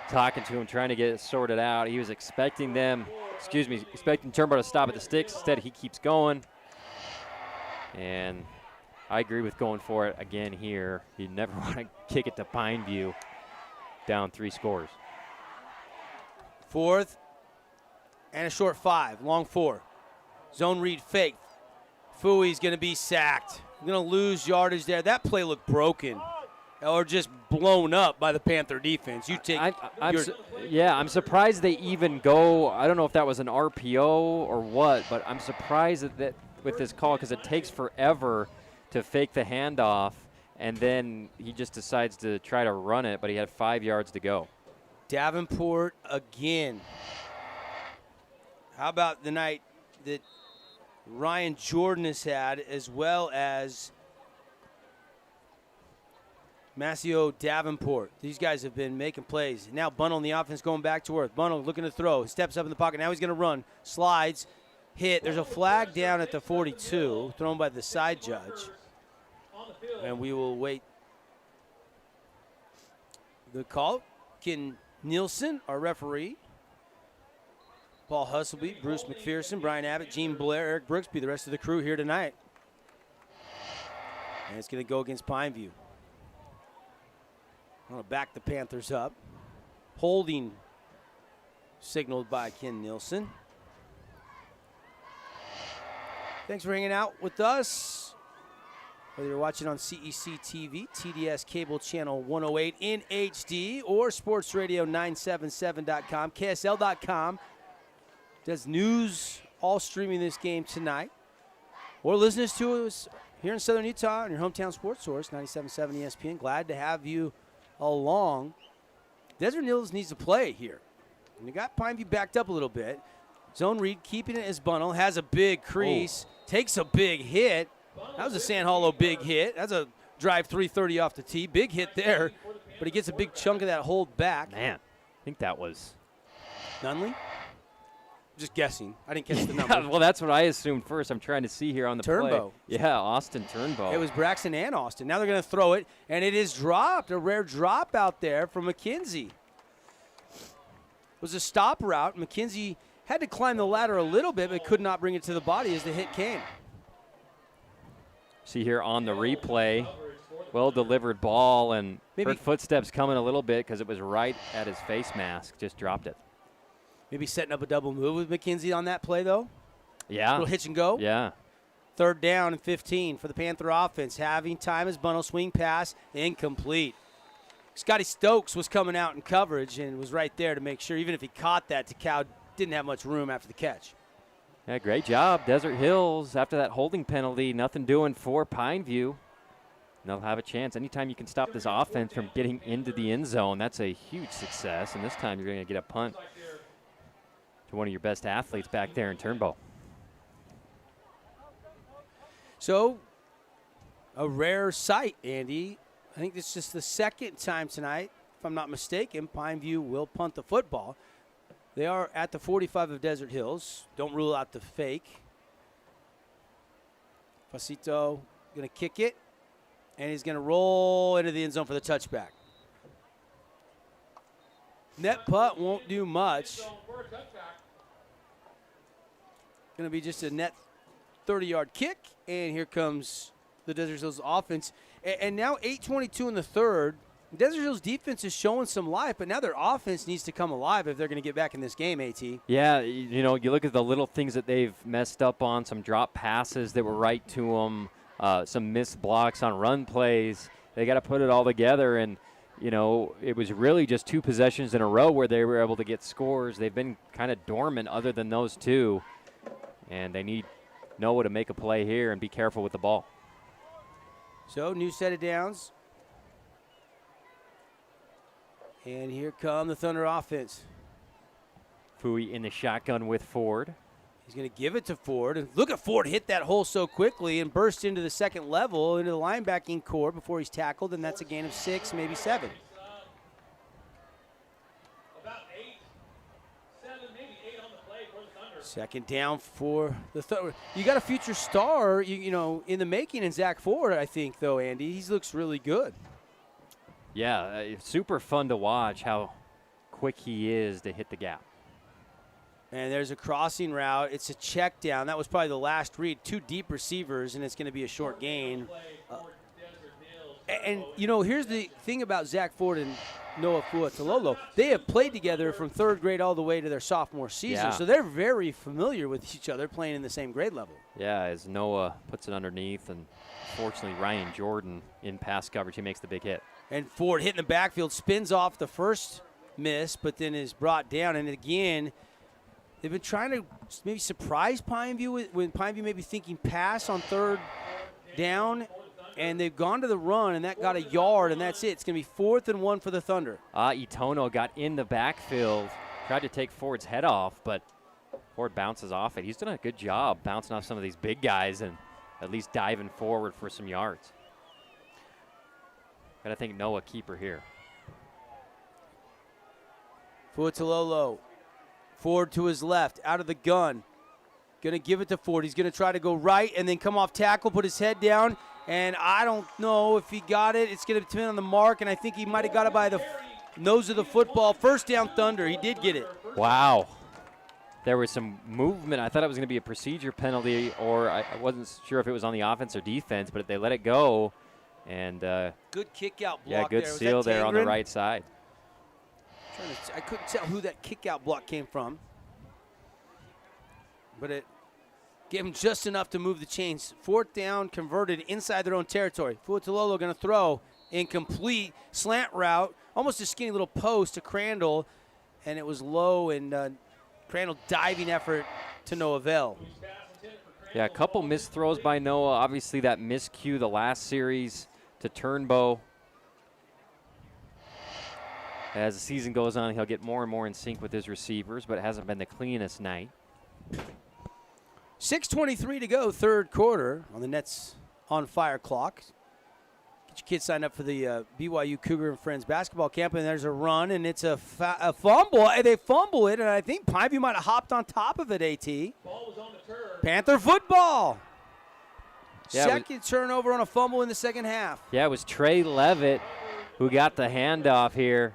talking to him, trying to get it sorted out. He was expecting Turnbow to stop at the sticks. Instead, he keeps going. And I agree with going for it again here. You never want to kick it to Pineview down 3 scores. Fourth and a short 5, long 4. Zone read fake. Fui's going to be sacked. Going to lose yardage there. That play looked broken or just blown up by the Panther defense. You take. I'm surprised they even go. I don't know if that was an RPO or what, but I'm surprised that with this call because it takes forever to fake the handoff, and then he just decides to try to run it, but he had 5 yards to go. Davenport again. How about the night that Ryan Jordan has had, as well as Masio Davenport? These guys have been making plays. Now Bunnell in the offense going back to earth. Bunnell looking to throw. Steps up in the pocket. Now he's going to run. Slides. Hit. There's a flag down at the 42, thrown by the side judge. And we will wait the call. Ken Nielsen, our referee. Paul Hustleby, Bruce McPherson, Brian Abbott, Gene Blair, Eric Brooksby, the rest of the crew here tonight. And it's going to go against Pineview. I'm going to back the Panthers up. Holding signaled by Ken Nielsen. Thanks for hanging out with us. Whether you're watching on CEC TV, TDS Cable Channel 108 in HD, or SportsRadio977.com, KSL.com. Does news, all streaming this game tonight. Or listening to us here in Southern Utah on your hometown sports source, 97.7 ESPN. Glad to have you along. Desert Hills needs to play here. And you got Pineview backed up a little bit. Zone read, keeping it as Bunnell, has a big crease, takes a big hit. That was a San Hollow big hit. That's a drive 330 off the tee. Big hit there, but he gets a big chunk of that hold back. Man, I think that was Nunley? Just guessing. I didn't catch the number. Well, that's what I assumed first. I'm trying to see here on the Turnbow. play. Yeah, Austin Turnbow. It was Braxton and Austin. Now they're going to throw it, and it is dropped. A rare drop out there from McKenzie. It was a stop route. McKenzie had to climb the ladder a little bit, but could not bring it to the body as the hit came. See here on the replay, well-delivered ball, and heard footsteps coming a little bit because it was right at his face mask. Just dropped it. Maybe setting up a double move with McKenzie on that play, though. Yeah. A little hitch and go. Yeah. Third down and 15 for the Panther offense. Having time as Bunnell, swing pass, incomplete. Scotty Stokes was coming out in coverage and was right there to make sure, even if he caught that, Takao didn't have much room after the catch. Yeah, great job. Desert Hills, after that holding penalty, nothing doing for Pineview. They'll have a chance. Anytime you can stop this offense from getting into the end zone, that's a huge success. And this time you're going to get a punt to one of your best athletes back there in Turnbow. So, a rare sight, Andy. I think this is just the second time tonight, if I'm not mistaken, Pineview will punt the football. They are at the 45 of Desert Hills. Don't rule out the fake. Facito going to kick it, and he's going to roll into the end zone for the touchback. Net punt won't do much. Going to be just a net 30-yard kick, and here comes the Desert Hills offense. And now 8:22 in the third. Desert Hills defense is showing some life, but now their offense needs to come alive if they're going to get back in this game, AT. Yeah, you know, you look at the little things that they've messed up on, some drop passes that were right to them, some missed blocks on run plays. They got to put it all together, and, you know, it was really just 2 possessions in a row where they were able to get scores. They've been kind of dormant other than those 2, and they need Noah to make a play here and be careful with the ball. So, new set of downs. And here come the Thunder offense. Fui in the shotgun with Ford. He's going to give it to Ford. And look at Ford hit that hole so quickly and burst into the second level, into the linebacking core before he's tackled, and that's a gain of 6, maybe 7. Second down for the Thunder. You got a future star, you know, in the making in Zach Ford, I think, though, Andy. He looks really good. Yeah, super fun to watch how quick he is to hit the gap. And there's a crossing route. It's a check down. That was probably the last read. 2 deep receivers, and it's going to be a short gain. And, you know, here's the thing about Zach Ford and Noah Fuatololo. They have played together from 3rd grade all the way to their sophomore season. Yeah. So they're very familiar with each other, playing in the same grade level. Yeah, as Noah puts it underneath, and fortunately Ryan Jordan in pass coverage, he makes the big hit. And Ford hitting the backfield, spins off the first miss, but then is brought down. And again, they've been trying to maybe surprise Pineview when Pineview may be thinking pass on 3rd down, and they've gone to the run, and that got a yard, and that's it. It's going to be 4th and 1 for the Thunder. Itono got in the backfield, tried to take Ford's head off, but Ford bounces off it. He's done a good job bouncing off some of these big guys and at least diving forward for some yards. Got to think Noah keeper here. Fuatololo. Ford to his left, out of the gun. Going to give it to Ford. He's going to try to go right and then come off tackle, put his head down. And I don't know if he got it. It's going to depend on the mark, and I think he might have got it by the nose of the football. First down, Thunder. He did get it. Wow. There was some movement. I thought it was going to be a procedure penalty, or I wasn't sure if it was on the offense or defense, but they let it go. And good kick out block. Yeah, good there. seal there on the right side. I couldn't tell who that kick out block came from, but it gave him just enough to move the chains. 4th down, converted inside their own territory. Fuatololo going to throw incomplete slant route, almost a skinny little post to Crandall, and it was low, and Crandall diving effort to no avail. Yeah, a couple missed throws by Noah. Obviously that miscue the last series to Turnbow. As the season goes on, he'll get more and more in sync with his receivers, but it hasn't been the cleanest night. 6:23 to go, 3rd quarter on the Nets on Fire clock. Get your kids signed up for the BYU Cougar and Friends basketball camp, and there's a run, and it's a fumble. And they fumble it, and I think Pineview might have hopped on top of it, AT. Ball was on the turf. Panther football. Yeah, Second turnover on a fumble in the second half. Yeah, it was Trey Levitt who got the handoff here.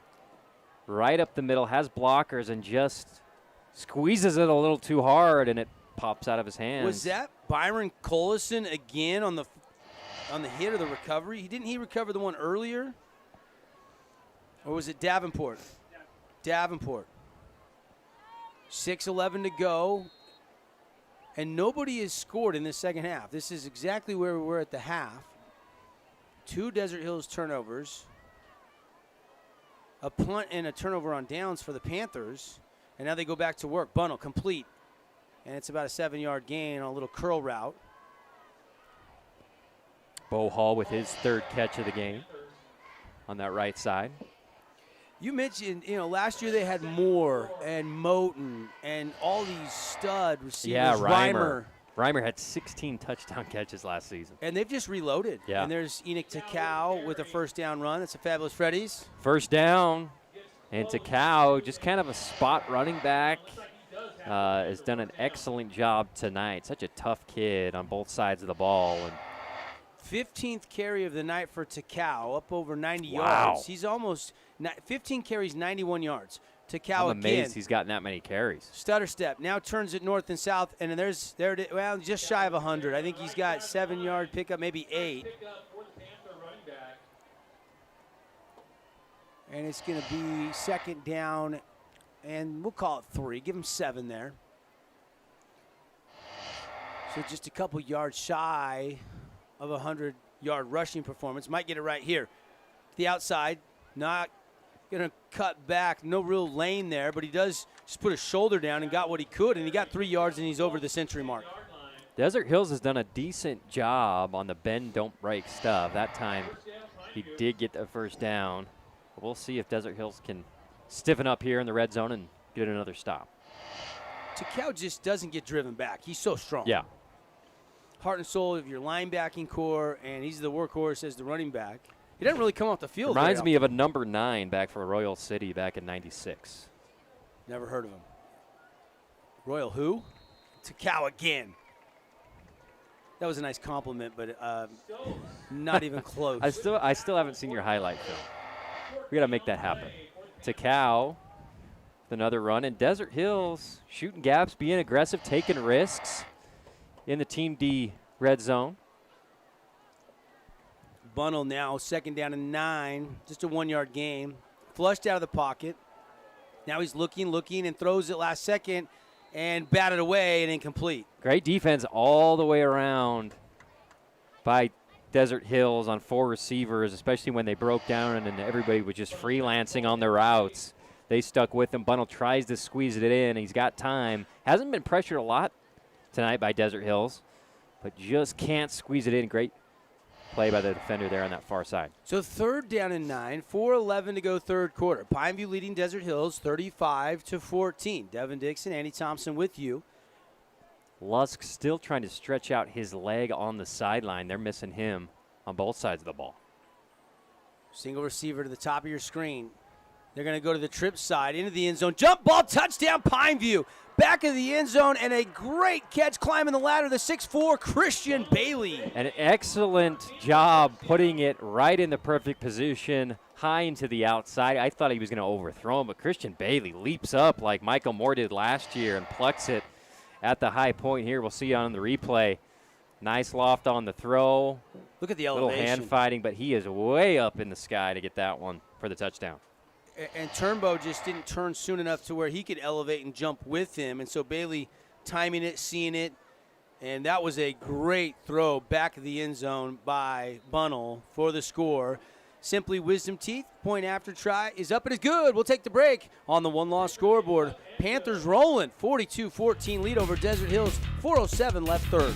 Right up the middle, has blockers, and just squeezes it a little too hard, and it pops out of his hands. Was that Byron Collison again on the hit or the recovery? Didn't he recover the one earlier? Or was it Davenport? Davenport. 6:11 to go. And nobody has scored in this second half. This is exactly where we were at the half. 2 Desert Hills turnovers. A punt and a turnover on downs for the Panthers. And now they go back to work. Bunnell complete. And it's about a 7-yard gain on a little curl route. Bo Hall with his 3rd catch of the game on that right side. You mentioned, last year they had Moore and Moten and all these stud receivers. Yeah, Reimer. Reimer had 16 touchdown catches last season. And they've just reloaded. Yeah. And there's Enoch Takau with a 1st down run. That's a fabulous Freddy's. 1st down. And Takau, just kind of a spot running back, has done an excellent job tonight. Such a tough kid on both sides of the ball. And 15th carry of the night for Takau, up over 90 Wow. yards. He's almost 15 carries, 91 yards. to Cow I'm again. amazed he's gotten that many carries. Stutter step. Now turns it north and south, and then there it is. Well, just shy of 100. I think he's got 7-yard pickup, maybe 8. And it's going to be second down, and we'll call it 3. Give him 7 there. So just a couple yards shy of a 100-yard rushing performance. Might get it right here. The outside, not going to cut back. No real lane there, but he does just put his shoulder down and got what he could, and he got 3 yards, and he's over the century mark. Desert Hills has done a decent job on the bend, don't break stuff. That time he did get the first down. But we'll see if Desert Hills can stiffen up here in the red zone and get another stop. Takao just doesn't get driven back. He's so strong. Yeah. Heart and soul of your linebacking core, and he's the workhorse as the running back. He doesn't really come off the field. Reminds me of a number 9 back for Royal City back in '96. Never heard of him. Royal who? Takao again. That was a nice compliment, but not even close. I still haven't seen your highlight film. We got to make that happen. Takao with another run, and Desert Hills shooting gaps, being aggressive, taking risks in the Team D red zone. Bunnell now, second down and 9, just a 1-yard gain. Flushed out of the pocket. Now he's looking, and throws it last second and batted away and incomplete. Great defense all the way around by Desert Hills on 4 receivers, especially when they broke down and everybody was just freelancing on their routes. They stuck with him. Bunnell tries to squeeze it in. He's got time. Hasn't been pressured a lot tonight by Desert Hills, but just can't squeeze it in. Great play by the defender there on that far side. So third down and 9, 4:11 to go third quarter. Pineview leading Desert Hills 35-14. Devin Dixon, Andy Thompson with you. Lusk still trying to stretch out his leg on the sideline. They're missing him on both sides of the ball. Single receiver to the top of your screen. They're going to go to the trip side, into the end zone. Jump ball, touchdown, Pineview. Back of the end zone, and a great catch climbing the ladder, the 6'4", Christian Bailey. An excellent job putting it right in the perfect position, high into the outside. I thought he was going to overthrow him, but Christian Bailey leaps up like Michael Moore did last year and plucks it at the high point here. We'll see on the replay. Nice loft on the throw. Look at the elevation. Little hand fighting, but he is way up in the sky to get that one for the touchdown. And Turnbow just didn't turn soon enough to where he could elevate and jump with him. And so Bailey timing it, seeing it, and that was a great throw back of the end zone by Bunnell for the score. Simply Wisdom Teeth, point after try is up and is good. We'll take the break on the one-loss scoreboard. Panthers rolling, 42-14 lead over Desert Hills, 4:07 left third.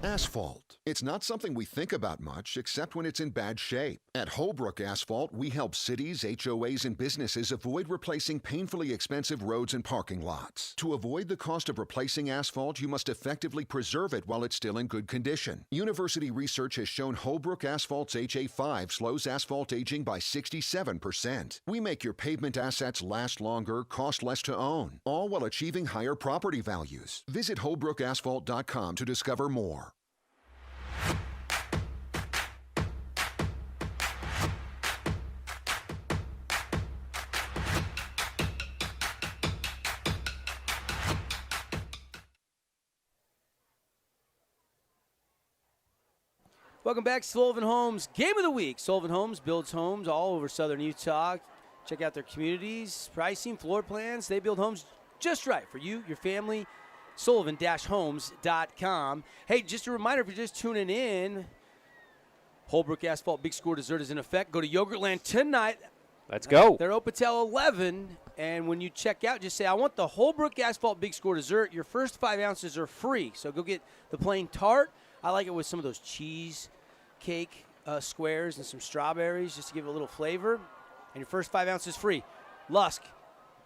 Asphalt. It's not something we think about much, except when it's in bad shape. At Holbrook Asphalt, we help cities, HOAs, and businesses avoid replacing painfully expensive roads and parking lots. To avoid the cost of replacing asphalt, you must effectively preserve it while it's still in good condition. University research has shown Holbrook Asphalt's HA5 slows asphalt aging by 67%. We make your pavement assets last longer, cost less to own, all while achieving higher property values. Visit holbrookasphalt.com to discover more. Welcome back, Sullivan Homes Game of the Week. Sullivan Homes builds homes all over southern Utah. Check out their communities, pricing, floor plans. They build homes just right for you, your family. Sullivan-homes.com. Hey, just a reminder, if you're just tuning in, Holbrook Asphalt Big Score dessert is in effect. Go to Yogurtland tonight. Let's go. They're open till 11, and when you check out, just say, I want the Holbrook Asphalt Big Score dessert. Your first 5 ounces are free, so go get the plain tart. I like it with some of those cheese cake squares and some strawberries just to give it a little flavor. And your first 5 ounces free. Lusk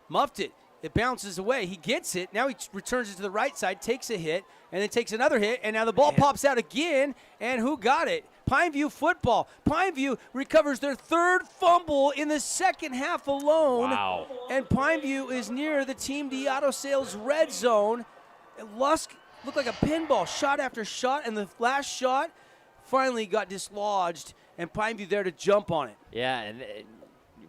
muffed it. It bounces away. He gets it. Now he returns it to the right side, takes a hit, and then takes another hit. And now the ball pops out again. And who got it? Pineview football. Pineview recovers their third fumble in the second half alone. Wow. And Pineview is near the Team D Auto Sales red zone. And Lusk looked like a pinball, shot after shot. And the last shot finally got dislodged. And Pineview there to jump on it. Yeah, and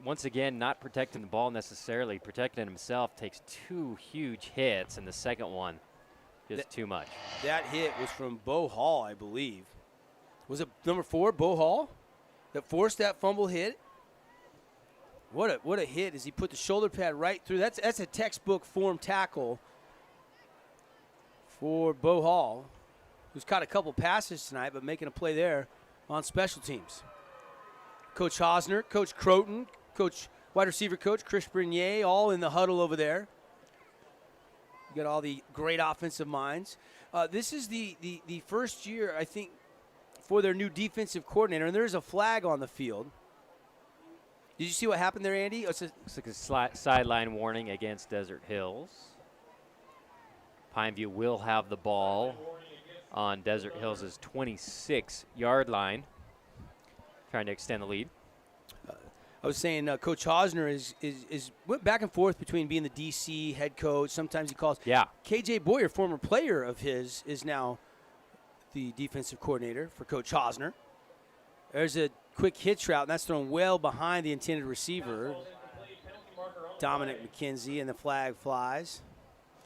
once again, not protecting the ball necessarily, protecting himself, takes 2 huge hits, and the second one just too much. That hit was from Bo Hall, I believe. Was it number 4, Bo Hall, that forced that fumble hit? What a hit as he put the shoulder pad right through. That's a textbook form tackle for Bo Hall, who's caught a couple passes tonight, but making a play there on special teams. Coach Hosner, Coach Croton, wide receiver coach Chris Bernier, all in the huddle over there. You got all the great offensive minds. This is the first year, I think, for their new defensive coordinator, and there's a flag on the field. Did you see what happened there, Andy? It's like a sideline warning against Desert Hills. Pineview will have the ball on Desert Hills' 26-yard line, trying to extend the lead. I was saying Coach Hosner is went back and forth between being the DC head coach. Sometimes he calls. Yeah. KJ Boyer, former player of his, is now the defensive coordinator for Coach Hosner. There's a quick hitch route, and that's thrown well behind the intended receiver, Dominic McKenzie, and the flag flies.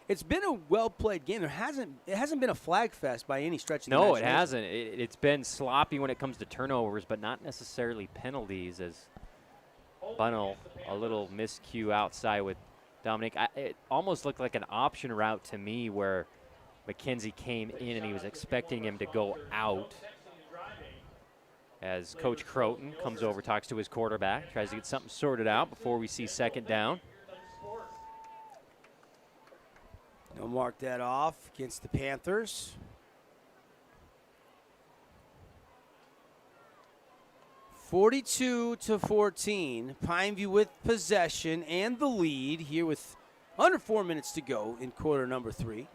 It's been a well-played game. It hasn't been a flag fest by any stretch of the imagination. No, it hasn't. It's been sloppy when it comes to turnovers, but not necessarily penalties, as Bunnell, a little miscue outside with Dominic. It almost looked like an option route to me where McKenzie came in and he was expecting him to go out. As Coach Croton comes over, talks to his quarterback, tries to get something sorted out before we see second down. They'll mark that off against the Panthers. (42-14). Pineview with possession and the lead here with under 4 minutes to go in quarter number 3.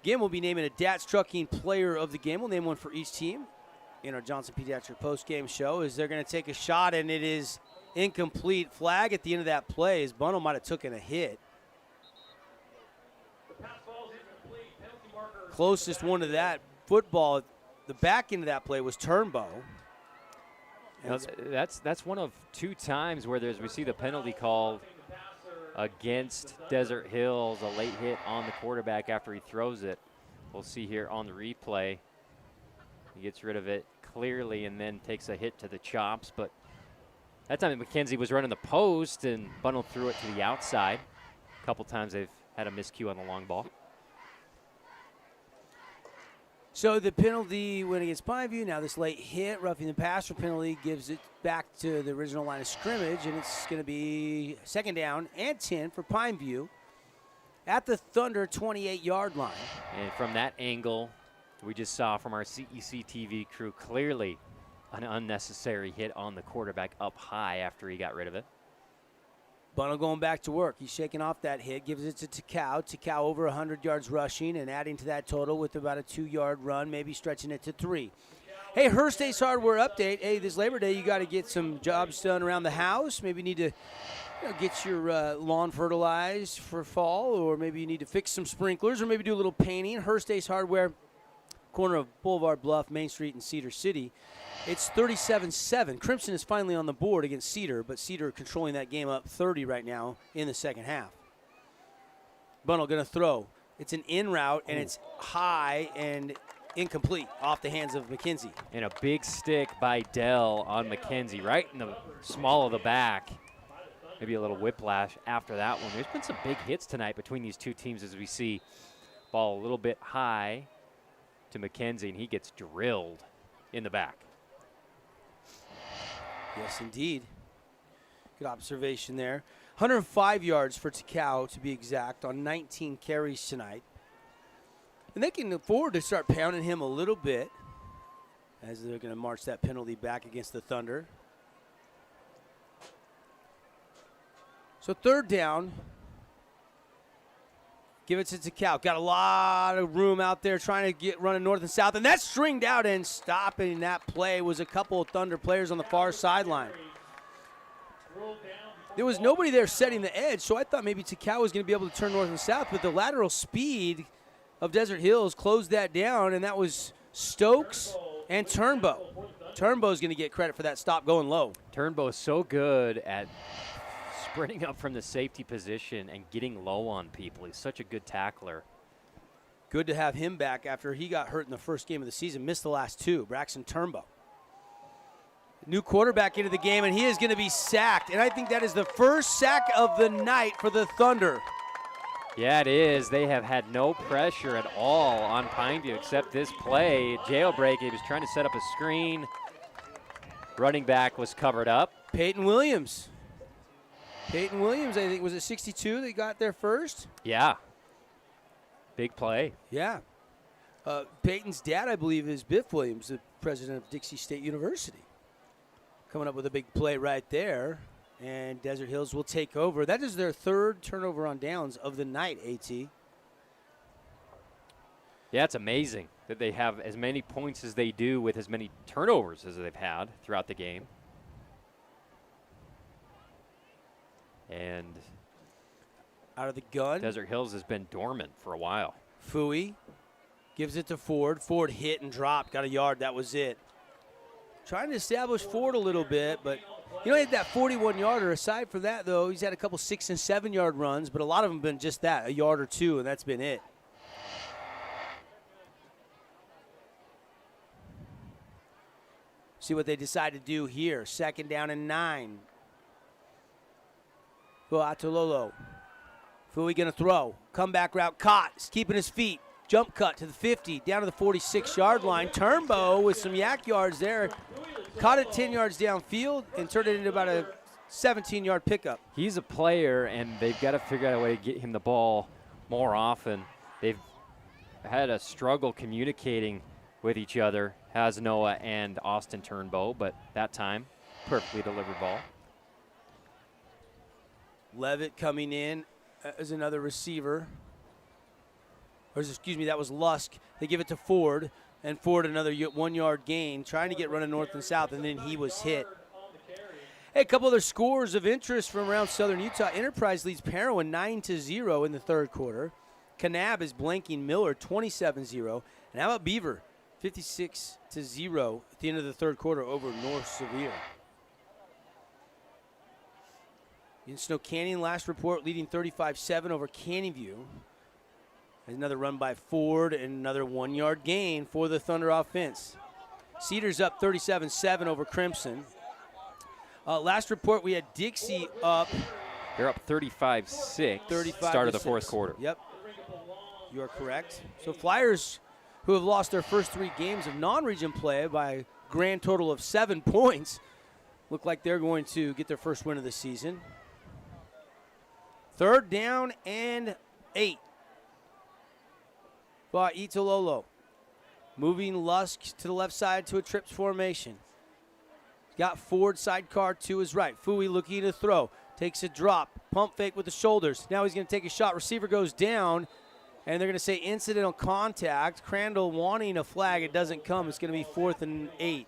Again, we'll be naming a DATS Trucking Player of the Game. We'll name one for each team in our Johnson Pediatric postgame show. As they're going to take a shot, and it is incomplete. Flag at the end of that play as Bunnell might have taken a hit. Closest one to that football, the back end of that play was Turnbow. Now, that's one of 2 times where we see the penalty call against Desert Hills, a late hit on the quarterback after he throws it. We'll see here on the replay. He gets rid of it clearly and then takes a hit to the chops, but that time McKenzie was running the post and Bunnell threw it to the outside. A couple times they've had a miscue on the long ball. So the penalty went against Pineview. Now this late hit, roughing the passer penalty, gives it back to the original line of scrimmage, and it's going to be second down and 10 for Pineview at the Thunder 28-yard line. And from that angle, we just saw from our CEC TV crew, clearly an unnecessary hit on the quarterback up high after he got rid of it. Bunnell going back to work. He's shaking off that hit, gives it to Takao. Takao over 100 yards rushing and adding to that total with about a 2-yard run, maybe stretching it to 3. Hey, Hearst Ace Hardware update. Hey, this Labor Day, you got to get some jobs done around the house. Maybe you need to get your lawn fertilized for fall, or maybe you need to fix some sprinklers, or maybe do a little painting. Hearst Ace Hardware, corner of Boulevard Bluff, Main Street, and Cedar City. It's 37-7. Crimson is finally on the board against Cedar, but Cedar controlling that game up 30 right now in the second half. Bunnell going to throw. It's an in route, and it's high and incomplete off the hands of McKenzie. And a big stick by Dell on McKenzie, right in the small of the back. Maybe a little whiplash after that one. There's been some big hits tonight between these two teams as we see ball a little bit high to McKenzie, and he gets drilled in the back. Yes, indeed. Good observation there. 105 yards for Takao, to be exact, on 19 carries tonight. And they can afford to start pounding him a little bit as they're going to march that penalty back against the Thunder. So third down. Give it to Takao. Got a lot of room out there trying to get running north and south. And that's stringed out, and stopping that play was a couple of Thunder players on the far sideline. There was nobody there setting the edge, so I thought maybe Takao was going to be able to turn north and south, but the lateral speed of Desert Hills closed that down, and that was Stokes and Turnbow. Turnbow's going to get credit for that stop going low. Turnbow's so good at sprinting up from the safety position and getting low on people. He's such a good tackler. Good to have him back after he got hurt in the first game of the season, missed the last two. Braxton Turnbow. New quarterback into the game, and he is going to be sacked. And I think that is the first sack of the night for the Thunder. Yeah, it is. They have had no pressure at all on Pineview except this play. Jailbreak, he was trying to set up a screen. Running back was covered up. Peyton Williams. I think, was it 62 that got there first? Yeah. Big play. Yeah. Peyton's dad, I believe, is Biff Williams, the president of Dixie State University. Coming up with a big play right there. And Desert Hills will take over. That is their third turnover on downs of the night, AT. Yeah, it's amazing that they have as many points as they do with as many turnovers as they've had throughout the game. And out of the gun, Desert Hills has been dormant for a while. Fooey gives it to Ford. Ford hit and dropped, got a yard. That was it. Trying to establish Ford a little bit, but he had that 41-yarder. Aside from that, though, he's had a couple 6- and 7-yard runs, but a lot of them have been just that, a yard or two, and that's been it. See what they decide to do here. 2nd down and 9. Go out to Lolo. Fooey going to throw. Comeback route caught. He's keeping his feet. Jump cut to the 50, down to the 46-yard line. Turnbow with some yak yards there. Caught it 10 yards downfield and turned it into about a 17-yard pickup. He's a player, and they've got to figure out a way to get him the ball more often. They've had a struggle communicating with each other, Hasnoa and Austin Turnbow, but that time, perfectly delivered ball. Levitt coming in as another receiver. Or excuse me, that was Lusk. They give it to Ford, and Ford another 1-yard gain, trying to get running north and south, and then he was hit. Hey, a couple other scores of interest from around southern Utah. Enterprise leads Parowan 9-0 in the third quarter. Kanab is blanking Miller 27-0. And how about Beaver? 56-0 at the end of the third quarter over North Sevier. In Snow Canyon, last report leading 35-7 over Pineview. Another run by Ford and another 1-yard gain for the Thunder offense. Cedars up 37-7 over Crimson. Last report, we had Dixie up. They're up 35-6. Start of the fourth quarter. Yep. You are correct. So Flyers, who have lost their first 3 games of non-region play by a grand total of 7 points, look like they're going to get their first win of the season. 3rd down and 8. By Itololo. Moving Lusk to the left side to a trips formation. Got Ford sidecar to his right. Fooey looking to throw. Takes a drop. Pump fake with the shoulders. Now he's going to take a shot. Receiver goes down. And they're going to say incidental contact. Crandall wanting a flag. It doesn't come. It's going to be 4th and 8.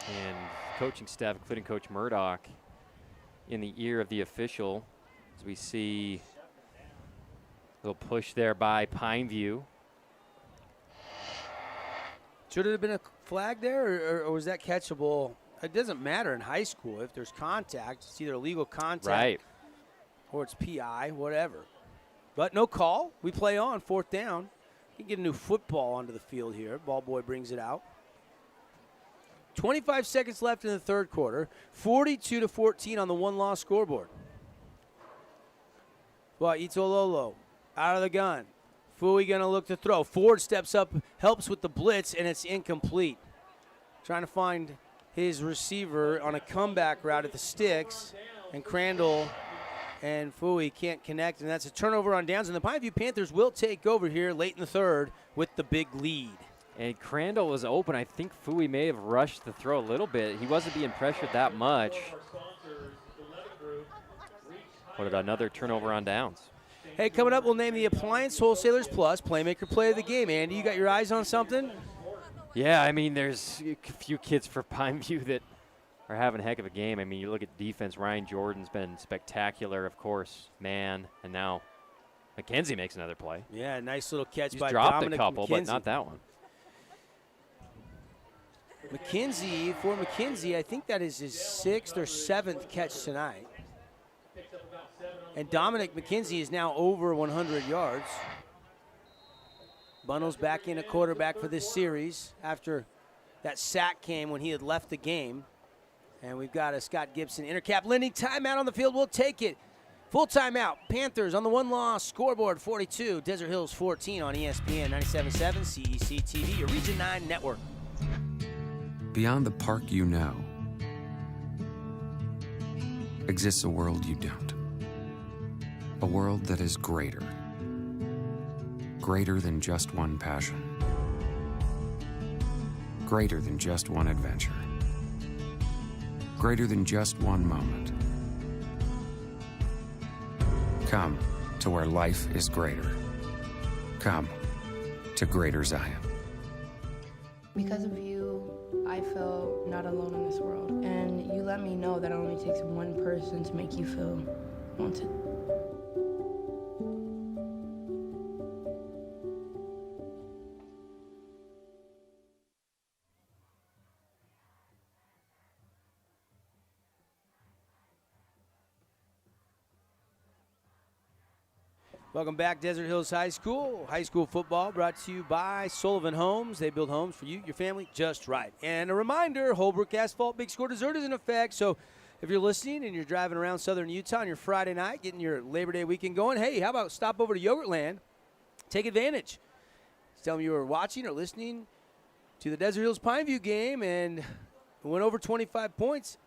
And coaching staff, including Coach Murdoch, in the ear of the official, as we see a little push there by Pineview. Should it have been a flag there, or was that catchable? It doesn't matter in high school. If there's contact, it's either illegal contact right, or it's PI, whatever. But no call. We play on 4th down. You can get a new football onto the field here. Ball boy brings it out. 25 seconds left in the third quarter. 42-14 on the 1-loss scoreboard. Well, Itololo out of the gun. Fooey going to look to throw. Ford steps up, helps with the blitz, and it's incomplete. Trying to find his receiver on a comeback route at the sticks, and Crandall and Fooey can't connect, and that's a turnover on downs. And the Pineview Panthers will take over here late in the third with the big lead. And Crandall was open. I think Fooey may have rushed the throw a little bit. He wasn't being pressured that much. But another turnover on downs. Hey, coming up, we'll name the Appliance Wholesalers Plus Playmaker Play of the Game. Andy, you got your eyes on something? Yeah, I mean, there's a few kids for Pineview that are having a heck of a game. I mean, you look at defense. Ryan Jordan's been spectacular, of course, man. And now McKenzie makes another play. Yeah, nice little catch He's by dropped Dominic a couple, McKenzie. but not that one. McKenzie, I think that is his 6th or 7th catch tonight. And Dominic McKenzie is now over 100 yards. Bunnell's back in a quarterback for this series after that sack came when he had left the game. And we've got a Scott Gibson intercap lending timeout on the field. We'll take it. Full timeout. Panthers on the one-loss scoreboard, 42. Desert Hills 14 on ESPN 97.7 CEC TV, your Region 9 network. Beyond the park you know exists a world you don't. A world that is greater. Greater than just one passion. Greater than just one adventure. Greater than just one moment. Come to where life is greater. Come to Greater Zion. Because of you, I feel not alone in this world. And you let me know that it only takes one person to make you feel wanted. Welcome back, Desert Hills High School. High school football brought to you by Sullivan Homes. They build homes for you, your family, just right. And a reminder, Holbrook Asphalt Big Score Dessert is in effect. So if you're listening and you're driving around southern Utah on your Friday night, getting your Labor Day weekend going, hey, how about stop over to Yogurtland? Take advantage. Tell them you were watching or listening to the Desert Hills Pineview game and went over 25 points.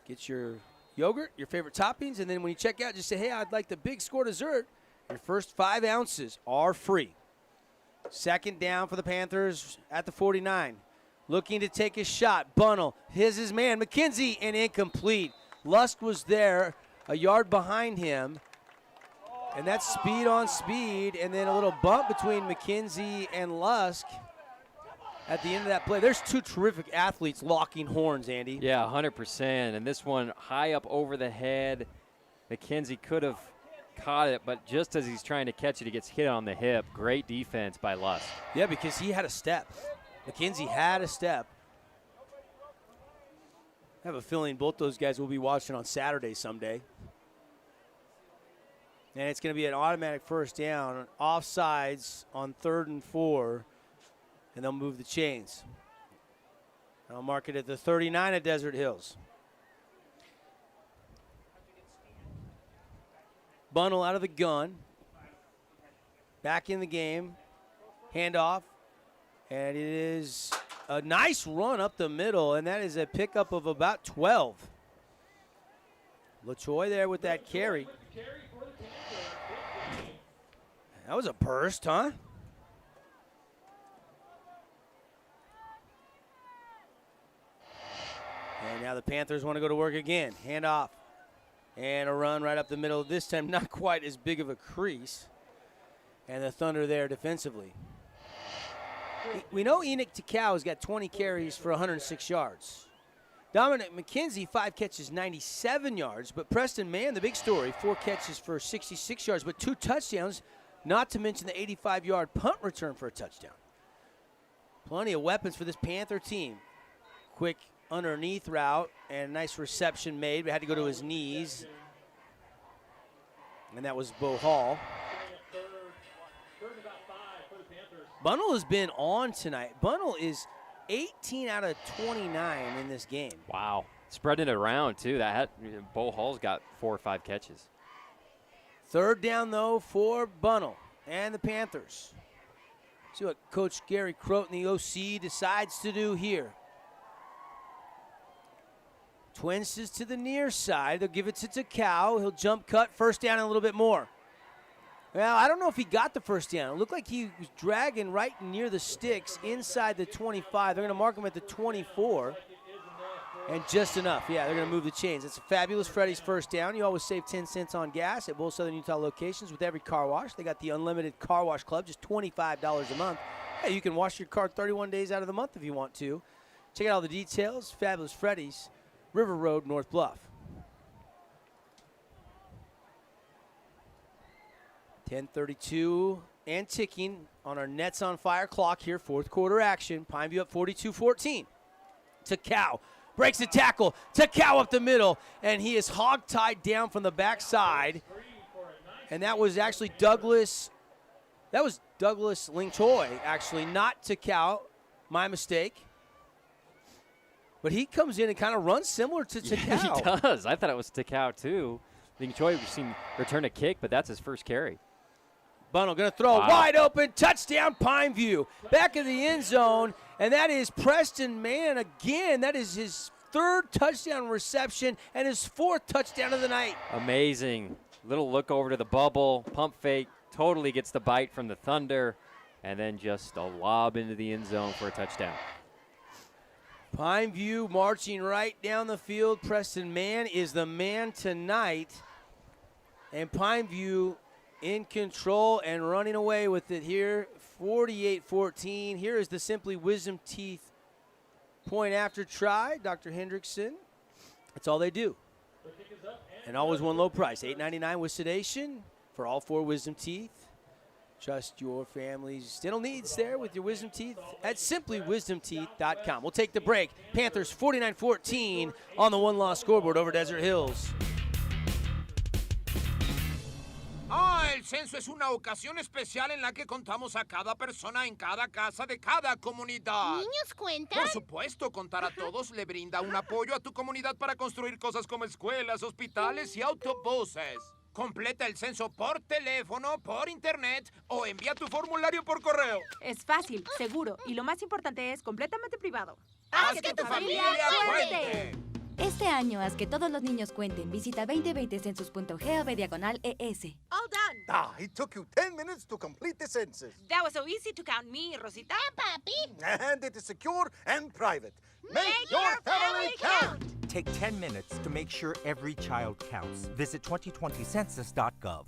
Get your yogurt, your favorite toppings, and then when you check out, just say, hey, I'd like the Big Score Dessert. Your first 5 ounces are free. Second down for the Panthers at the 49. Looking to take a shot. Bunnell, his man, McKenzie, and incomplete. Lusk was there, a yard behind him. And that's speed on speed, and then a little bump between McKenzie and Lusk at the end of that play. There's 2 terrific athletes locking horns, Andy. Yeah, 100%. And this one high up over the head. McKenzie could have caught it, but just as he's trying to catch it, he gets hit on the hip. Great defense by Lusk. Yeah, because he had a step. McKenzie had a step. I have a feeling both those guys will be watching on Saturday someday. And it's going to be an automatic first down, offsides on 3rd and 4, and they'll move the chains. I'll mark it at the 39 at Desert Hills. Bunnell out of the gun. Back in the game. Handoff. And it is a nice run up the middle, and that is a pickup of about 12. LaChoy there with that carry. That was a burst, huh? And now the Panthers want to go to work again. Handoff. And a run right up the middle. This time not quite as big of a crease. And the Thunder there defensively. We know Enoch Takau has got 20 carries for 106 yards. Dominic McKenzie, 5 catches, 97 yards. But Preston Mann, the big story, 4 catches for 66 yards, but 2 touchdowns, not to mention the 85-yard punt return for a touchdown. Plenty of weapons for this Panther team. Quick underneath route and nice reception made, but had to go to his knees. And that was Bo Hall. Bunnell has been on tonight. Bunnell is 18 out of 29 in this game. Wow. Spreading it around, too. Bo Hall's got 4 or 5 catches. 3rd down, though, for Bunnell and the Panthers. See what Coach Gary Croton, the OC, decides to do here. Twins to the near side. They'll give it to Takau. He'll jump cut. First down and a little bit more. Well, I don't know if he got the first down. It looked like he was dragging right near the sticks inside the 25. They're going to mark him at the 24. And just enough. Yeah, they're going to move the chains. It's a fabulous Freddy's first down. You always save 10 cents on gas at both Southern Utah locations with every car wash. They got the Unlimited Car Wash Club, just $25 a month. Hey, you can wash your car 31 days out of the month if you want to. Check out all the details. Fabulous Freddy's, River Road, North Bluff. 10:32 and ticking on our Nets on Fire clock here. 4th quarter action. Pineview up 42-14. Takao breaks the tackle. Takao up the middle, and he is hog-tied down from the backside. And that was actually Douglas. That was Douglas Lingtoy, actually, not Takao. My mistake. But he comes in and kind of runs similar to Takao. Yeah, he does. I thought it was Takao, too. Lingtoy, we've seen return a kick, but that's his first carry. Bunnell going to throw wide open. Touchdown, Pineview. Back of the end zone, and that is Preston Mann again. That is his third touchdown reception and his fourth touchdown of the night. Amazing. Little look over to the bubble. Pump fake. Totally gets the bite from the Thunder. And then just a lob into the end zone for a touchdown. Pineview marching right down the field. Preston Mann is the man tonight. And Pineview in control and running away with it here. 48-14. Here is the Simply Wisdom Teeth point after try. Dr. Hendrickson. That's all they do. And always one low price. $8.99 with sedation for all 4 wisdom teeth. Trust your family's dental needs there with your wisdom teeth at simplywisdomteeth.com. We'll take the break. Panthers 49-14 on the one-loss scoreboard over Desert Hills. El censo es una ocasión especial en la que contamos a cada persona en cada casa de cada comunidad. ¿Niños cuentan? Por supuesto, contar a todos le brinda un apoyo a tu comunidad para construir cosas como escuelas, hospitales y autobuses. Completa el censo por teléfono, por internet o envía tu formulario por correo. Es fácil, seguro y lo más importante es completamente privado. ¡Haz que tu familia cuente! Este año, haz que todos los niños cuenten. Visita 2020census.gov/ES. All done. It took you 10 minutes to complete the census. That was so easy to count me, Rosita. Papi. And it is secure and private. Make your family count. Take 10 minutes to make sure every child counts. Visit 2020census.gov.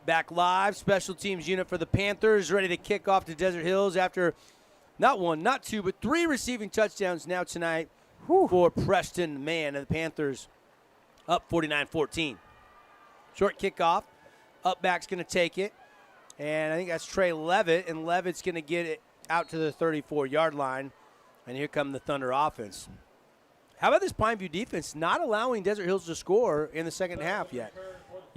Back live, special teams unit for the Panthers, ready to kick off to Desert Hills after not 1, not 2, but 3 receiving touchdowns now tonight for Preston Mann. And the Panthers up 49-14. Short kickoff. Up back's going to take it. And I think that's Trey Levitt, and Levitt's going to get it out to the 34-yard line. And here come the Thunder offense. How about this Pineview defense not allowing Desert Hills to score in the second half yet?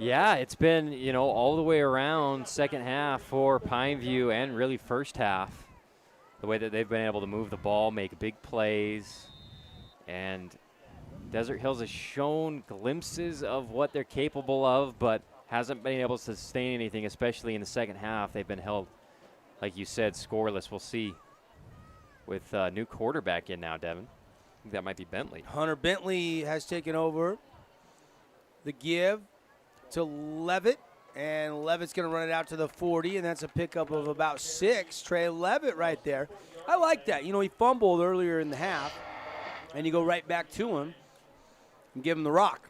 Yeah, it's been, all the way around second half for Pineview and really first half. The way that they've been able to move the ball, make big plays. And Desert Hills has shown glimpses of what they're capable of, but hasn't been able to sustain anything, especially in the second half. They've been held, like you said, scoreless. We'll see with a new quarterback in now, Devin. I think that might be Bentley. Hunter Bentley has taken over the give to Levitt, and Levitt's going to run it out to the 40, and that's a pickup of about 6. Trey Levitt right there. I like that. He fumbled earlier in the half, and you go right back to him and give him the rock.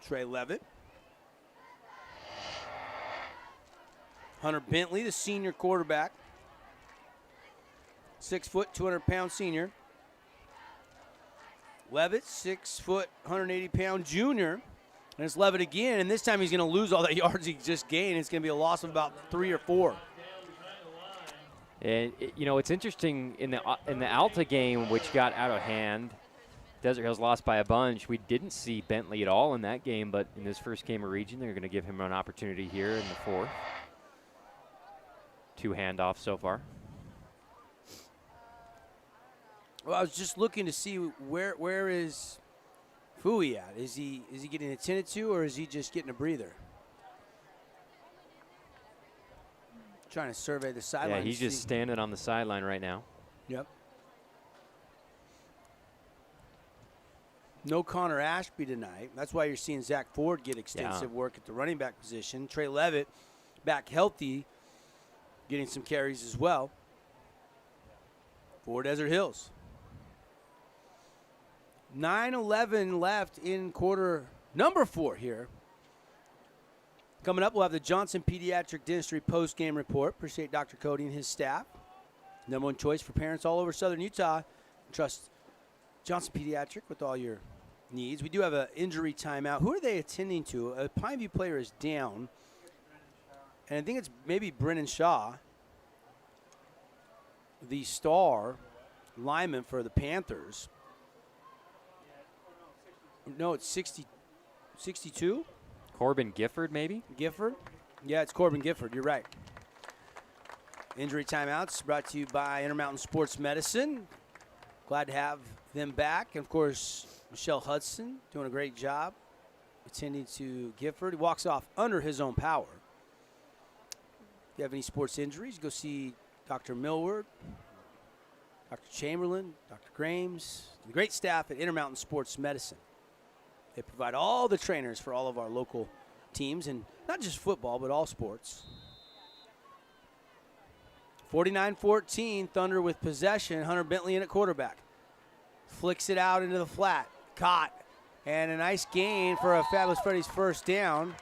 Trey Levitt. Hunter Bentley, the senior quarterback. 6 foot, 200-pound senior. Levitt, 6 foot, 180-pound junior. And it's Levitt again, and this time he's going to lose all that yards he just gained. It's going to be a loss of about 3 or 4. And it's interesting in the Alta game, which got out of hand. Desert Hills lost by a bunch. We didn't see Bentley at all in that game, but in this first game of region, they're going to give him an opportunity here in the fourth. 2 handoffs so far. Well, I was just looking to see where is Fui at? Is he getting attended to, or is he just getting a breather? Trying to survey the sideline. Yeah, he's just standing on the sideline right now. Yep. No Connor Ashby tonight. That's why you're seeing Zach Ford get extensive work at the running back position. Trey Levitt back healthy, getting some carries as well for Desert Hills. 9:11 left in quarter number 4 here. Coming up, we'll have the Johnson Pediatric Dentistry post-game report. Appreciate Dr. Cody and his staff. Number 1 choice for parents all over Southern Utah. Trust Johnson Pediatric with all your needs. We do have an injury timeout. Who are they attending to? A Pineview player is down. And I think it's maybe Brennan Shaw, the star lineman for the Panthers. No, it's 62? Corbin Gifford, maybe? Gifford? Yeah, it's Corbin Gifford. You're right. Injury timeouts brought to you by Intermountain Sports Medicine. Glad to have them back. And, of course, Michelle Hudson doing a great job attending to Gifford. He walks off under his own power. If you have any sports injuries, go see Dr. Millward, Dr. Chamberlain, Dr. Grames, the great staff at Intermountain Sports Medicine. They provide all the trainers for all of our local teams, and not just football, but all sports. 49-14, Thunder with possession. Hunter Bentley in at quarterback. Flicks it out into the flat. Caught. And a nice gain for a Fabulous Freddy's first down,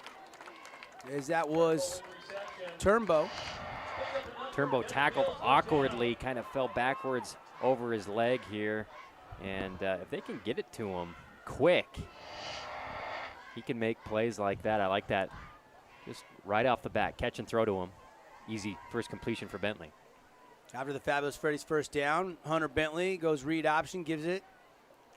as that was Turnbow. Turnbow tackled awkwardly, kind of fell backwards over his leg here. And if they can get it to him quick, he can make plays like that. I like that. Just right off the bat, catch and throw to him. Easy first completion for Bentley. After the Fabulous Freddy's first down, Hunter Bentley goes read option, gives it.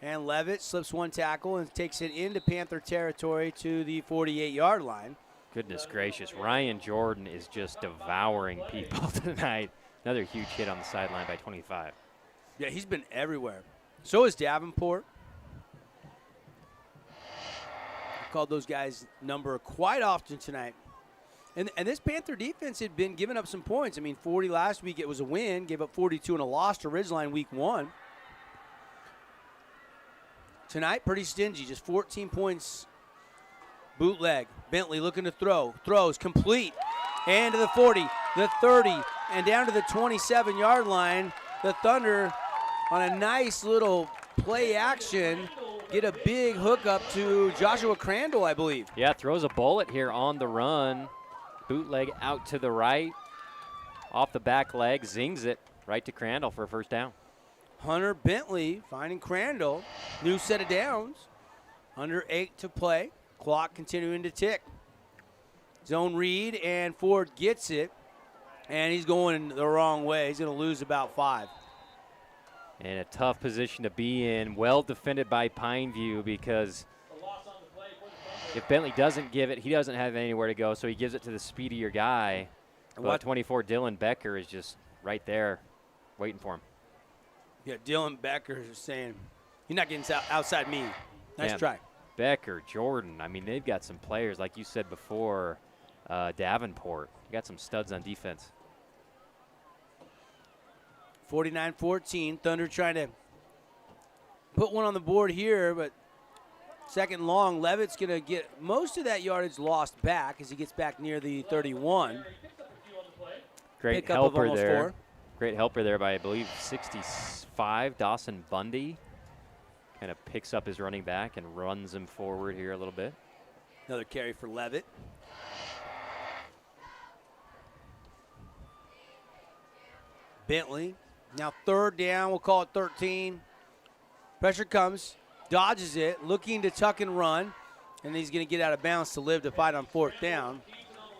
And Levitt slips one tackle and takes it into Panther territory to the 48-yard line. Goodness gracious. Ryan Jordan is just devouring people tonight. Another huge hit on the sideline by 25. Yeah, he's been everywhere. So is Davenport. Called those guys number quite often tonight. And this Panther defense had been giving up some points. I mean, 40 last week, it was a win. Gave up 42 and a loss to Ridgeline week 1. Tonight, pretty stingy, just 14 points. Bootleg. Bentley looking to throw. Throws complete. And to the 40, the 30, and down to the 27-yard line. The Thunder on a nice little play action get a big hookup to Joshua Crandall, I believe. Yeah, throws a bullet here on the run. Bootleg out to the right. Off the back leg, zings it right to Crandall for a first down. Hunter Bentley finding Crandall. New set of downs. Under 8 to play. Clock continuing to tick. Zone read, and Ford gets it. And he's going the wrong way. He's going to lose about 5. And a tough position to be in. Well defended by Pineview, because if Bentley doesn't give it, he doesn't have anywhere to go, so he gives it to the speedier guy. But 24, Dylan Becker, is just right there waiting for him. Yeah, Dylan Becker is saying, you're not getting outside me. Nice try. Becker, Jordan, I mean, they've got some players, like you said before, Davenport. Got some studs on defense. 49-14, Thunder trying to put one on the board here, but second long, Levitt's going to get most of that yardage lost back as he gets back near the 31. Great Pickup helper of almost there. 4. Great helper there by, I believe, 65, Dawson Bundy. Kind of picks up his running back and runs him forward here a little bit. Another carry for Levitt. Bentley, now third down, we'll call it 13. Pressure comes, dodges it, looking to tuck and run, and he's going to get out of bounds to live to fight on fourth down.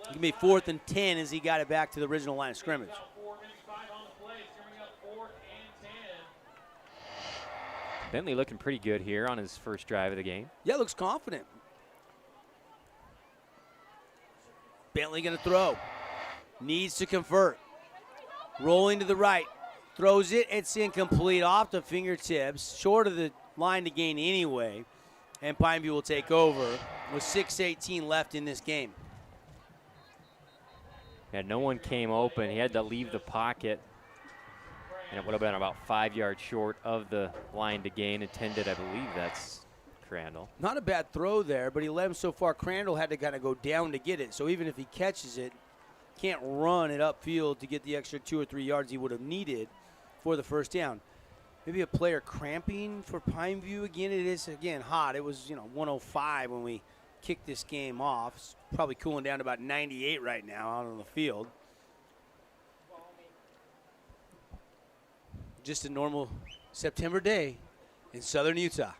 It's going to be 4th and 10 as he got it back to the original line of scrimmage. Bentley looking pretty good here on his first drive of the game. Yeah, looks confident. Bentley going to throw. Needs to convert. Rolling to the right. Throws it. It's incomplete off the fingertips. Short of the line to gain anyway. And Pineview will take over with 6:18 left in this game. Yeah, no one came open. He had to leave the pocket. And it would have been about 5 yards short of the line to gain intended. I believe that's Crandall. Not a bad throw there, but he led him so far. Crandall had to kind of go down to get it. So even if he catches it, can't run it upfield to get the extra 2 or 3 yards he would have needed for the first down. Maybe a player cramping for Pineview again. It is, again, hot. It was, 105 when we kicked this game off. It's probably cooling down to about 98 right now out on the field. Just a normal September day in southern Utah.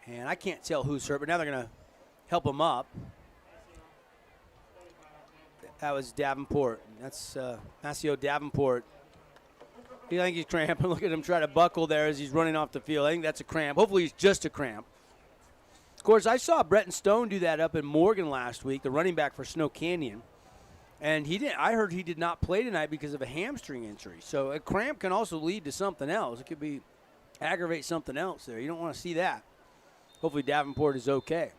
And I can't tell who's hurt, but now they're going to help him up. That was Davenport. That's Maceo Davenport. I think he's cramping. Look at him try to buckle there as he's running off the field. I think that's a cramp. Hopefully he's just a cramp. Of course, I saw Bretton Stone do that up in Morgan last week, the running back for Snow Canyon. And I heard he did not play tonight because of a hamstring injury. So a cramp can also lead to something else. It could aggravate something else there. You don't want to see that. Hopefully Davenport is okay.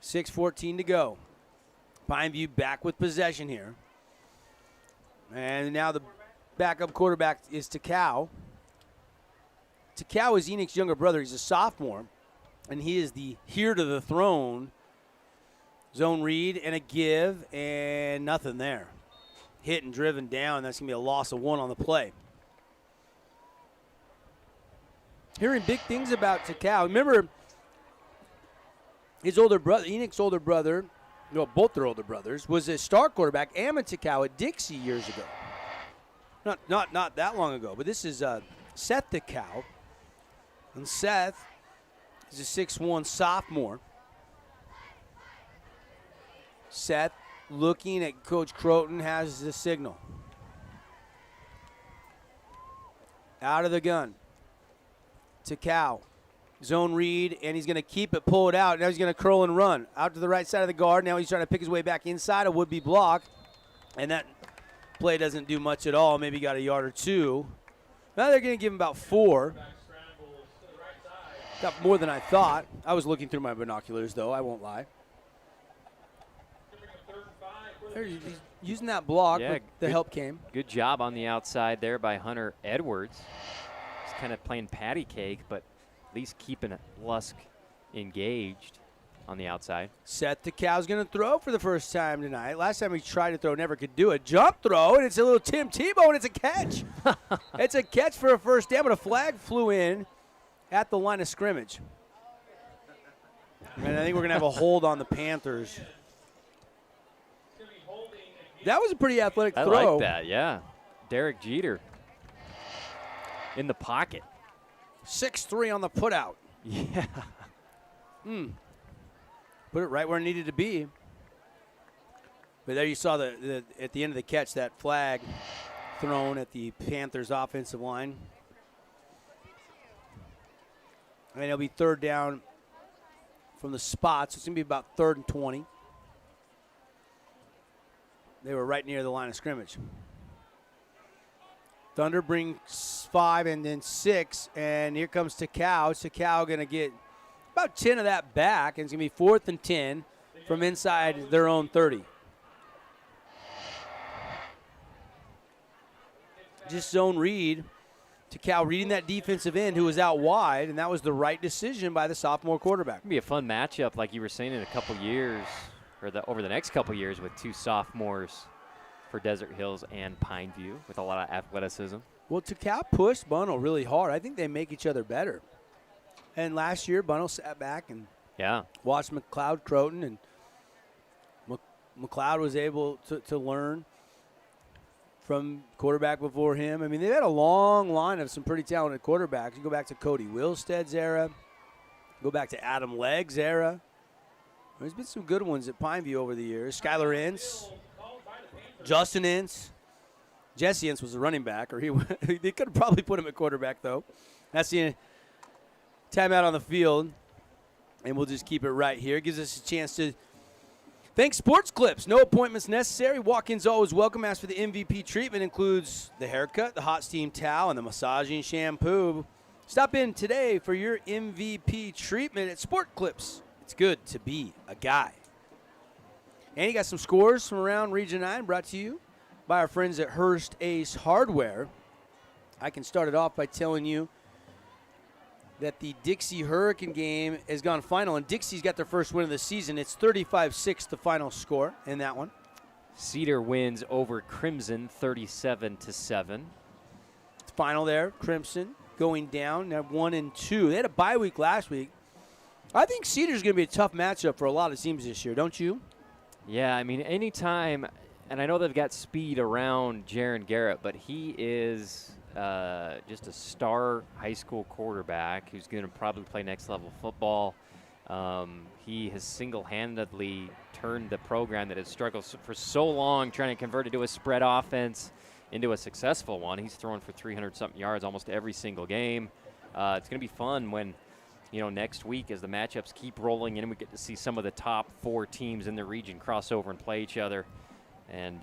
6:14 to go. Pineview back with possession here. And now the backup quarterback is Takao. Takao is Enoch's younger brother. He's a sophomore, and he is the heir to the throne. Zone read and a give, and nothing there. Hit and driven down. That's going to be a loss of 1 on the play. Hearing big things about Takao. Remember, his older brother, Enoch's older brother, no, both their older brothers, was a star quarterback, Ammon Takao, at Dixie years ago. Not that long ago, but this is Seth Takao. And Seth is a 6'1 sophomore. Seth, looking at Coach Croton, has the signal. Out of the gun. Takao. Zone read, and he's going to keep it, pull it out. Now he's going to curl and run. Out to the right side of the guard. Now he's trying to pick his way back inside a would-be block. And that play doesn't do much at all. Maybe got a yard or 2. Now they're going to give him about 4. Got more than I thought. I was looking through my binoculars, though. I won't lie. He's using that block, but the help came. Good job on the outside there by Hunter Edwards. He's kind of playing patty cake, but at least keeping Lusk engaged on the outside. Seth Takau's going to throw for the first time tonight. Last time he tried to throw, never could do it. Jump throw, and it's a little Tim Tebow, and it's a catch. It's a catch for a first down, but a flag flew in at the line of scrimmage. And I think we're going to have a hold on the Panthers. That was a pretty athletic throw. I like that, yeah. Derek Jeter in the pocket. 6'3" on the putout. Yeah. Put it right where it needed to be. But there you saw at the end of the catch, that flag thrown at the Panthers offensive line. And it'll be third down from the spot, so it's going to be about 3rd and 20. They were right near the line of scrimmage. Thunder brings 5 and then 6, and here comes Takao. Takao going to get about 10 of that back, and it's going to be 4th and 10 from inside their own 30. Just zone read. Takao reading that defensive end who was out wide, and that was the right decision by the sophomore quarterback. It'll be a fun matchup, like you were saying, in a couple years, or over the next couple years, with 2 sophomores for Desert Hills and Pineview with a lot of athleticism. Well, Takao pushed Bunnell really hard. I think they make each other better. And last year, Bunnell sat back and watched McLeod Croton, and McLeod was able to learn from quarterback before him. I mean, they've had a long line of some pretty talented quarterbacks. You go back to Cody Wilstead's era, go back to Adam Legg's era. There's been some good ones at Pineview over the years. Skylar Ince, Justin Ince. Jesse Ince was a running back, or they could have probably put him at quarterback, though. That's the timeout on the field, and we'll just keep it right here. It gives us a chance to thank Sports Clips. No appointments necessary. Walk-ins always welcome. As for the MVP treatment, includes the haircut, the hot steam towel, and the massaging shampoo. Stop in today for your MVP treatment at Sport Clips. It's good to be a guy. And you got some scores from around Region 9 brought to you by our friends at Hearst Ace Hardware. I can start it off by telling you that the Dixie Hurricane game has gone final, and Dixie's got their first win of the season. It's 35-6 the final score in that one. Cedar wins over Crimson 37-7. Final there, Crimson going down. Now 1-2. They had a bye week last week. I think Cedar's going to be a tough matchup for a lot of teams this year, don't you? Yeah, I mean, anytime, and I know they've got speed around Jaron Garrett, but he is just a star high school quarterback who's going to probably play next level football He has single-handedly turned the program that has struggled for so long trying to convert it to a spread offense into a successful one. He's throwing for 300-something yards almost every single game. It's going to be fun when, next week as the matchups keep rolling in, we get to see some of the top 4 teams in the region cross over and play each other. And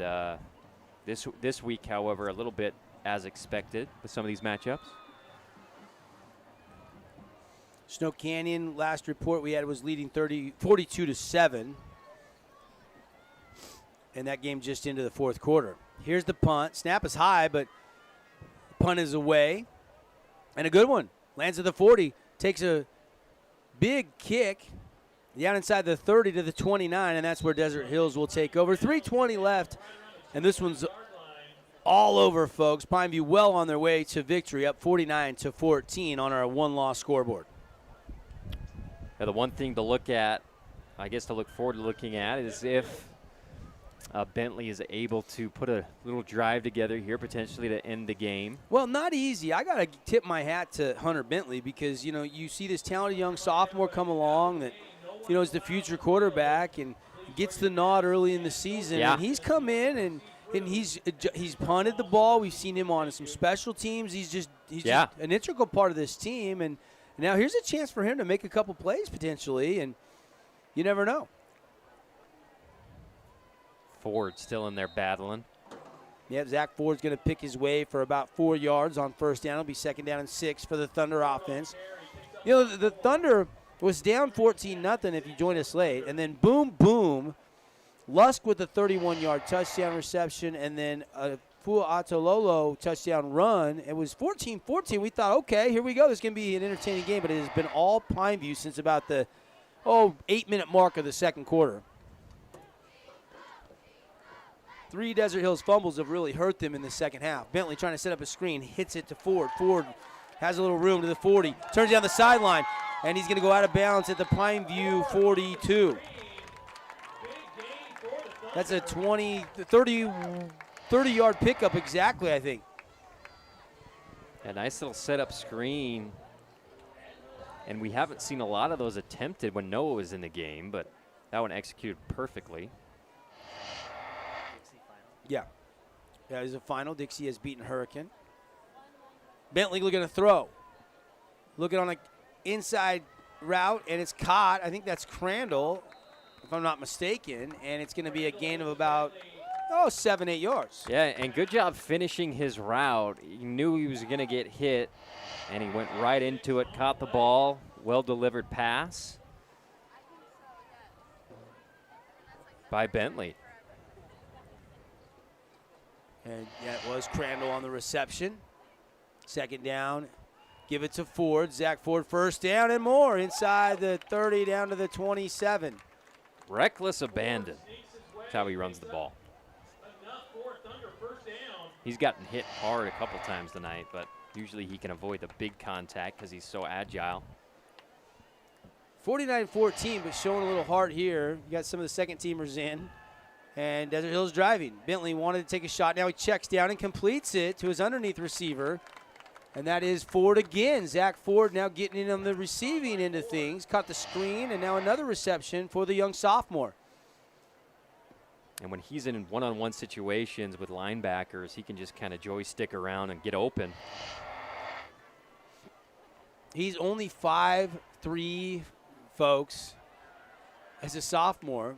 this week, however, a little bit as expected with some of these matchups. Snow Canyon, last report we had was leading 42-7. And that game just into the fourth quarter. Here's the punt. Snap is high, but punt is away. And a good one. Lands at the 40. Takes a big kick down inside the 30 to the 29, and that's where Desert Hills will take over. 3:20 left, and this one's all over, folks. Pineview well on their way to victory, up 49-14 on our one-loss scoreboard. Now, the one thing to look at, I guess to look forward to looking at, is if Bentley is able to put a little drive together here, potentially to end the game. Well, not easy. I got to tip my hat to Hunter Bentley because, you see this talented young sophomore come along that, is the future quarterback and gets the nod early in the season. Yeah. And he's come in and he's punted the ball. We've seen him on some special teams. He's just an integral part of this team. And now here's a chance for him to make a couple plays potentially, and you never know. Ford still in there battling. Yep, Zach Ford's going to pick his way for about 4 yards on first down. It'll be 2nd down and 6 for the Thunder offense. The Thunder was down 14-0 if you joined us late, and then boom, Lusk with a 31-yard touchdown reception, and then a Fuatololo touchdown run. It was 14-14. We thought, okay, here we go. This is going to be an entertaining game, but it has been all Pineview since about the 8-minute mark of the second quarter. 3 Desert Hills fumbles have really hurt them in the second half. Bentley trying to set up a screen, hits it to Ford. Ford has a little room to the 40, turns down the sideline, and he's going to go out of bounds at the Pineview 42. That's a 30-yard pickup exactly, I think. A nice little setup screen. And we haven't seen a lot of those attempted when Noah was in the game, but that one executed perfectly. Yeah, there's a final. Dixie has beaten Hurricane. Bentley looking to throw. Looking on an inside route, and it's caught. I think that's Crandall, if I'm not mistaken, and it's going to be a gain of about 7-8 yards. Yeah, and good job finishing his route. He knew he was going to get hit, and he went right into it, caught the ball, well-delivered pass by Bentley. And that was Crandall on the reception. 2nd down. Give it to Ford. Zach Ford first down and more. Inside the 30 down to the 27. Reckless abandon. That's how he runs the ball. He's gotten hit hard a couple times tonight, but usually he can avoid the big contact because he's so agile. 49-14, but showing a little heart here. You got some of the second-teamers in. And Desert Hills driving. Bentley wanted to take a shot. Now he checks down and completes it to his underneath receiver. And that is Ford again. Zach Ford now getting in on the receiving end of things. Caught the screen, and now another reception for the young sophomore. And when he's in one-on-one situations with linebackers, he can just kind of joystick around and get open. He's only 5'3", folks, as a sophomore.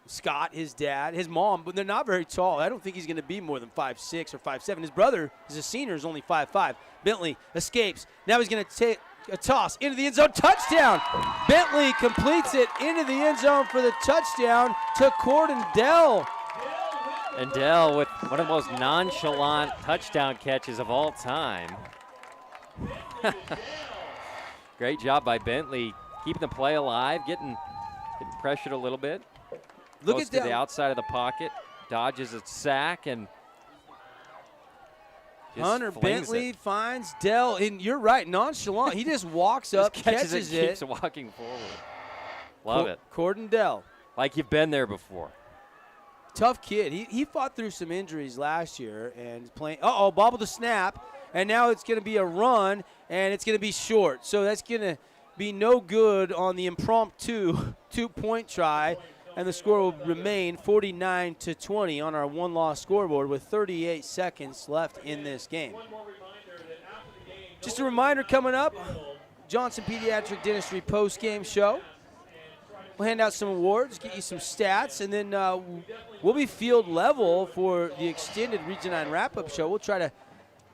Scott, his dad, his mom, but they're not very tall. I don't think he's going to be more than 5'6" or 5'7". His brother is a senior, is only 5'5". Bentley escapes. Now he's going to take a toss into the end zone. Touchdown! Bentley completes it into the end zone for the touchdown to Corden Dell. And Dell with one of the most nonchalant touchdown catches of all time. Great job by Bentley, keeping the play alive, getting pressured a little bit. Look Goes at to Dell. the outside of the pocket, dodges a sack, and just Hunter flings Bentley it. finds Dell, and you're right, nonchalant. He just walks up, Just catches catches it, keeps walking forward. Love it. Corden Dell. Like you've been there before. Tough kid. He fought through some injuries last year and is playing. Bobble the snap, and now it's going to be a run, and it's going to be short. So that's going to be no good on the impromptu 2-point try, and the score will remain 49-20 on our one-loss scoreboard with 38 seconds left in this game. Just a reminder coming up, Johnson Pediatric Dentistry post-game show. We'll hand out some awards, get you some stats, and then we'll be field level for the extended Region 9 wrap-up show. We'll try to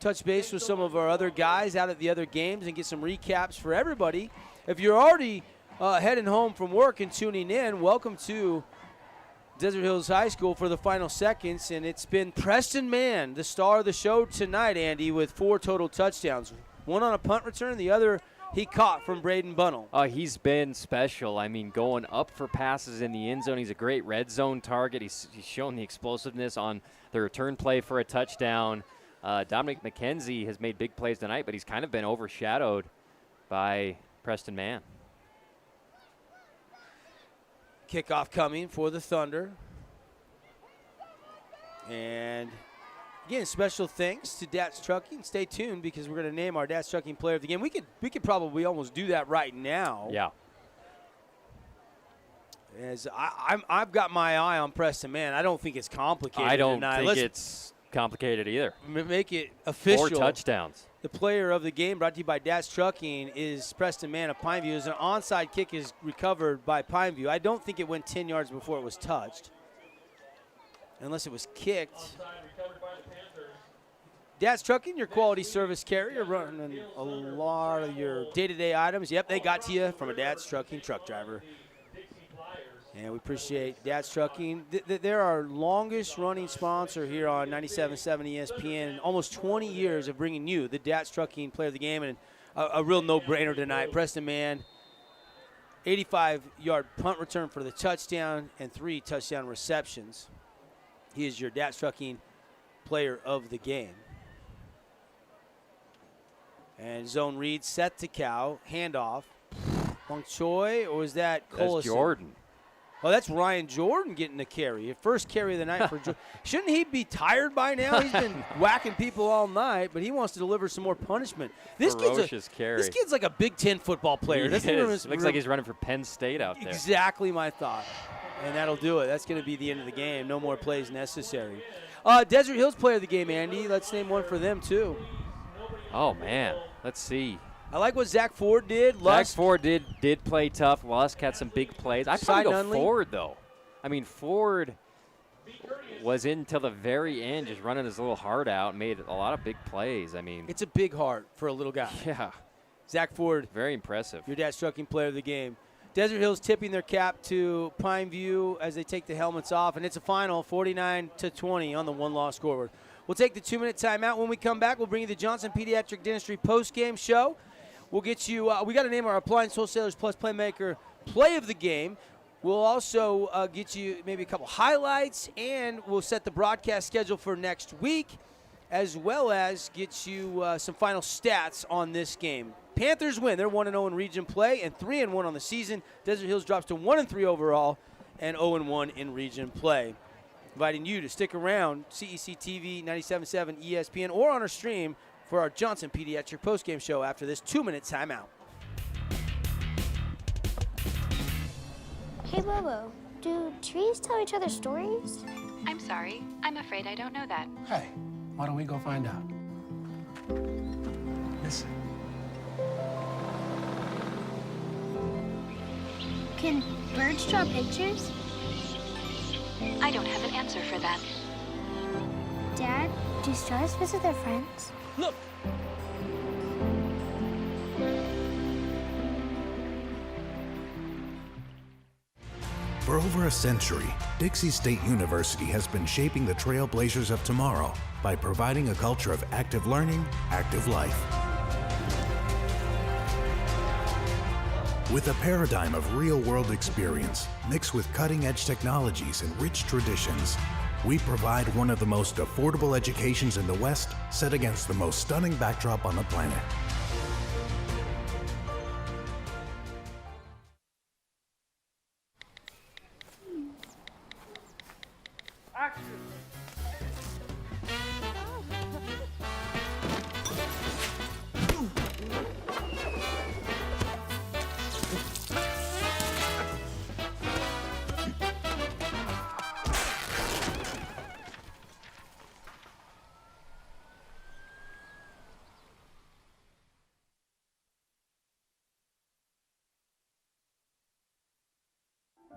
touch base with some of our other guys out at the other games and get some recaps for everybody. If you're already heading home from work and tuning in, welcome to Desert Hills High School for the final seconds, and it's been Preston Mann, the star of the show tonight, Andy, with 4 total touchdowns. One on a punt return, the other he caught from Braden Bunnell. He's been special. I mean, going up for passes in the end zone. He's a great red zone target. He's shown the explosiveness on the return play for a touchdown. Dominic McKenzie has made big plays tonight, but he's kind of been overshadowed by Preston Mann. Kickoff coming for the Thunder. And again, special thanks to Dats Trucking. Stay tuned because we're going to name our Dats Trucking Player of the Game. We could probably almost do that right now. Yeah. As I've got my eye on Preston Mann. I don't think it's complicated. I don't think it's complicated either. Make it official. 4 touchdowns. The player of the game, brought to you by Dats Trucking, is Preston Mann of Pineview. As an onside kick is recovered by Pineview. I don't think it went 10 yards before it was touched, unless it was kicked. Dats Trucking, your quality service carrier, running a lot of your day-to-day items. Yep, they got to you from a Dats Trucking truck driver. And we appreciate Dats Trucking. They're our longest-running sponsor here on 97.7 ESPN. Almost 20 years of bringing you the Dats Trucking Player of the Game, and a real no-brainer tonight. Preston Mann, 85-yard punt return for the touchdown and 3 touchdown receptions. He is your Dats Trucking Player of the Game. And zone read, set to Cow, handoff. Bong Choi, or was that Colison? That's Jordan. Oh, that's Ryan Jordan getting the carry. First carry of the night for Jordan. Shouldn't he be tired by now? He's been whacking people all night, but he wants to deliver some more punishment. This kid's like a Big Ten football player. Looks like he's running for Penn State out there. Exactly my thought. And that'll do it. That's going to be the end of the game. No more plays necessary. Desert Hills Player of the Game, Andy. Let's name one for them, too. Oh, man. Let's see. I like what Zach Ford did. Zach Ford did play tough. Lusk had some big plays. I'd probably go Ford, though. I mean, Ford was in till the very end, just running his little heart out, made a lot of big plays. I mean, it's a big heart for a little guy. Yeah. Zach Ford. Very impressive. Your Dats Trucking Player of the Game. Desert Hills tipping their cap to Pineview as they take the helmets off, and it's a final 49-20 on the one-loss scoreboard. We'll take the 2-minute timeout. When we come back, we'll bring you the Johnson Pediatric Dentistry post-game show. We'll get you, we got to name our Appliance Wholesalers Plus Playmaker Play of the Game. We'll also get you maybe a couple highlights, and we'll set the broadcast schedule for next week, as well as get you some final stats on this game. Panthers win. They're 1-0 in region play and 3-1 on the season. Desert Hills drops to 1-3 overall and 0-1 in region play. Inviting you to stick around, CEC TV, 97.7 ESPN, or on our stream for our Johnson Pediatric postgame show after this 2-minute timeout. Hey, Bobo, do trees tell each other stories? I'm sorry. I'm afraid I don't know that. Hey, why don't we go find out? Listen. Can birds draw pictures? I don't have an answer for that. Dad, do stars visit their friends? Look! For over a century, Dixie State University has been shaping the trailblazers of tomorrow by providing a culture of active learning, active life. With a paradigm of real-world experience mixed with cutting-edge technologies and rich traditions, we provide one of the most affordable educations in the West, set against the most stunning backdrop on the planet.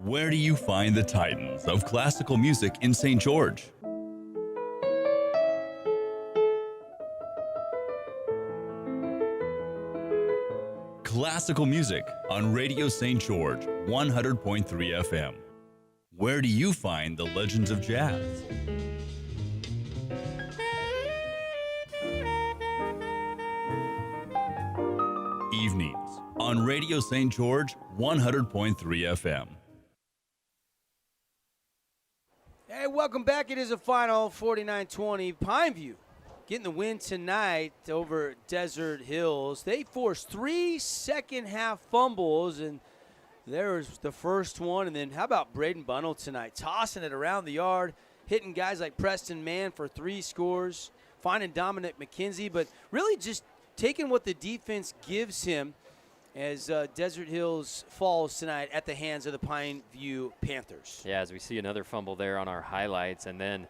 Where do you find the titans of classical music in St. George? Classical music on Radio St. George, 100.3 FM. Where do you find the legends of jazz? Evenings on Radio St. George, 100.3 FM. Hey, welcome back. It is a final 49-20. Pineview getting the win tonight over Desert Hills. They forced 3 second-half fumbles, and there's the first one. And then how about Braden Bunnell tonight? Tossing it around the yard, hitting guys like Preston Mann for 3 scores, finding Dominic McKenzie, but really just taking what the defense gives him as Desert Hills falls tonight at the hands of the Pineview Panthers. Yeah, as we see another fumble there on our highlights, and then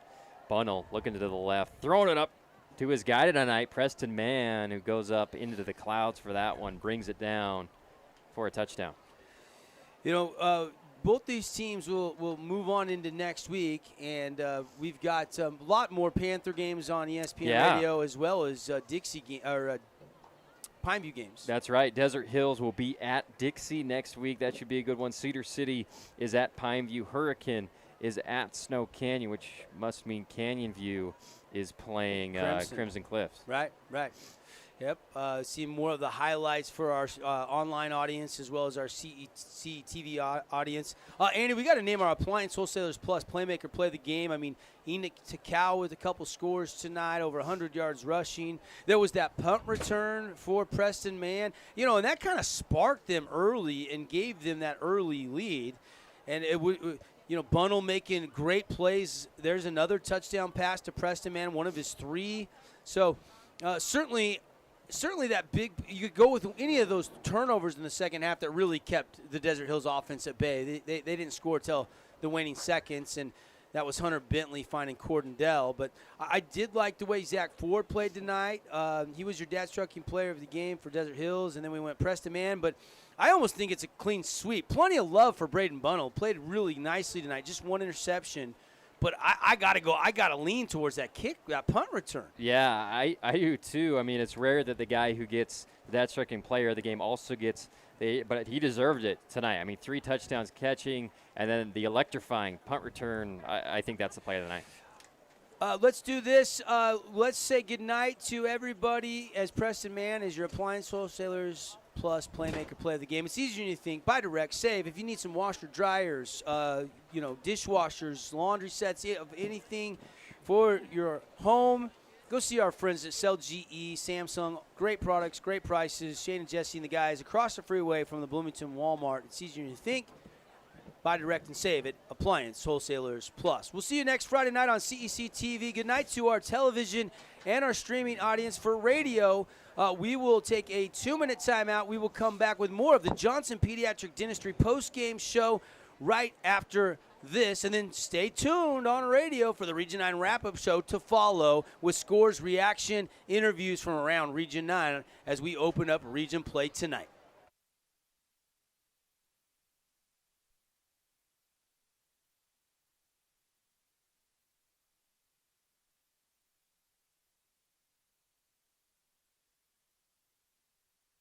Bunnell looking to the left, throwing it up to his guy tonight, Preston Mann, who goes up into the clouds for that one, brings it down for a touchdown. You know, both these teams will move on into next week, and we've got a lot more Panther games on ESPN Radio as well as Pineview games. That's right. Desert Hills will be at Dixie next week. That should be a good one. Cedar City is at Pineview. Hurricane is at Snow Canyon, which must mean Canyon View is playing Crimson Cliffs. Right. Yep. See more of the highlights for our online audience as well as our CETV audience. Andy, we got to name our Appliance Wholesalers Plus Playmaker Play of the Game. I mean, Enoch Takau with a couple scores tonight, over 100 yards rushing. There was that punt return for Preston Mann. You know, and that kind of sparked them early and gave them that early lead. And it would. You know, Bunnell making great plays. There's another touchdown pass to Preston Mann, one of his 3. So certainly that big – you could go with any of those turnovers in the second half that really kept the Desert Hills offense at bay. They didn't score till the waning seconds, and that was Hunter Bentley finding Cordendale. But I did like the way Zach Ford played tonight. He was your dad-striking player of the game for Desert Hills, and then we went Preston Mann. But I almost think it's a clean sweep. Plenty of love for Braden Bunnell. Played really nicely tonight. Just one interception. But I got to go. I got to lean towards that punt return. Yeah, I do too. I mean, it's rare that the guy who gets that striking player of the game also gets but he deserved it tonight. I mean, 3 touchdowns catching, and then the electrifying punt return. I think that's the play of the night. Let's do this. Let's say goodnight to everybody as Preston Mann is your Appliance Wholesalers Plus Playmaker Play of the Game. It's easier than you think. Buy direct, save. If you need some washer dryers, dishwashers, laundry sets, of anything for your home, go see our friends that sell GE, Samsung. Great products, great prices. Shane and Jesse and the guys across the freeway from the Bloomington Walmart. It's easier than you think. Buy direct and save it. Appliance Wholesalers Plus. We'll see you next Friday night on CEC TV. Good night to our television and our streaming audience. For radio, we will take a 2-minute timeout. We will come back with more of the Johnson Pediatric Dentistry post-game show right after this. And then stay tuned on radio for the Region 9 wrap-up show to follow with scores, reaction, interviews from around Region 9 as we open up region play tonight.